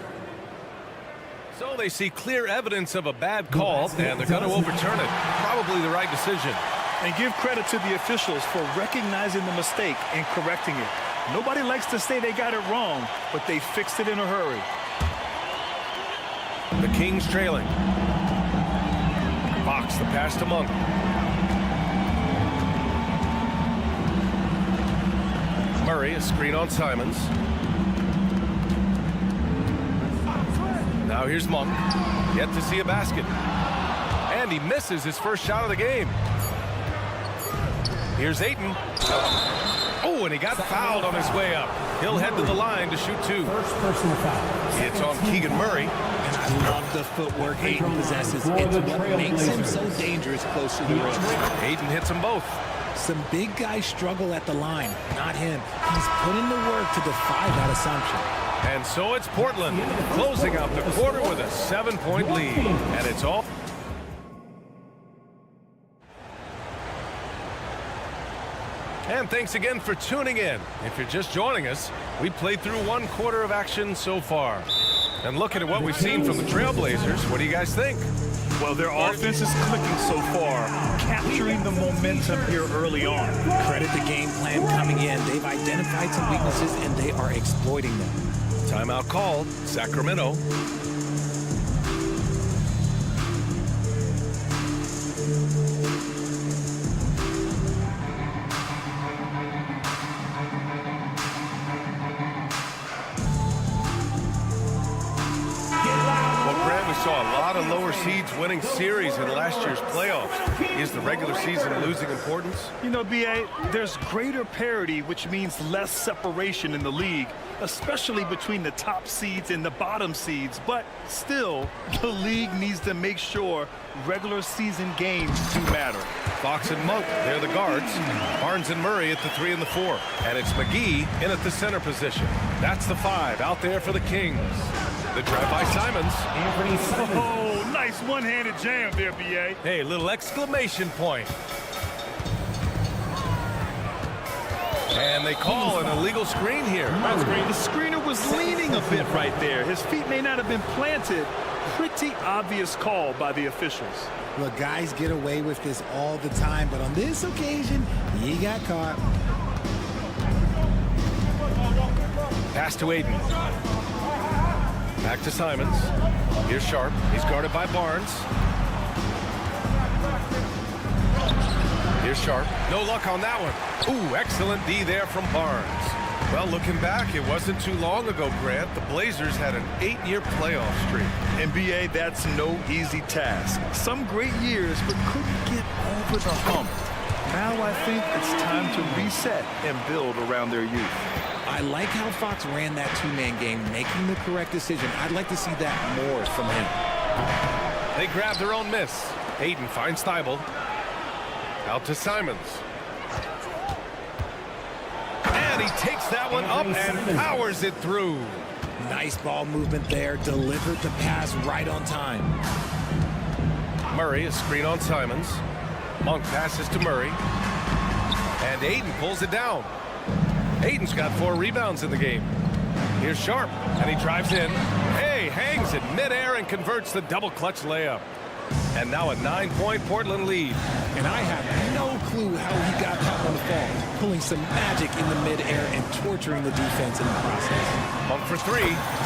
So they see clear evidence of a bad call, and they're going to overturn it. Probably the right decision. And give credit to the officials for recognizing the mistake and correcting it. Nobody likes to say they got it wrong, but they fixed it in a hurry. The Kings trailing. Fox, the pass to Monk. Murray, a screen on Simons. Now here's Monk. Yet to see a basket. And he misses his first shot of the game. Here's Ayton. Oh, and he got fouled on his way up. He'll head to the line to shoot 2. First personal foul. It's on Keegan Murray. And I love the footwork Ayton possesses. It's what makes him so dangerous close to the rim. Ayton hits them both. Some big guys struggle at the line, not him. He's put in the work to defy that assumption. And so it's Portland closing out the quarter with a 7-point lead. And it's all... And thanks again for tuning in. If you're just joining us, we played through 1 quarter of action so far. And looking at what we've seen from the Trailblazers, what do you guys think? Well, their offense is clicking so far, capturing the momentum here early on. Credit the game plan coming in. They've identified some weaknesses, and they are exploiting them. Timeout called, Sacramento. saw a lot of lower seeds winning series in last year's playoffs. Is the regular season losing importance? You know, B.A., there's greater parity, which means less separation in the league, especially between the top seeds and the bottom seeds. But still, the league needs to make sure regular season games do matter. Fox and Monk, they're the guards. Barnes and Murray at the 3 and the 4. And it's McGee in at the center position. That's the 5 out there for the Kings. The drive by Simons. Oh, nice one-handed jam there, B.A. Hey, little exclamation point. And they call an illegal screen here. The screener was leaning a bit right there. His feet may not have been planted. Pretty obvious call by the officials. Look, guys get away with this all the time, but on this occasion, he got caught. Pass to Aiden. Back to Simons. Here's Sharp. He's guarded by Barnes. Here's Sharp. No luck on that one. Ooh, excellent D there from Barnes. Well, looking back, it wasn't too long ago, Grant. The Blazers had an 8-year playoff streak. NBA, that's no easy task. Some great years, but couldn't get over the hump. Now I think it's time to reset and build around their youth. I like how Fox ran that two-man game, making the correct decision. I'd like to see that more from him. They grab their own miss. Aiden finds Thibault. Out to Simons. And he takes that one up and powers it through. Nice ball movement there. Delivered the pass right on time. Murray, a screen on Simons. Monk passes to Murray. And Aiden pulls it down. Aiden's got 4 rebounds in the game. Here's Sharp, and he drives in. Hey, hangs it midair and converts the double clutch layup. And now a 9-point Portland lead. And I have no clue how he got that one to fall. Pulling some magic in the midair and torturing the defense in the process. Monk for 3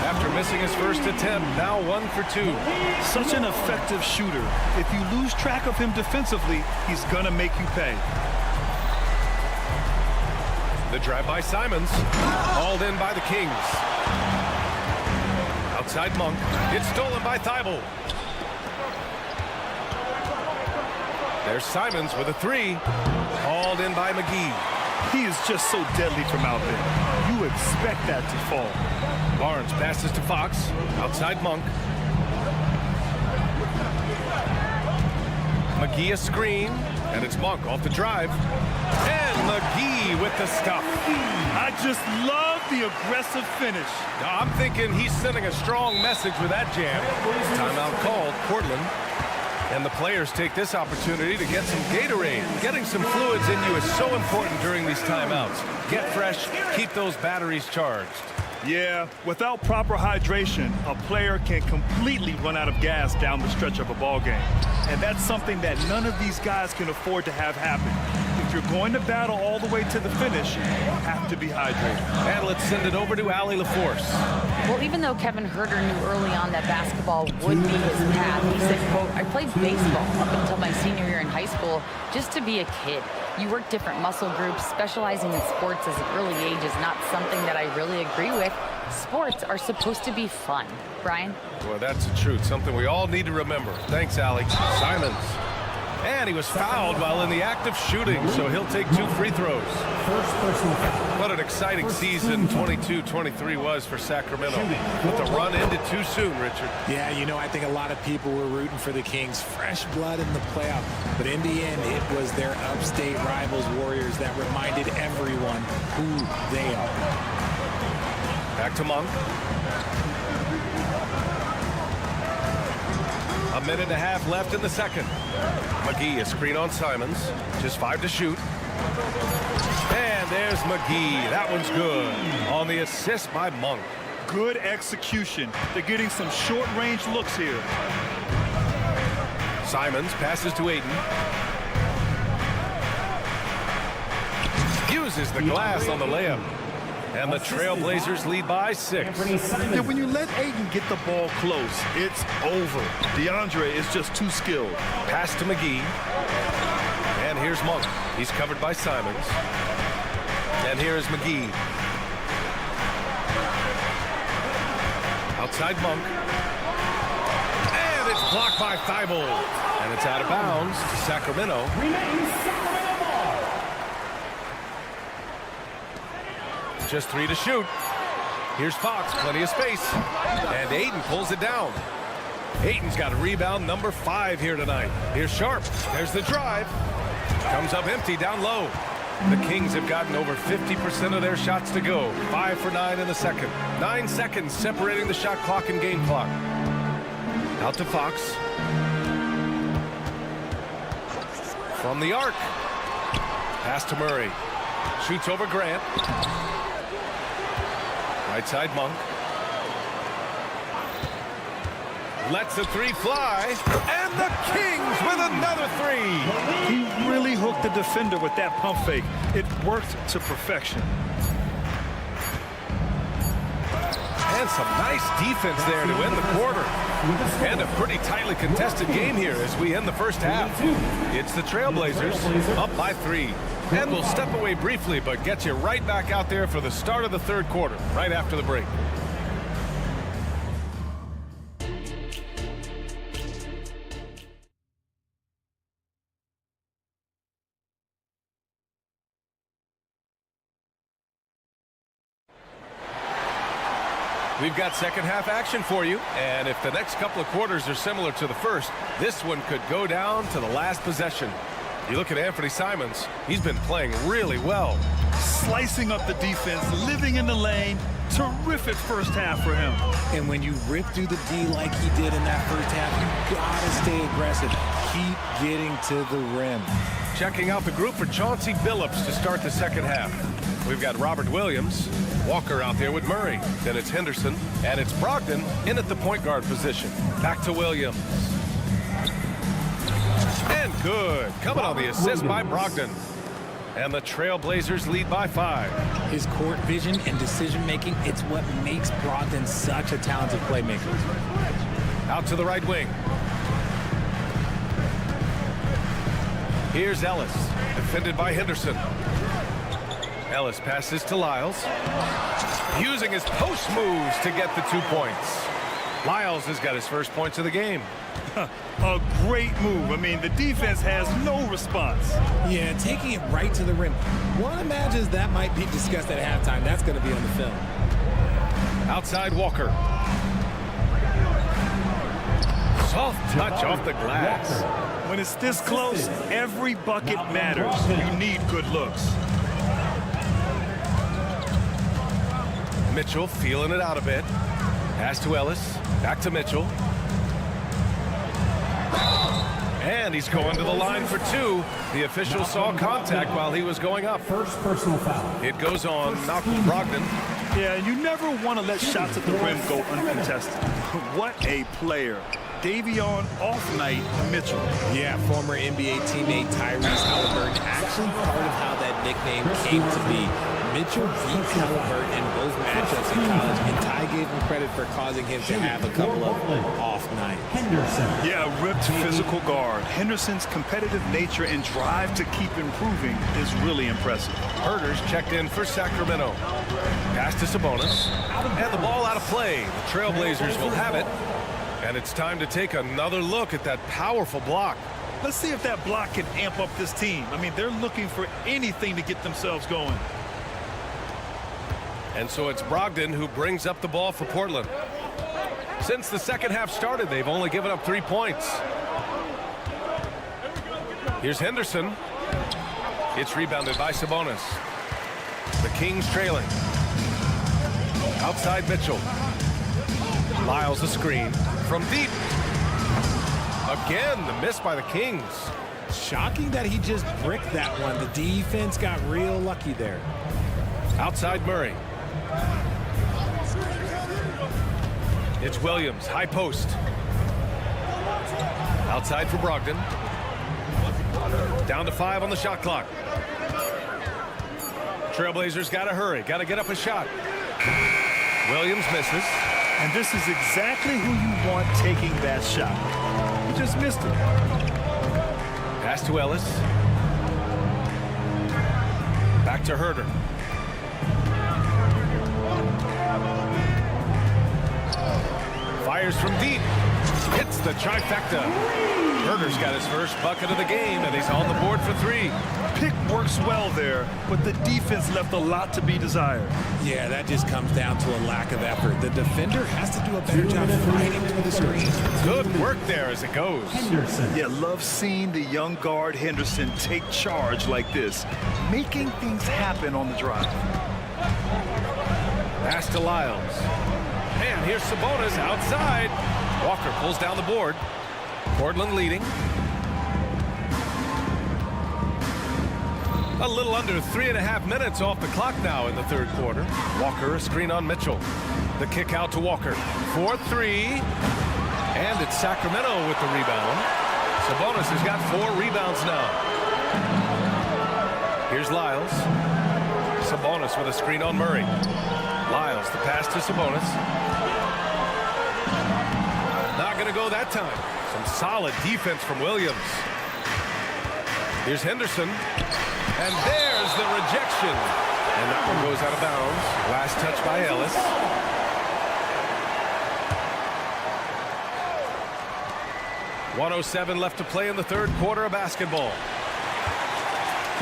after missing his first attempt. Now 1 for 2. Such an effective shooter. If you lose track of him defensively, he's going to make you pay. The drive by Simons, hauled in by the Kings. Outside Monk, it's stolen by Thibault. There's Simons with a 3, hauled in by McGee. He is just so deadly from out there. You expect that to fall. Barnes passes to Fox, outside Monk. McGee a screen, and it's Monk off the drive. And McGee with the stuff. I just love the aggressive finish. I'm thinking he's sending a strong message with that jam. Timeout called, Portland. And the players take this opportunity to get some Gatorade. Getting some fluids in you is so important during these timeouts. Get fresh, keep those batteries charged. Yeah, without proper hydration, a player can completely run out of gas down the stretch of a ball game. And that's something that none of these guys can afford to have happen. If you're going to battle all the way to the finish, you have to be hydrated. And let's send it over to Allie LaForce. Well, even though Kevin Herter knew early on that basketball would be his path, he said, quote, I played baseball up until my senior year in high school just to be a kid. You work different muscle groups. Specializing in sports as an early age is not something that I really agree with. Sports are supposed to be fun. Brian? Well, that's the truth. Something we all need to remember. Thanks, Allie. Simons. And he was fouled while in the act of shooting, so he'll take 2 free throws. What an exciting season 22-23 was for Sacramento. But the run ended too soon, Richard. Yeah, you know, I think a lot of people were rooting for the Kings. Fresh blood in the playoff. But in the end, it was their upstate rivals, Warriors, that reminded everyone who they are. Back to Monk. A minute and a half left in the second. McGee, a screen on Simons. Just 5 to shoot. And there's McGee. That one's good. On the assist by Monk. Good execution. They're getting some short-range looks here. Simons passes to Aiden. Uses the glass on the layup. And the Trailblazers lead by 6. Yeah, when you let Aiden get the ball close, it's over. DeAndre is just too skilled. Pass to McGee. And here's Monk. He's covered by Simons. And here's McGee. Outside Monk. Blocked by Thibault. And it's out of bounds to Sacramento. Just 3 to shoot. Here's Fox, plenty of space. And Ayton pulls it down. Ayton's got a rebound number 5 here tonight. Here's Sharp. There's the drive. Comes up empty down low. The Kings have gotten over 50% of their shots to go. 5 for 9 in the second. 9 seconds separating the shot clock and game clock. Out to Fox. From the arc. Pass to Murray. Shoots over Grant. Right side Monk. Lets the 3 fly. And the Kings with another 3. He really hooked the defender with that pump fake. It worked to perfection. And some nice defense there to end the quarter. And a pretty tightly contested game here as we end the first half. It's the Trailblazers up by 3. And we'll step away briefly, but get you right back out there for the start of the third quarter, right after the break. We've got second half action for you, and if the next couple of quarters are similar to the first, this one could go down to the last possession. You look at Anthony Simons, he's been playing really well. Slicing up the defense, living in the lane. Terrific first half for him. And when you rip through the D like he did in that first half, you gotta stay aggressive. Keep getting to the rim. Checking out the group for Chauncey Billups to start the second half. We've got Robert Williams, Walker out there with Murray. Then it's Henderson, and it's Brogdon in at the point guard position. Back to Williams. And good. Coming on the assist by Brogdon. And the Trailblazers lead by 5. His court vision and decision-making, it's what makes Brogdon such a talented playmaker. Out to the right wing. Here's Ellis, defended by Henderson. Ellis passes to Lyles. Using his post moves to get the 2 points. Lyles has got his first points of the game. A great move. I mean, the defense has no response. Yeah, taking it right to the rim. One imagines that might be discussed at halftime. That's going to be on the film. Outside Walker. Soft touch off the glass. When it's this close, every bucket matters. You need good looks. Mitchell feeling it out a bit. Pass to Ellis. Back to Mitchell. And he's going to the line for 2. The official saw contact while he was going up. First personal foul. It goes on Malcolm Brogdon. Yeah, and you never want to let shots at the rim go uncontested. What a player. Davion off-night Mitchell. Yeah, former NBA teammate Tyrese Halliburton. Actually part of how that nickname came to be. Mitchell beat Halliburton in both matchups in college, and Ty gave him credit for causing him to have a couple of off nights. Henderson. Yeah, ripped physical guard. Henderson's competitive nature and drive to keep improving is really impressive. Herter's checked in for Sacramento. Pass to Sabonis. And the ball out of play. The Trailblazers will have it. And it's time to take another look at that powerful block. Let's see if that block can amp up this team. I mean, they're looking for anything to get themselves going. And so it's Brogdon who brings up the ball for Portland. Since the second half started, they've only given up 3 points. Here's Henderson. It's rebounded by Sabonis. The Kings trailing. Outside Mitchell. Lyles a screen from deep. Again, the miss by the Kings. Shocking that he just bricked that one. The defense got real lucky there. Outside Murray. It's Williams, high post. Outside for Brogdon. Down to 5 on the shot clock. Trailblazers got to hurry, got to get up a shot. Williams misses. And this is exactly who you want taking that shot. He just missed it. Pass to Ellis. Back to Herter. Fires from deep. Hit It's the trifecta. Berger's got his first bucket of the game, and he's on the board for 3. Pick works well there, but the defense left a lot to be desired. Yeah, that just comes down to a lack of effort. The defender has to do a better job fighting through the screen. Good work there as it goes. Yeah, love seeing the young guard Henderson take charge like this, making things happen on the drive. Pass to Lyles. And here's Sabonis outside. Walker pulls down the board. Portland leading. A little under 3.5 minutes off the clock now in the third quarter. Walker, a screen on Mitchell. The kick out to Walker. 4-3. And it's Sacramento with the rebound. Sabonis has got 4 rebounds now. Here's Lyles. Sabonis with a screen on Murray. Lyles, the pass to Sabonis. Not going to go that time. Some solid defense from Williams. Here's Henderson. And there's the rejection. And that one goes out of bounds. Last touch by Ellis. .107 left to play in the third quarter of basketball.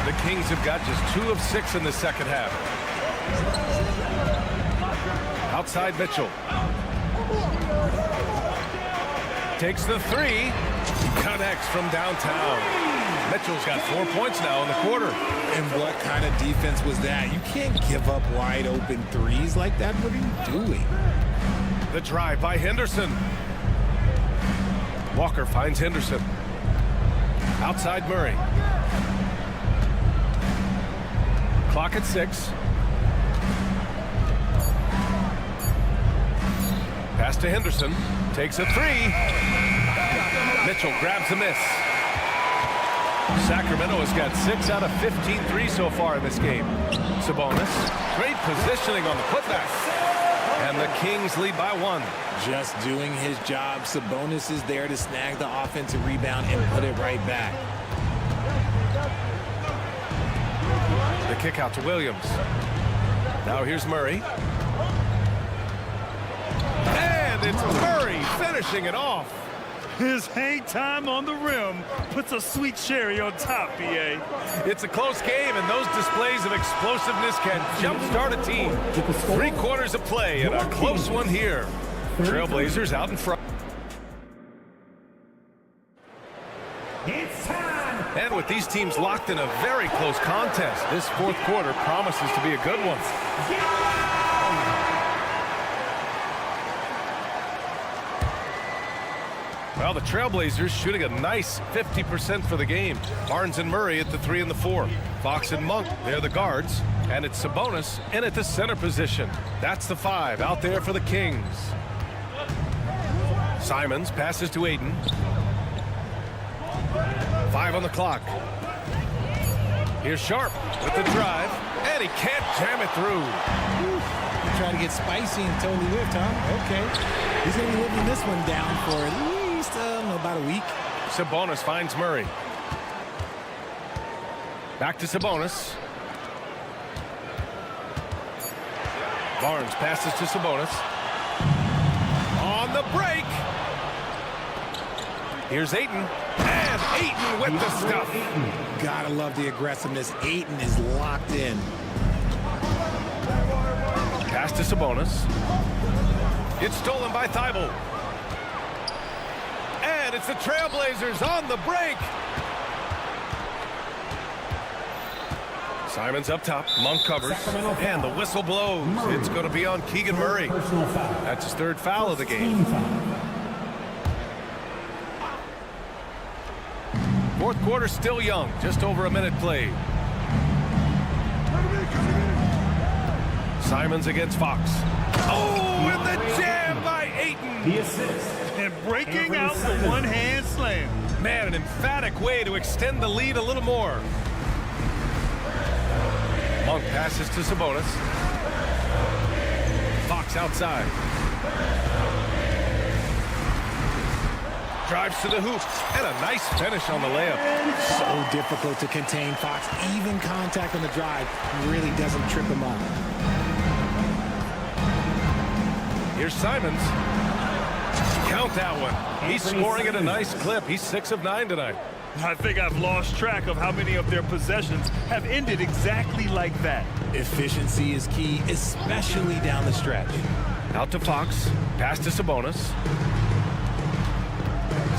The Kings have got just 2 of 6 in the second half. Outside Mitchell. Takes the 3. Connects from downtown. Mitchell's got 4 points now in the quarter. And what kind of defense was that? You can't give up wide open threes like that. What are you doing? The drive by Henderson. Walker finds Henderson. Outside Murray. Clock at 6. Pass to Henderson. Takes a 3. Mitchell grabs a miss. Sacramento has got 6 out of 15 threes so far in this game. Sabonis. Great positioning on the putback. And the Kings lead by 1. Just doing his job. Sabonis is there to snag the offensive rebound and put it right back. The kick out to Williams. Now here's Murray. And it's Murray finishing it off. His hang time on the rim puts a sweet cherry on top, BA. It's a close game, and those displays of explosiveness can jumpstart a team. 3 quarters of play and a close one here. Trailblazers out in front. It's time. And with these teams locked in a very close contest, this fourth quarter promises to be a good one. Well, the Trailblazers shooting a nice 50% for the game. Barnes and Murray at the 3 and the 4. Fox and Monk, they're the guards. And it's Sabonis in at the center position. That's the 5 out there for the Kings. Simons passes to Ayton. 5 on the clock. Here's Sharp with the drive. And he can't jam it through. You try to get spicy and totally whipped, huh? Okay. He's going to be living this one down for at least about a week. Sabonis finds Murray. Back to Sabonis. Barnes passes to Sabonis. On the break. Here's Ayton. And Ayton with the stuff. Gotta love the aggressiveness. Ayton is locked in. Pass to Sabonis. It's stolen by Thibault. And it's the Trailblazers on the break. Simons up top. Monk covers. And the whistle blows. It's going to be on Keegan Murray. That's his 3rd foul of the game. 4th quarter still young. Just over a minute played. Simons against Fox. Oh, and the jam by Ayton. The assist. And breaking out the one-hand slam. Man, an emphatic way to extend the lead a little more. Monk passes to Sabonis. Fox outside. Drives to the hoop. And a nice finish on the layup. So difficult to contain Fox. Even contact on the drive really doesn't trip him up. Here's Simons. Count that one. He's scoring at a nice clip. He's 6 of 9 tonight. I think I've lost track of how many of their possessions have ended exactly like that. Efficiency is key, especially down the stretch. Out to Fox. Pass to Sabonis.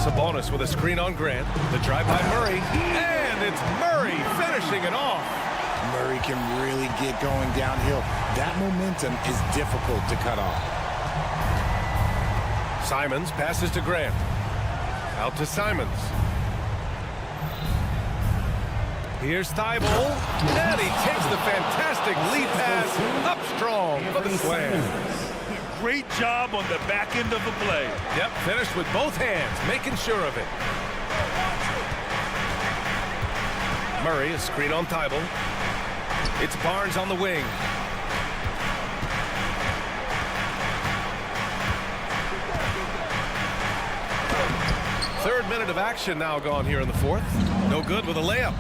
Sabonis with a screen on Grant. The drive by Murray. And it's Murray finishing it off. Murray can really get going downhill. That momentum is difficult to cut off. Simons passes to Grant. Out to Simons. Here's Thibault, and he takes the fantastic lead pass up strong for the slam. Great job on the back end of the play. Yep, finished with both hands, making sure of it. Murray, a screen on Thibault. It's Barnes on the wing. Third minute of action now gone here in the fourth. No good with a layup.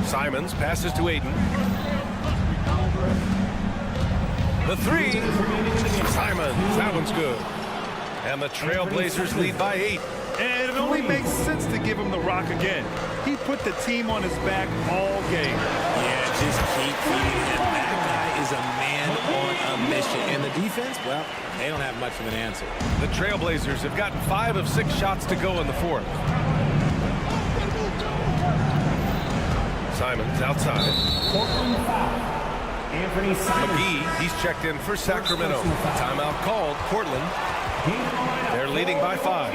Simons passes to Aiden. The three. Simons, that one's good. And the Trailblazers lead by 8. And it only makes sense to give him the rock again. He put the team on his back all game. Yeah, just keep feeding him. That guy is a man on a mission. And the defense, well, they don't have much of an answer. The Trailblazers have gotten 5 of 6 shots to go in the fourth. Simons outside. McGee, he's checked in for Sacramento. Timeout called. Portland. They're leading by 5.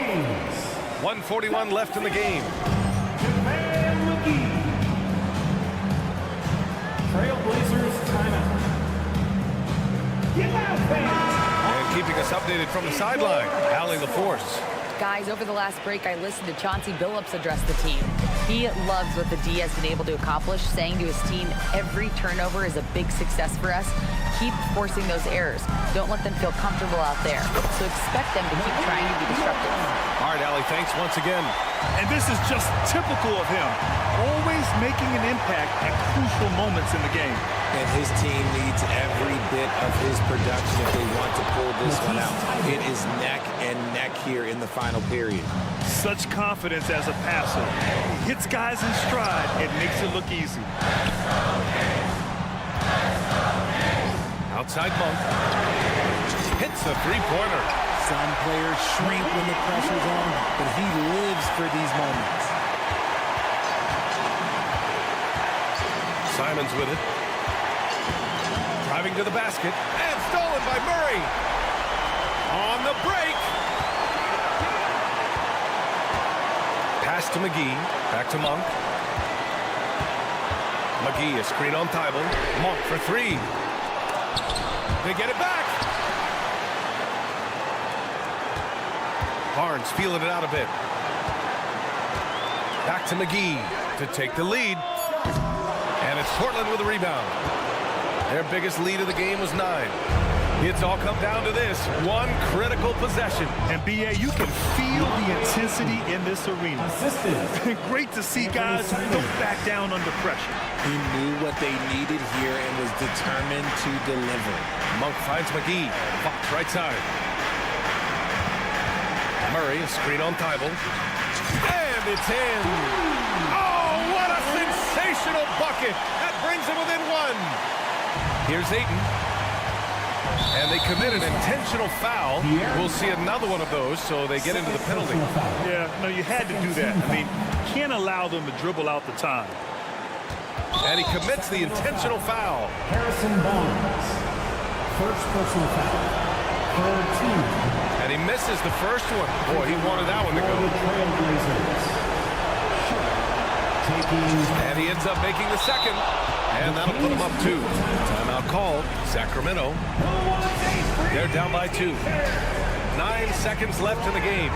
1:41 left in the game. Trailblazers timeout. And keeping us updated from the sideline, Allie LaForce. Guys, over the last break, I listened to Chauncey Billups address the team. He loves what the D has been able to accomplish, saying to his team, every turnover is a big success for us. Keep forcing those errors. Don't let them feel comfortable out there. So expect them to keep trying to be disruptive. All right, Allie, thanks once again. And this is just typical of him. Always making an impact at crucial moments in the game. And his team needs every bit of his production if they want to pull this one out. It is neck and neck here in the final period. Such confidence as a passer. He hits guys in stride and makes it look easy. Outside Monk. Hits a three-pointer. Some players shrink when the pressure's on, but he lives for these moments. Simons with it. Driving to the basket. And stolen by Murray. On the break. Pass to McGee. Back to Monk. McGee, a screen on Thibault. Monk for 3. They get it back. Barnes feeling it out a bit. Back to McGee to take the lead. And it's Portland with a rebound. Their biggest lead of the game was 9. It's all come down to this one critical possession. And B.A., you can feel the intensity in this arena. Great to see guys don't back down under pressure. He knew what they needed here and was determined to deliver. Monk finds McGee. Fox right side. Murray, a screen on Thibault. And it's in. Oh, what a sensational bucket. That brings him within 1. Here's Ayton. And they commit an intentional foul. We'll see another one of those, so they get into the penalty. Yeah, no, you had to do that. I mean, can't allow them to dribble out the time. And he commits the intentional foul. Harrison Barnes. First personal foul. Third team. And he misses the first one. Boy, he wanted that one to go. And he ends up making the second. And that'll put him up 2. Timeout called. Sacramento. They're down by 2. 9 seconds left in the game.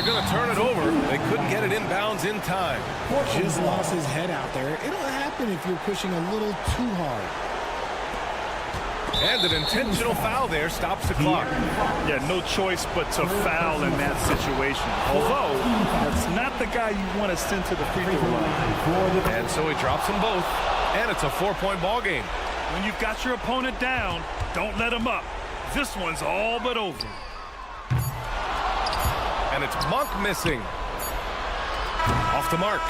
they're going to turn it over. They couldn't get it inbounds in time. Just lost his head out there. It'll happen if you're pushing a little too hard. And an intentional foul there stops the clock. Yeah, no choice but to foul in that situation. Although, that's not the guy you want to send to the free throw line. And so he drops them both. And it's a 4-point ball game. When you've got your opponent down, don't let him up. This one's all but over. And it's Monk missing. Off the mark.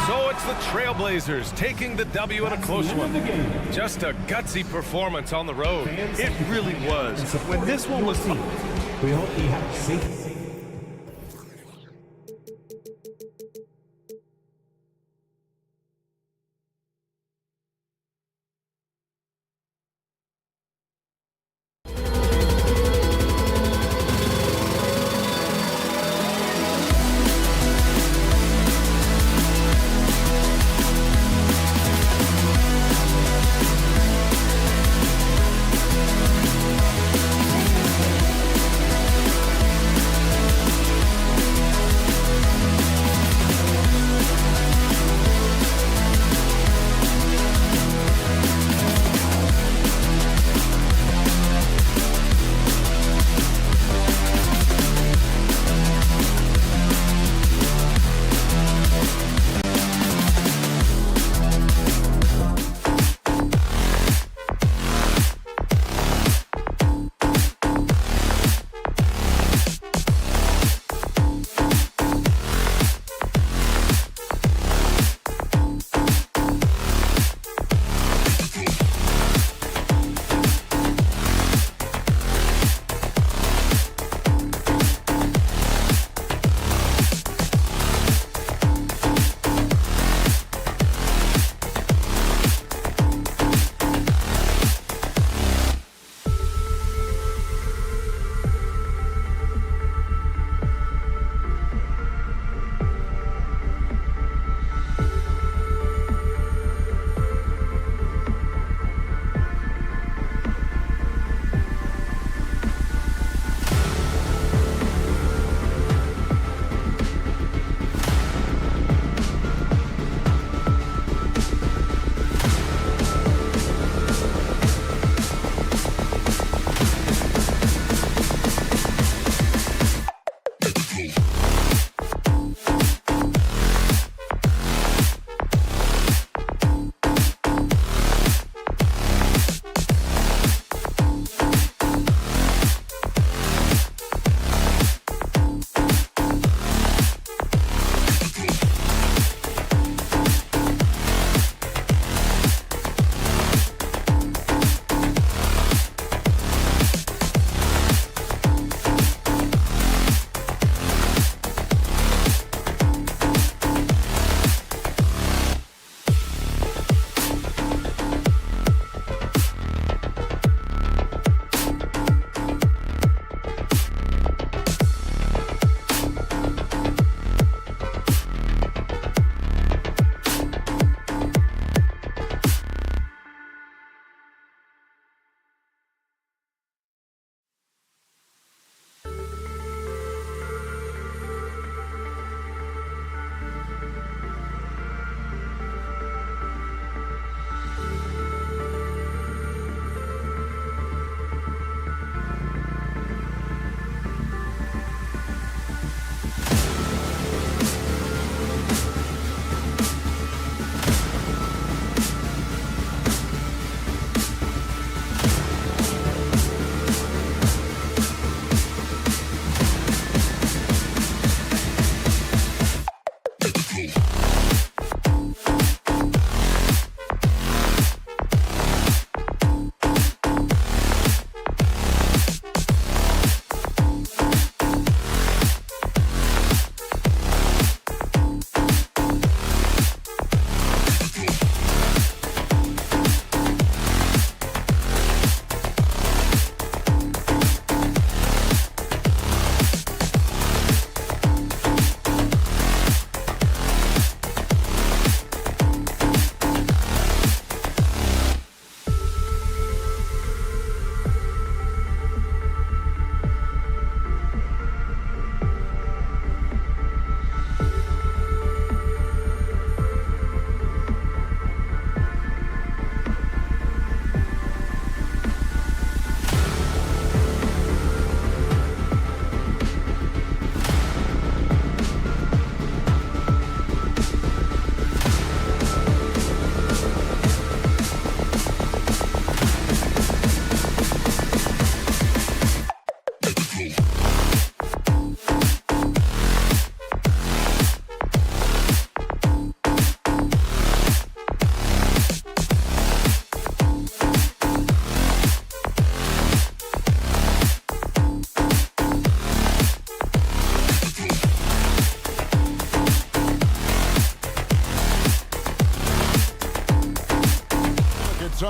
So it's the Trailblazers taking the W in a close one. Just a gutsy performance on the road. It really was. When this one was... We hope you have safe.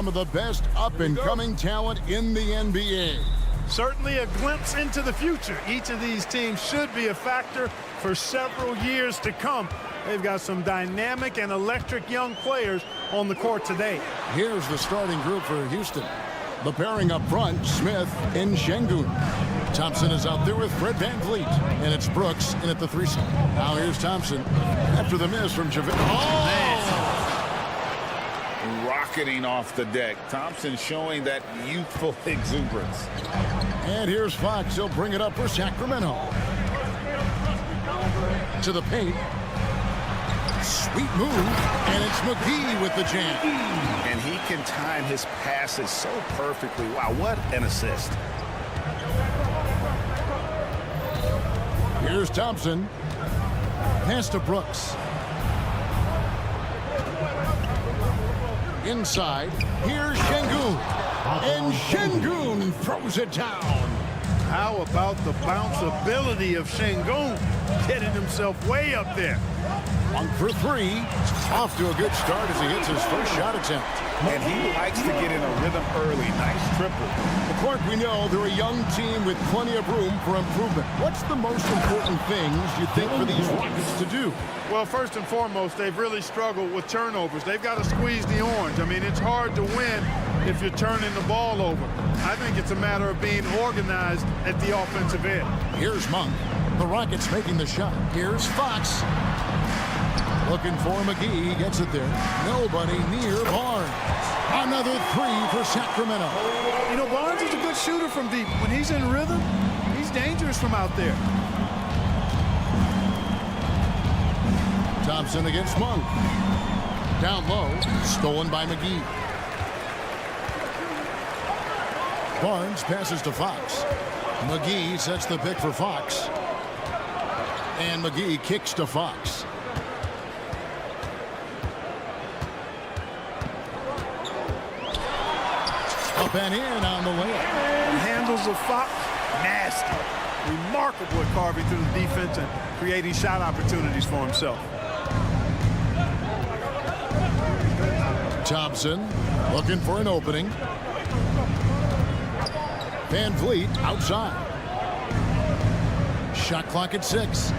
some of the best up-and-coming talent in the NBA. Certainly a glimpse into the future. Each of these teams should be a factor for several years to come. They've got some dynamic and electric young players on the court today. Here's the starting group for Houston. The pairing up front, Smith and Şengün. Thompson is out there with Fred VanVleet. And it's Brooks in at the 3 slot. Now here's Thompson after the miss from Javale. Rocketing off the deck. Thompson showing that youthful exuberance. And here's Fox. He'll bring it up for Sacramento. To the paint. Sweet move. And it's McGee with the jam. And he can time his passes so perfectly. Wow, what an assist. Here's Thompson. Pass to Brooks. Inside. Here's Şengün. And Şengün throws it down. How about the bounce ability of Şengün, getting himself way up there. 1 for 3. Off to a good start as he hits his first shot attempt. And he likes to get in a rhythm early. Nice triple. Clark, we know they're a young team with plenty of room for improvement. What's the most important things you think for these Rockets to do? Well, first and foremost, they've really struggled with turnovers. They've got to squeeze the orange. I mean, it's hard to win if you're turning the ball over. I think it's a matter of being organized at the offensive end. Here's Monk. The Rockets making the shot. Here's Fox. Looking for McGee. He gets it there. Nobody near Barnes. Another 3 for Sacramento. You know, Barnes is a good shooter from deep. When he's in rhythm, he's dangerous from out there. Thompson against Monk. Down low. Stolen by McGee. Barnes passes to Fox. McGee sets the pick for Fox. And McGee kicks to Fox. Up and in on the layup. Handles of Fox, nasty. Remarkable at carving through the defense and creating shot opportunities for himself. Thompson looking for an opening. VanVleet outside. Shot clock at 6.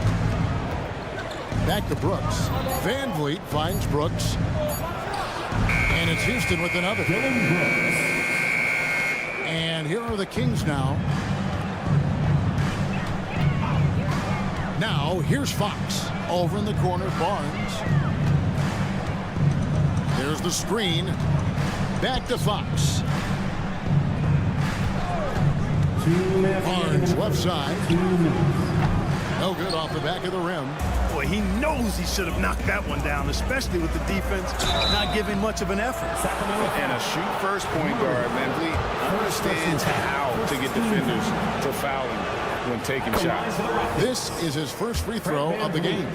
Back to Brooks. VanVleet finds Brooks. And it's Houston with another. And here are the Kings now. Now, here's Fox. Over in the corner, Barnes. There's the screen. Back to Fox. Barnes left side. No good off the back of the rim. Boy, he knows he should have knocked that one down, especially with the defense not giving much of an effort. And a shoot-first point guard, VanVleet understands how to get defenders to foul him when taking shots. This is his first free throw of the game.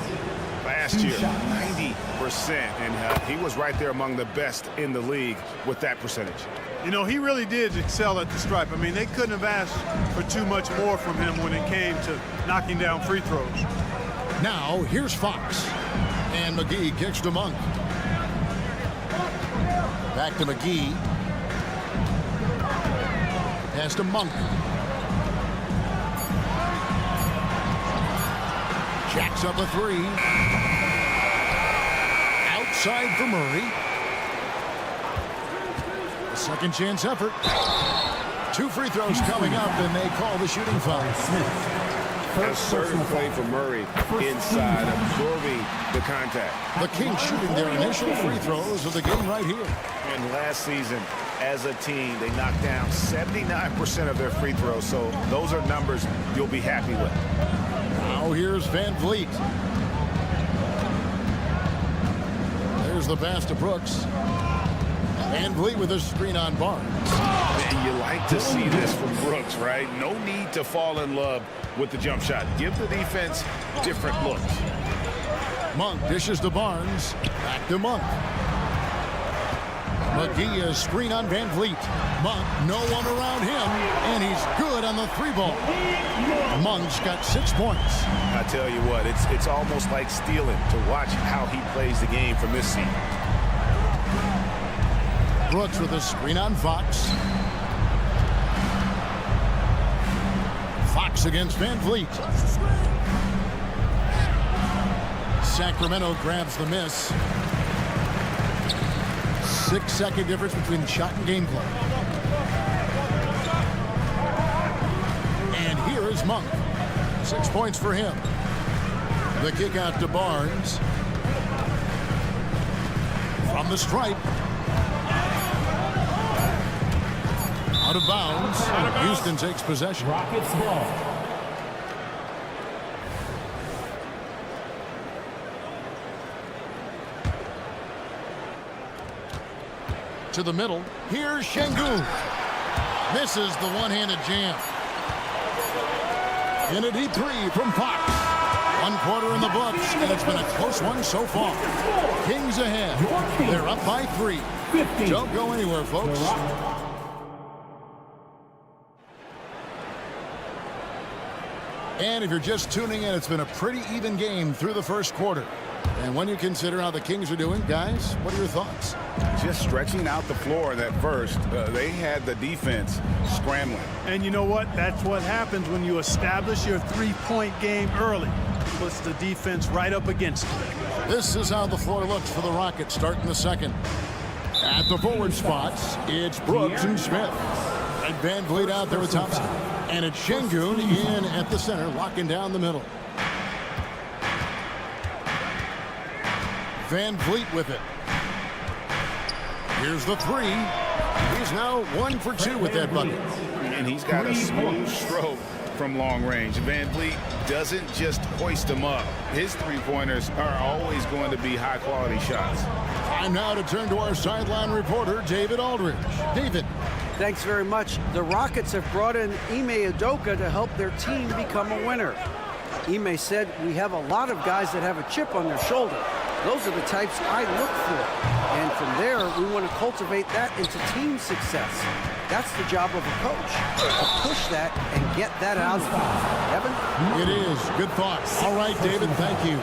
Last year, 90%, and he was right there among the best in the league with that percentage. You know, he really did excel at the stripe. I mean, they couldn't have asked for too much more from him when it came to knocking down free throws. Now, here's Fox. And McGee kicks to Monk. Back to McGee. Pass to Monk. Jacks up a 3. Outside for Murray. A second chance effort. 2 free throws coming up, and they call the shooting foul. A certain play for Murray inside, absorbing the contact. The Kings shooting their initial free throws of the game right here. And last season, as a team, they knocked down 79% of their free throws, so those are numbers you'll be happy with. Now here's VanVleet. There's the pass to Brooks. VanVleet with a screen on Barnes. And you like to see this from Brooks, right? No need to fall in love with the jump shot. Give the defense different looks. Monk dishes to Barnes. Back to Monk. McGee a screen on VanVleet. Monk, no one around him, and he's good on the 3-ball. Monk's got 6 points. I tell you what, it's almost like stealing to watch how he plays the game from this seat. Brooks with a screen on Fox. Fox against Van Vliet. Sacramento grabs the miss. 6-second difference between shot and game clock. And here is Monk. 6 points for him. The kick out to Barnes. From the stripe. Out of bounds. Houston takes possession. Rockets ball. To the middle. Here's Şengün. Misses the one-handed jam. In a deep three from Fox. 1 quarter in the books, and it's been a close one so far. Kings ahead. They're up by 3. Don't go anywhere, folks. And if you're just tuning in, it's been a pretty even game through the first quarter. And when you consider how the Kings are doing, guys, what are your thoughts? Just stretching out the floor that first. They had the defense scrambling. And you know what? That's what happens when you establish your three-point game early. Puts the defense right up against it. This is how the floor looks for the Rockets starting the second. At the forward spots, it's Brooks and Smith. And Van Vliet out there with Thompson. And it's Şengün in at the center, locking down the middle. Van Vliet with it. Here's the three. He's now 1 for 2 with that bucket. And he's got a smooth stroke from long range. Van Vliet doesn't just hoist them up. His three-pointers are always going to be high-quality shots. Time now to turn to our sideline reporter, David Aldridge. David. Thanks very much. The Rockets have brought in Ime Udoka to help their team become a winner. Ime said, "We have a lot of guys that have a chip on their shoulder. Those are the types I look for. And from there, we want to cultivate that into team success. That's the job of a coach, to push that and get that out of them." Evan? It is. Good thoughts. All right, David, thank you.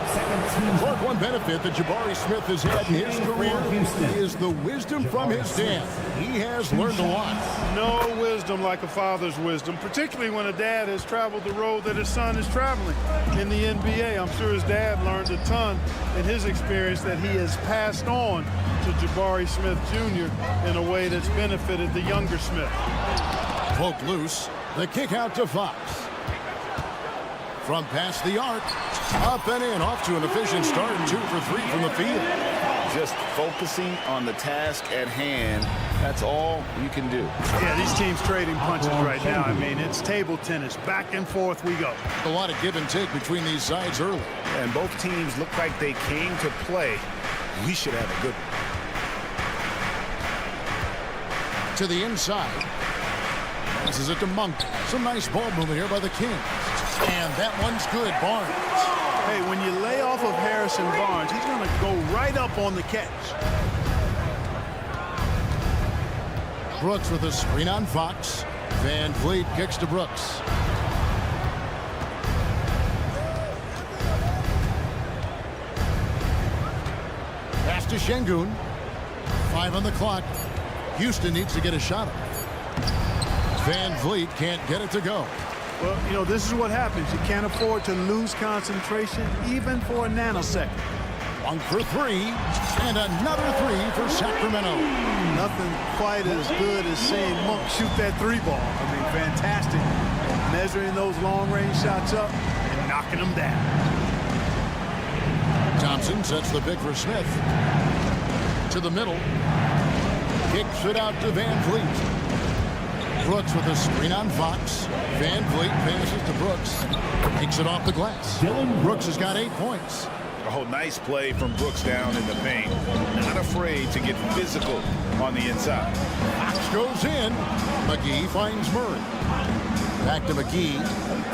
Clark, one benefit that Jabari Smith has had in his career is the wisdom from his dad. He has learned a lot. No wisdom like a father's wisdom, particularly when a dad has traveled the road that his son is traveling in the NBA. I'm sure his dad learned a ton in his experience that he has passed on to Jabari Smith Jr. in a way that's benefited the younger Smith. Poked loose. The kick out to Fox. From past the arc. Up and in. Off to an efficient start. 2 for 3 from the field. Just focusing on the task at hand. That's all you can do. Yeah, these teams trading punches right now. I mean, it's table tennis. Back and forth we go. A lot of give and take between these sides early. And both teams look like they came to play. We should have a good one. To the inside. This is it to Monk. Some nice ball movement here by the Kings. And that one's good. Barnes. Hey, when you lay off of Harrison Barnes, he's going to go right up on the catch. Brooks with a screen on Fox. Van Vliet kicks to Brooks. Pass to Şengün. 5 on the clock. Houston needs to get a shot up. Van Vliet can't get it to go. Well, you know, this is what happens. You can't afford to lose concentration even for a nanosecond. 1 for 3, and another 3 for Sacramento. Nothing quite as good as seeing Monk shoot that 3-ball. I mean, fantastic. Measuring those long-range shots up and knocking them down. Thompson sets the pick for Smith. To the middle. Kicks it out to Van Vliet. Brooks with a screen on Fox. Van Vliet passes to Brooks. Takes it off the glass. Brooks has got 8 points. Oh, nice play from Brooks down in the paint. Not afraid to get physical on the inside. Fox goes in. McGee finds Murray. Back to McGee.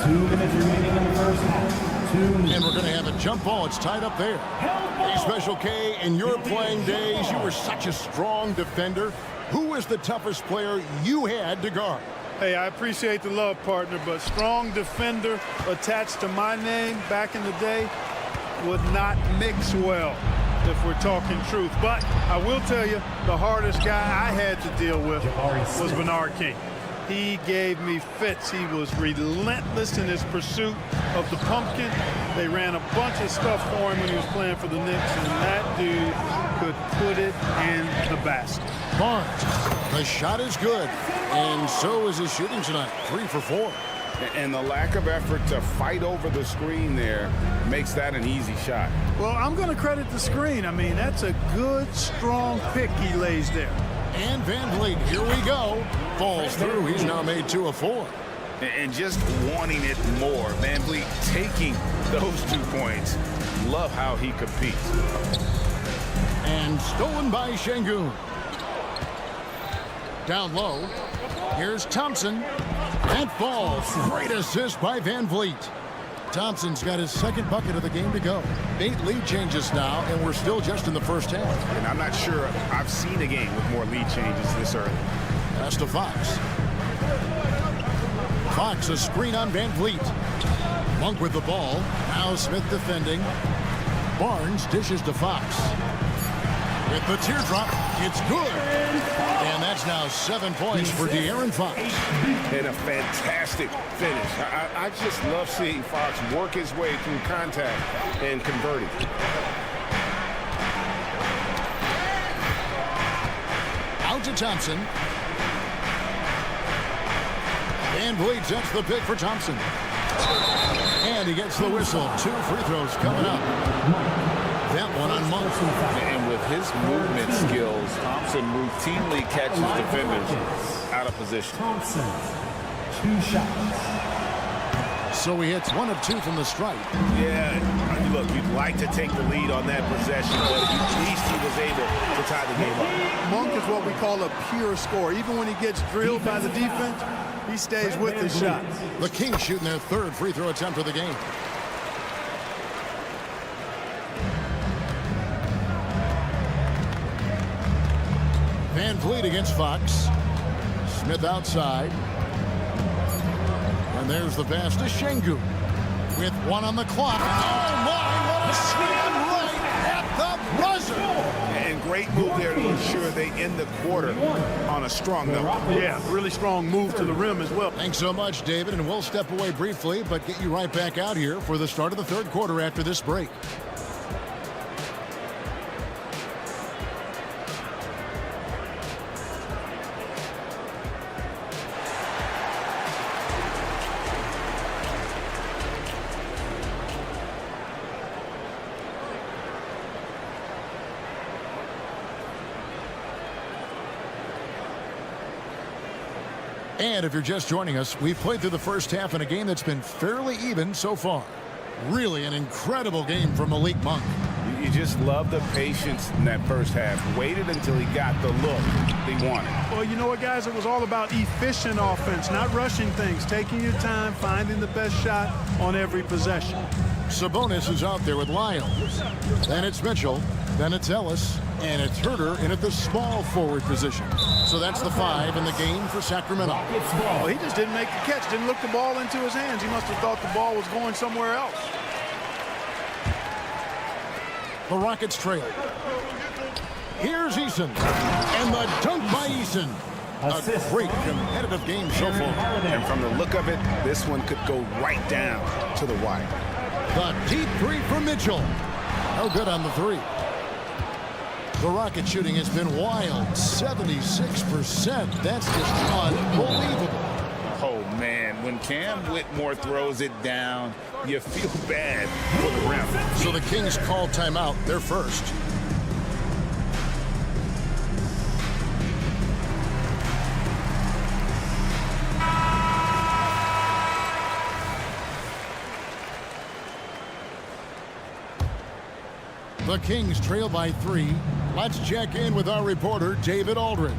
2 minutes remaining in the first half. And we're going to have a jump ball. It's tied up there. Hey, Special K, in your playing days, you were such a strong defender. Who was the toughest player you had to guard? Hey, I appreciate the love, partner, but strong defender attached to my name back in the day would not mix well. if we're talking truth. But I will tell you, the hardest guy I had to deal with was Bernard King. He gave me fits. He was relentless in his pursuit of the pumpkin. They ran a bunch of stuff for him when he was playing for the Knicks, and that dude could put it in the basket. Barnes, the shot is good, and so is his shooting tonight, 3 for 4. And the lack of effort to fight over the screen there makes that an easy shot. Well, I'm going to credit the screen. I mean, that's a good, strong pick he lays there. And Van Vliet, here we go. Falls through. He's now made 2 of 4. And just wanting it more. Van Vliet taking those 2 points. Love how he competes. And stolen by Şengün. Down low. Here's Thompson. And falls. Great assist by Van Vliet. Thompson's got his second bucket of the game to go. 8 lead changes now, and we're still just in the first half. And I'm not sure I've seen a game with more lead changes this early. Pass to Fox. Fox, a screen on Van Vliet. Monk with the ball. Now Smith defending. Barnes dishes to Fox. With the teardrop, it's good. And that's now 7 points for De'Aaron Fox. And a fantastic finish. I just love seeing Fox work his way through contact and converting. Out to Thompson. Van Vliet sets the pick for Thompson. And he gets the whistle. 2 free throws coming up. That one on Monk. And with his movement skills, Thompson routinely catches defenders out of position. Thompson, 2 shots. So he hits 1 of 2 from the stripe. Yeah, look, you'd like to take the lead on that possession, but at least he was able to tie the game up. Monk is what we call a pure scorer. Even when he gets drilled by the defense, he stays with his shots. The Kings shooting their 3rd free throw attempt of the game. Van Vliet against Fox. Smith outside. And there's the pass to Şengün. With 1 on the clock. Oh my, what a slam right at the buzzer. And great move there to ensure they end the quarter on a strong note. Yeah, really strong move to the rim as well. Thanks so much, David, and we'll step away briefly, but get you right back out here for the start of the 3rd quarter after this break. And if you're just joining us, we've played through the first half in a game that's been fairly even so far. Really an incredible game from Malik Monk. You just love the patience in that first half. Waited until he got the look they wanted. Well, you know what, guys? It was all about efficient offense, not rushing things, taking your time, finding the best shot on every possession. Sabonis is out there with Lyles. Then it's Mitchell. Then it's Ellis. And it's Herter in at the small forward position. So that's the 5 in the game for Sacramento. Well, he just didn't make the catch, didn't look the ball into his hands. He must have thought the ball was going somewhere else. The Rockets trail. Here's Eason. And the dunk by Eason. A great competitive game so far. And from the look of it, this one could go right down to the wire. The deep 3 from Mitchell. No good on the 3. The Rocket shooting has been wild. 76%. That's just unbelievable. Oh, man. When Cam Whitmore throws it down, you feel bad for the rim. So the Kings call timeout. They're first. The Kings trail by 3. Let's check in with our reporter, David Aldridge.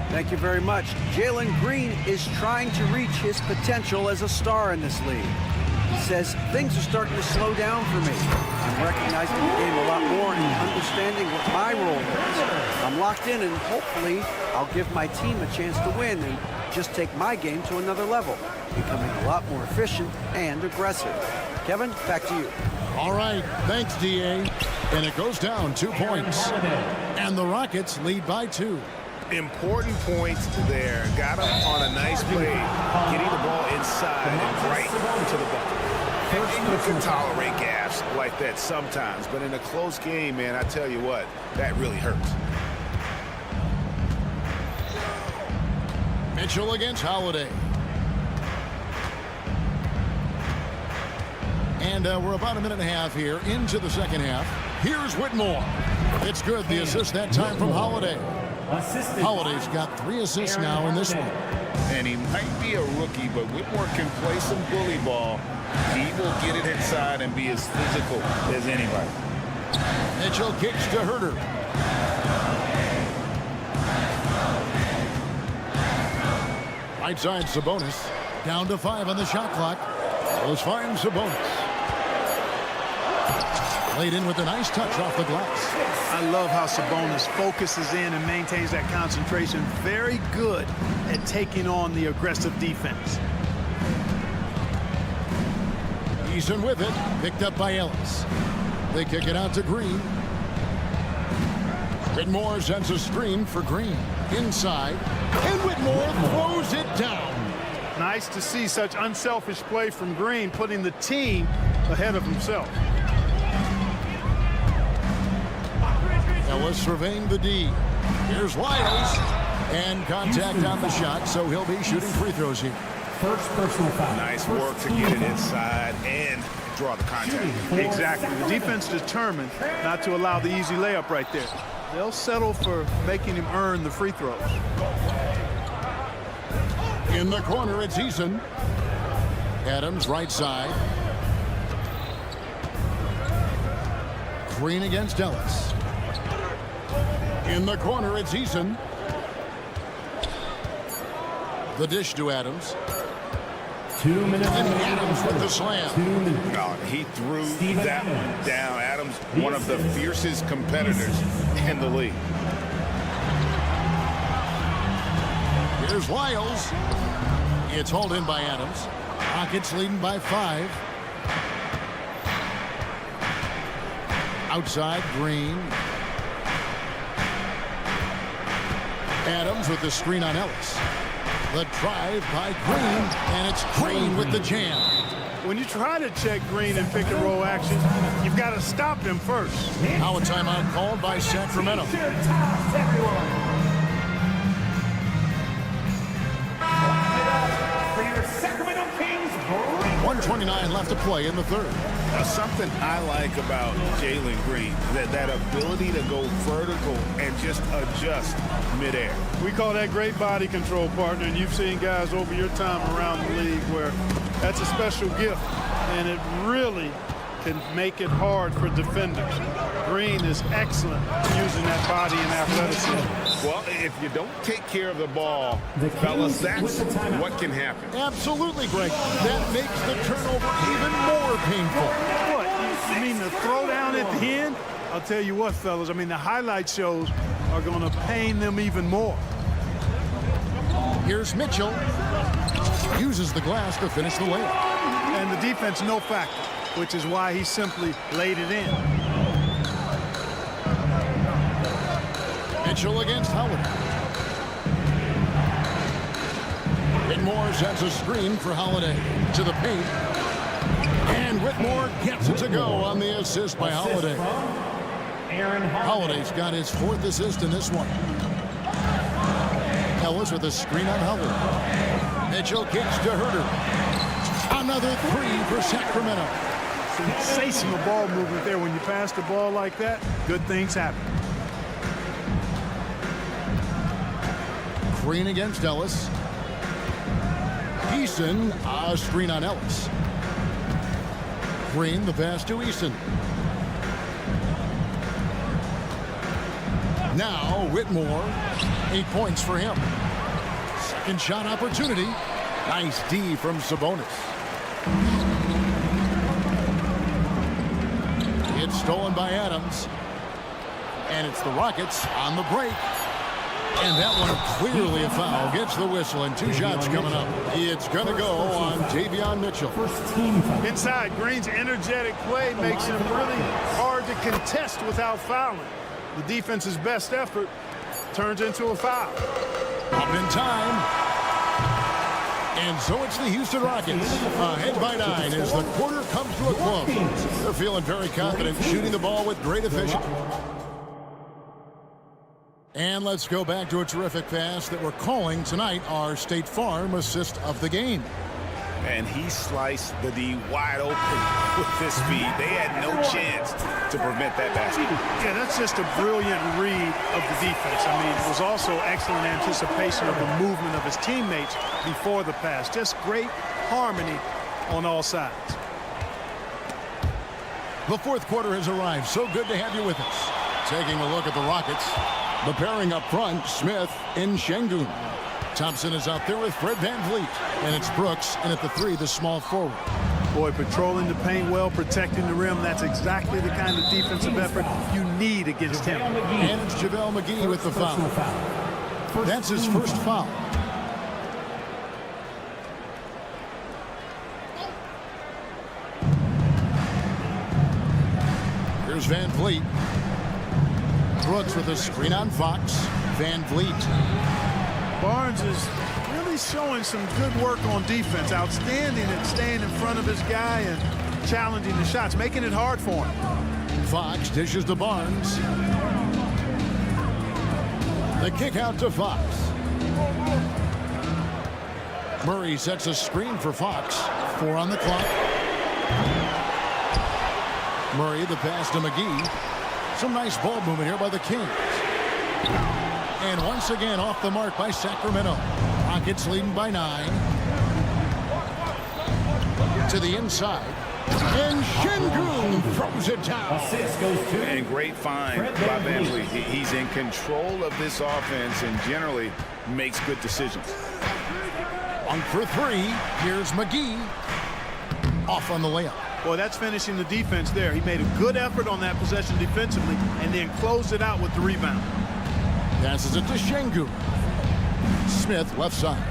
Thank you very much. Jalen Green is trying to reach his potential as a star in this league. He says things are starting to slow down for me. I'm recognizing the game a lot more and understanding what my role is. I'm locked in, and hopefully I'll give my team a chance to win and just take my game to another level, becoming a lot more efficient and aggressive. Kevin, back to you. All right, thanks, D.A. And it goes down 2 points. And the Rockets lead by 2. Important points there. Got him on a nice play, getting the ball inside and right to the bucket. And you can tolerate gaps like that sometimes, but in a close game, man, I tell you what, that really hurts. Mitchell against Holiday. And we're about a minute and a half here into the second half. Here's Whitmore. It's good. The assist that time from Holiday. Holiday's got 3 assists now in this one. And he might be a rookie, but Whitmore can play some bully ball. He will get it inside and be as physical as anybody. Mitchell kicks to Herter. Right side Sabonis. Down to 5 on the shot clock. Those find Sabonis. Laid in with a nice touch off the glass. I love how Sabonis focuses in and maintains that concentration. Very good at taking on the aggressive defense. Eason with it. Picked up by Ellis. They kick it out to Green. Whitmore sends a screen for Green. Inside. And Whitmore throws it down. Nice to see such unselfish play from Green, putting the team ahead of himself. Ellis surveying the D. Here's Lyles. And contact on the shot, so he'll be shooting free throws here. First personal foul. Nice work to get it inside and draw the contact. Exactly. The defense determined not to allow the easy layup right there. They'll settle for making him earn the free throws. In the corner, it's Eason. Adams right side. Green against Ellis. In the corner, it's Eason. The dish to Adams. 2 minutes. And Adams with the slam. Oh, he threw that one down. Adams, one of the fiercest competitors in the league. Here's Lyles. It's hauled in by Adams. Rockets leading by 5. Outside, Green. Adams with the screen on Ellis. The drive by Green, and it's Green with the jam. When you try to check Green in pick-and-roll action, you've got to stop him first. Now a timeout called by Sacramento. 1:29 left to play in the third. Now, something I like about Jalen Green, that ability to go vertical and just adjust midair. We call that great body control, partner, and you've seen guys over your time around the league where that's a special gift, and it really can make it hard for defenders. Green is excellent using that body and athleticism. Well, if you don't take care of the ball, fellas, that's what can happen. Absolutely, Greg. That makes the turnover even more painful. What? You mean the throwdown at the end? I'll tell you what, fellas. I mean, the highlight shows are going to pain them even more. Here's Mitchell. Uses the glass to finish the layup. And the defense, no factor, which is why he simply laid it in. Mitchell against Howard. Whitmore sends a screen for Holiday to the paint. And Whitmore gets it to go on the assist by Holiday. Holiday's got his 4th assist in this one. Ellis with a screen on Howard. Mitchell kicks to Herter. Another 3 for Sacramento. Sensational ball movement there. When you pass the ball like that, good things happen. Green against Ellis. Eason, a screen on Ellis. Green, the pass to Eason. Now Whitmore, 8 points for him. Second shot opportunity. Nice D from Sabonis. It's stolen by Adams. And it's the Rockets on the break. And that one clearly a foul. Gets the whistle, and 2 shots coming up. It's going to go on Davion Mitchell. Inside, Green's energetic play makes him really hard to contest without fouling. The defense's best effort turns into a foul. Up in time. And so it's the Houston Rockets ahead by 9 as the quarter comes to a close. They're feeling very confident, shooting the ball with great efficiency. And let's go back to a terrific pass that we're calling tonight our State Farm assist of the game. And he sliced the D wide open with this speed. They had no chance to prevent that basket. Yeah, that's just a brilliant read of the defense. I mean, it was also excellent anticipation of the movement of his teammates before the pass. Just great harmony on all sides. The fourth quarter has arrived. So good to have you with us. Taking a look at the Rockets. The pairing up front, Smith and Şengün. Thompson is out there with Fred VanVleet. And it's Brooks, and at the 3, the small forward. Boy, patrolling the paint well, protecting the rim. That's exactly the kind of defensive effort you need against him. And it's JaVale McGee with the foul. That's his first foul. Here's VanVleet. Brooks with a screen on Fox. VanVleet. Barnes is really showing some good work on defense. Outstanding at staying in front of his guy and challenging the shots, making it hard for him. Fox dishes to Barnes. The kick out to Fox. Murray sets a screen for Fox. 4 on the clock. Murray the pass to McGee. Some nice ball movement here by the Kings. And once again off the mark by Sacramento. Rockets leading by 9. To the inside. And Şengün throws it down. And great find by VanVleet. He's in control of this offense and generally makes good decisions. 1 for 3. Here's McGee. Off on the layup. Boy, that's finishing the defense there. He made a good effort on that possession defensively and then closed it out with the rebound. Passes it to Şengün. Smith left side.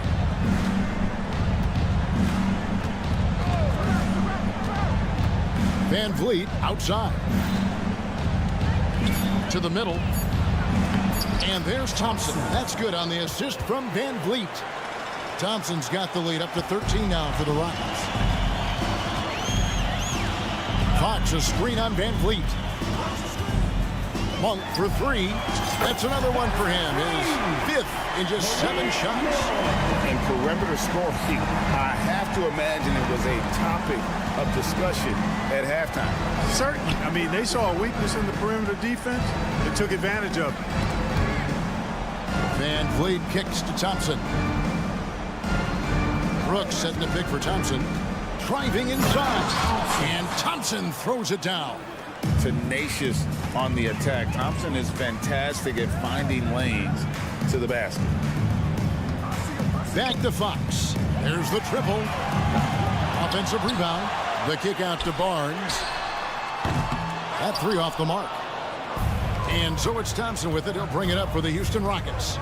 VanVleet outside. To the middle. And there's Thompson. That's good on the assist from VanVleet. Thompson's got the lead up to 13 now for the Rockets. Fox a screen on VanVleet. Monk for 3. That's another one for him. His 5th in just 7 shots. And perimeter scoring, I have to imagine it was a topic of discussion at halftime. Certainly. I mean, they saw a weakness in the perimeter defense. They took advantage of it. VanVleet kicks to Thompson. Brooks setting the pick for Thompson. Driving inside. And Thompson throws it down. Tenacious on the attack. Thompson is fantastic at finding lanes to the basket. Back to Fox. There's the triple. Offensive rebound. The kick out to Barnes. That 3 off the mark. And so it's Thompson with it. He'll bring it up for the Houston Rockets.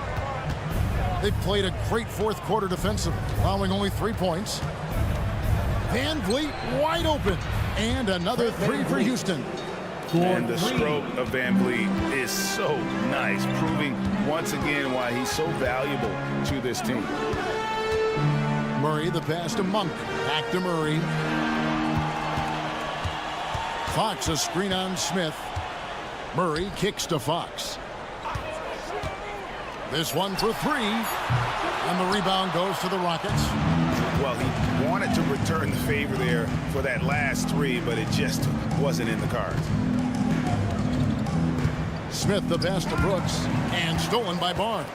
They've played a great fourth quarter defensively, allowing only 3 points. VanVleet wide open. And another 3 for Houston. And the stroke of VanVleet is so nice, proving once again why he's so valuable to this team. Murray the pass to Monk. Back to Murray. Fox a screen on Smith. Murray kicks to Fox. This one for 3. And the rebound goes to the Rockets. Well, he wanted to return the favor there for that last 3, but it just wasn't in the cards. Smith the pass to Brooks. And stolen by Barnes.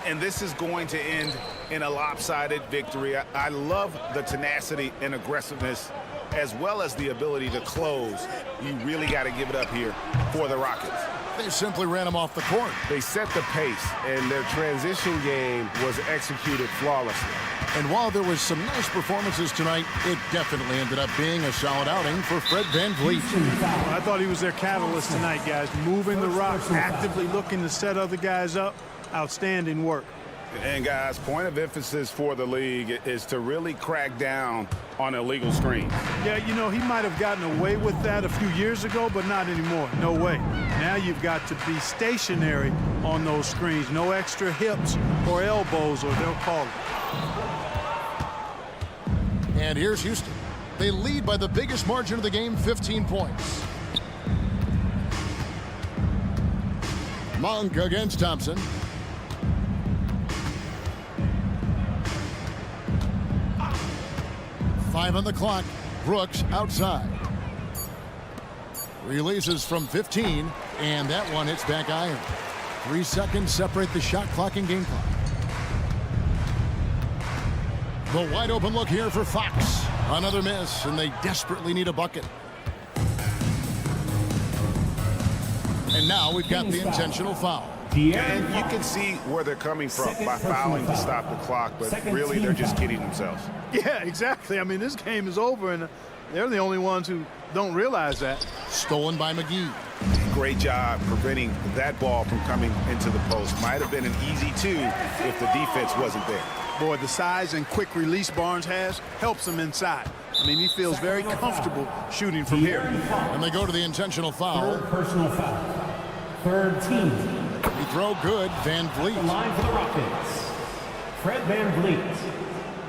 And this is going to end in a lopsided victory. I love the tenacity and aggressiveness as well as the ability to close. You really got to give it up here for the Rockets. They simply ran him off the court. They set the pace, and their transition game was executed flawlessly. And while there was some nice performances tonight, it definitely ended up being a solid outing for Fred VanVleet. I thought he was their catalyst tonight, guys. Moving the rock, actively looking to set other guys up. outstanding work. And guys, point of emphasis for the league is to really crack down on illegal screens. Yeah, you know, he might have gotten away with that a few years ago, but not anymore. No way. Now you've got to be stationary on those screens. No extra hips or elbows, or they'll call it. And here's Houston. They lead by the biggest margin of the game, 15 points. Monk against Thompson. Five on the clock. Brooks outside. Releases from 15, and that one hits back iron. 3 seconds separate the shot clock and game clock. The wide open look here for Fox. Another miss, and they desperately need a bucket. And now we've got the intentional foul. And you can see where they're coming from by fouling to stop the clock, but really they're just kidding themselves. Yeah, exactly. I mean, this game is over, and they're the only ones who don't realize that. Stolen by McGee. Great job preventing that ball from coming into the post. Might have been an easy two if the defense wasn't there. Boy, the size and quick release Barnes has helps him inside. I mean, he feels very comfortable shooting from here. And they go to the intentional foul. Third personal foul. Third team. He throw good. Van Vliet. Line for the Rockets. Fred Van Vliet.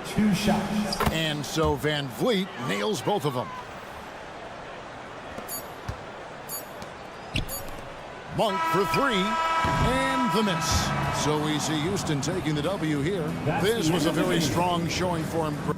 2 shots. And so Van Vliet nails both of them. Monk for 3. And the miss. So we see Houston taking the W here. This was a very strong showing for him.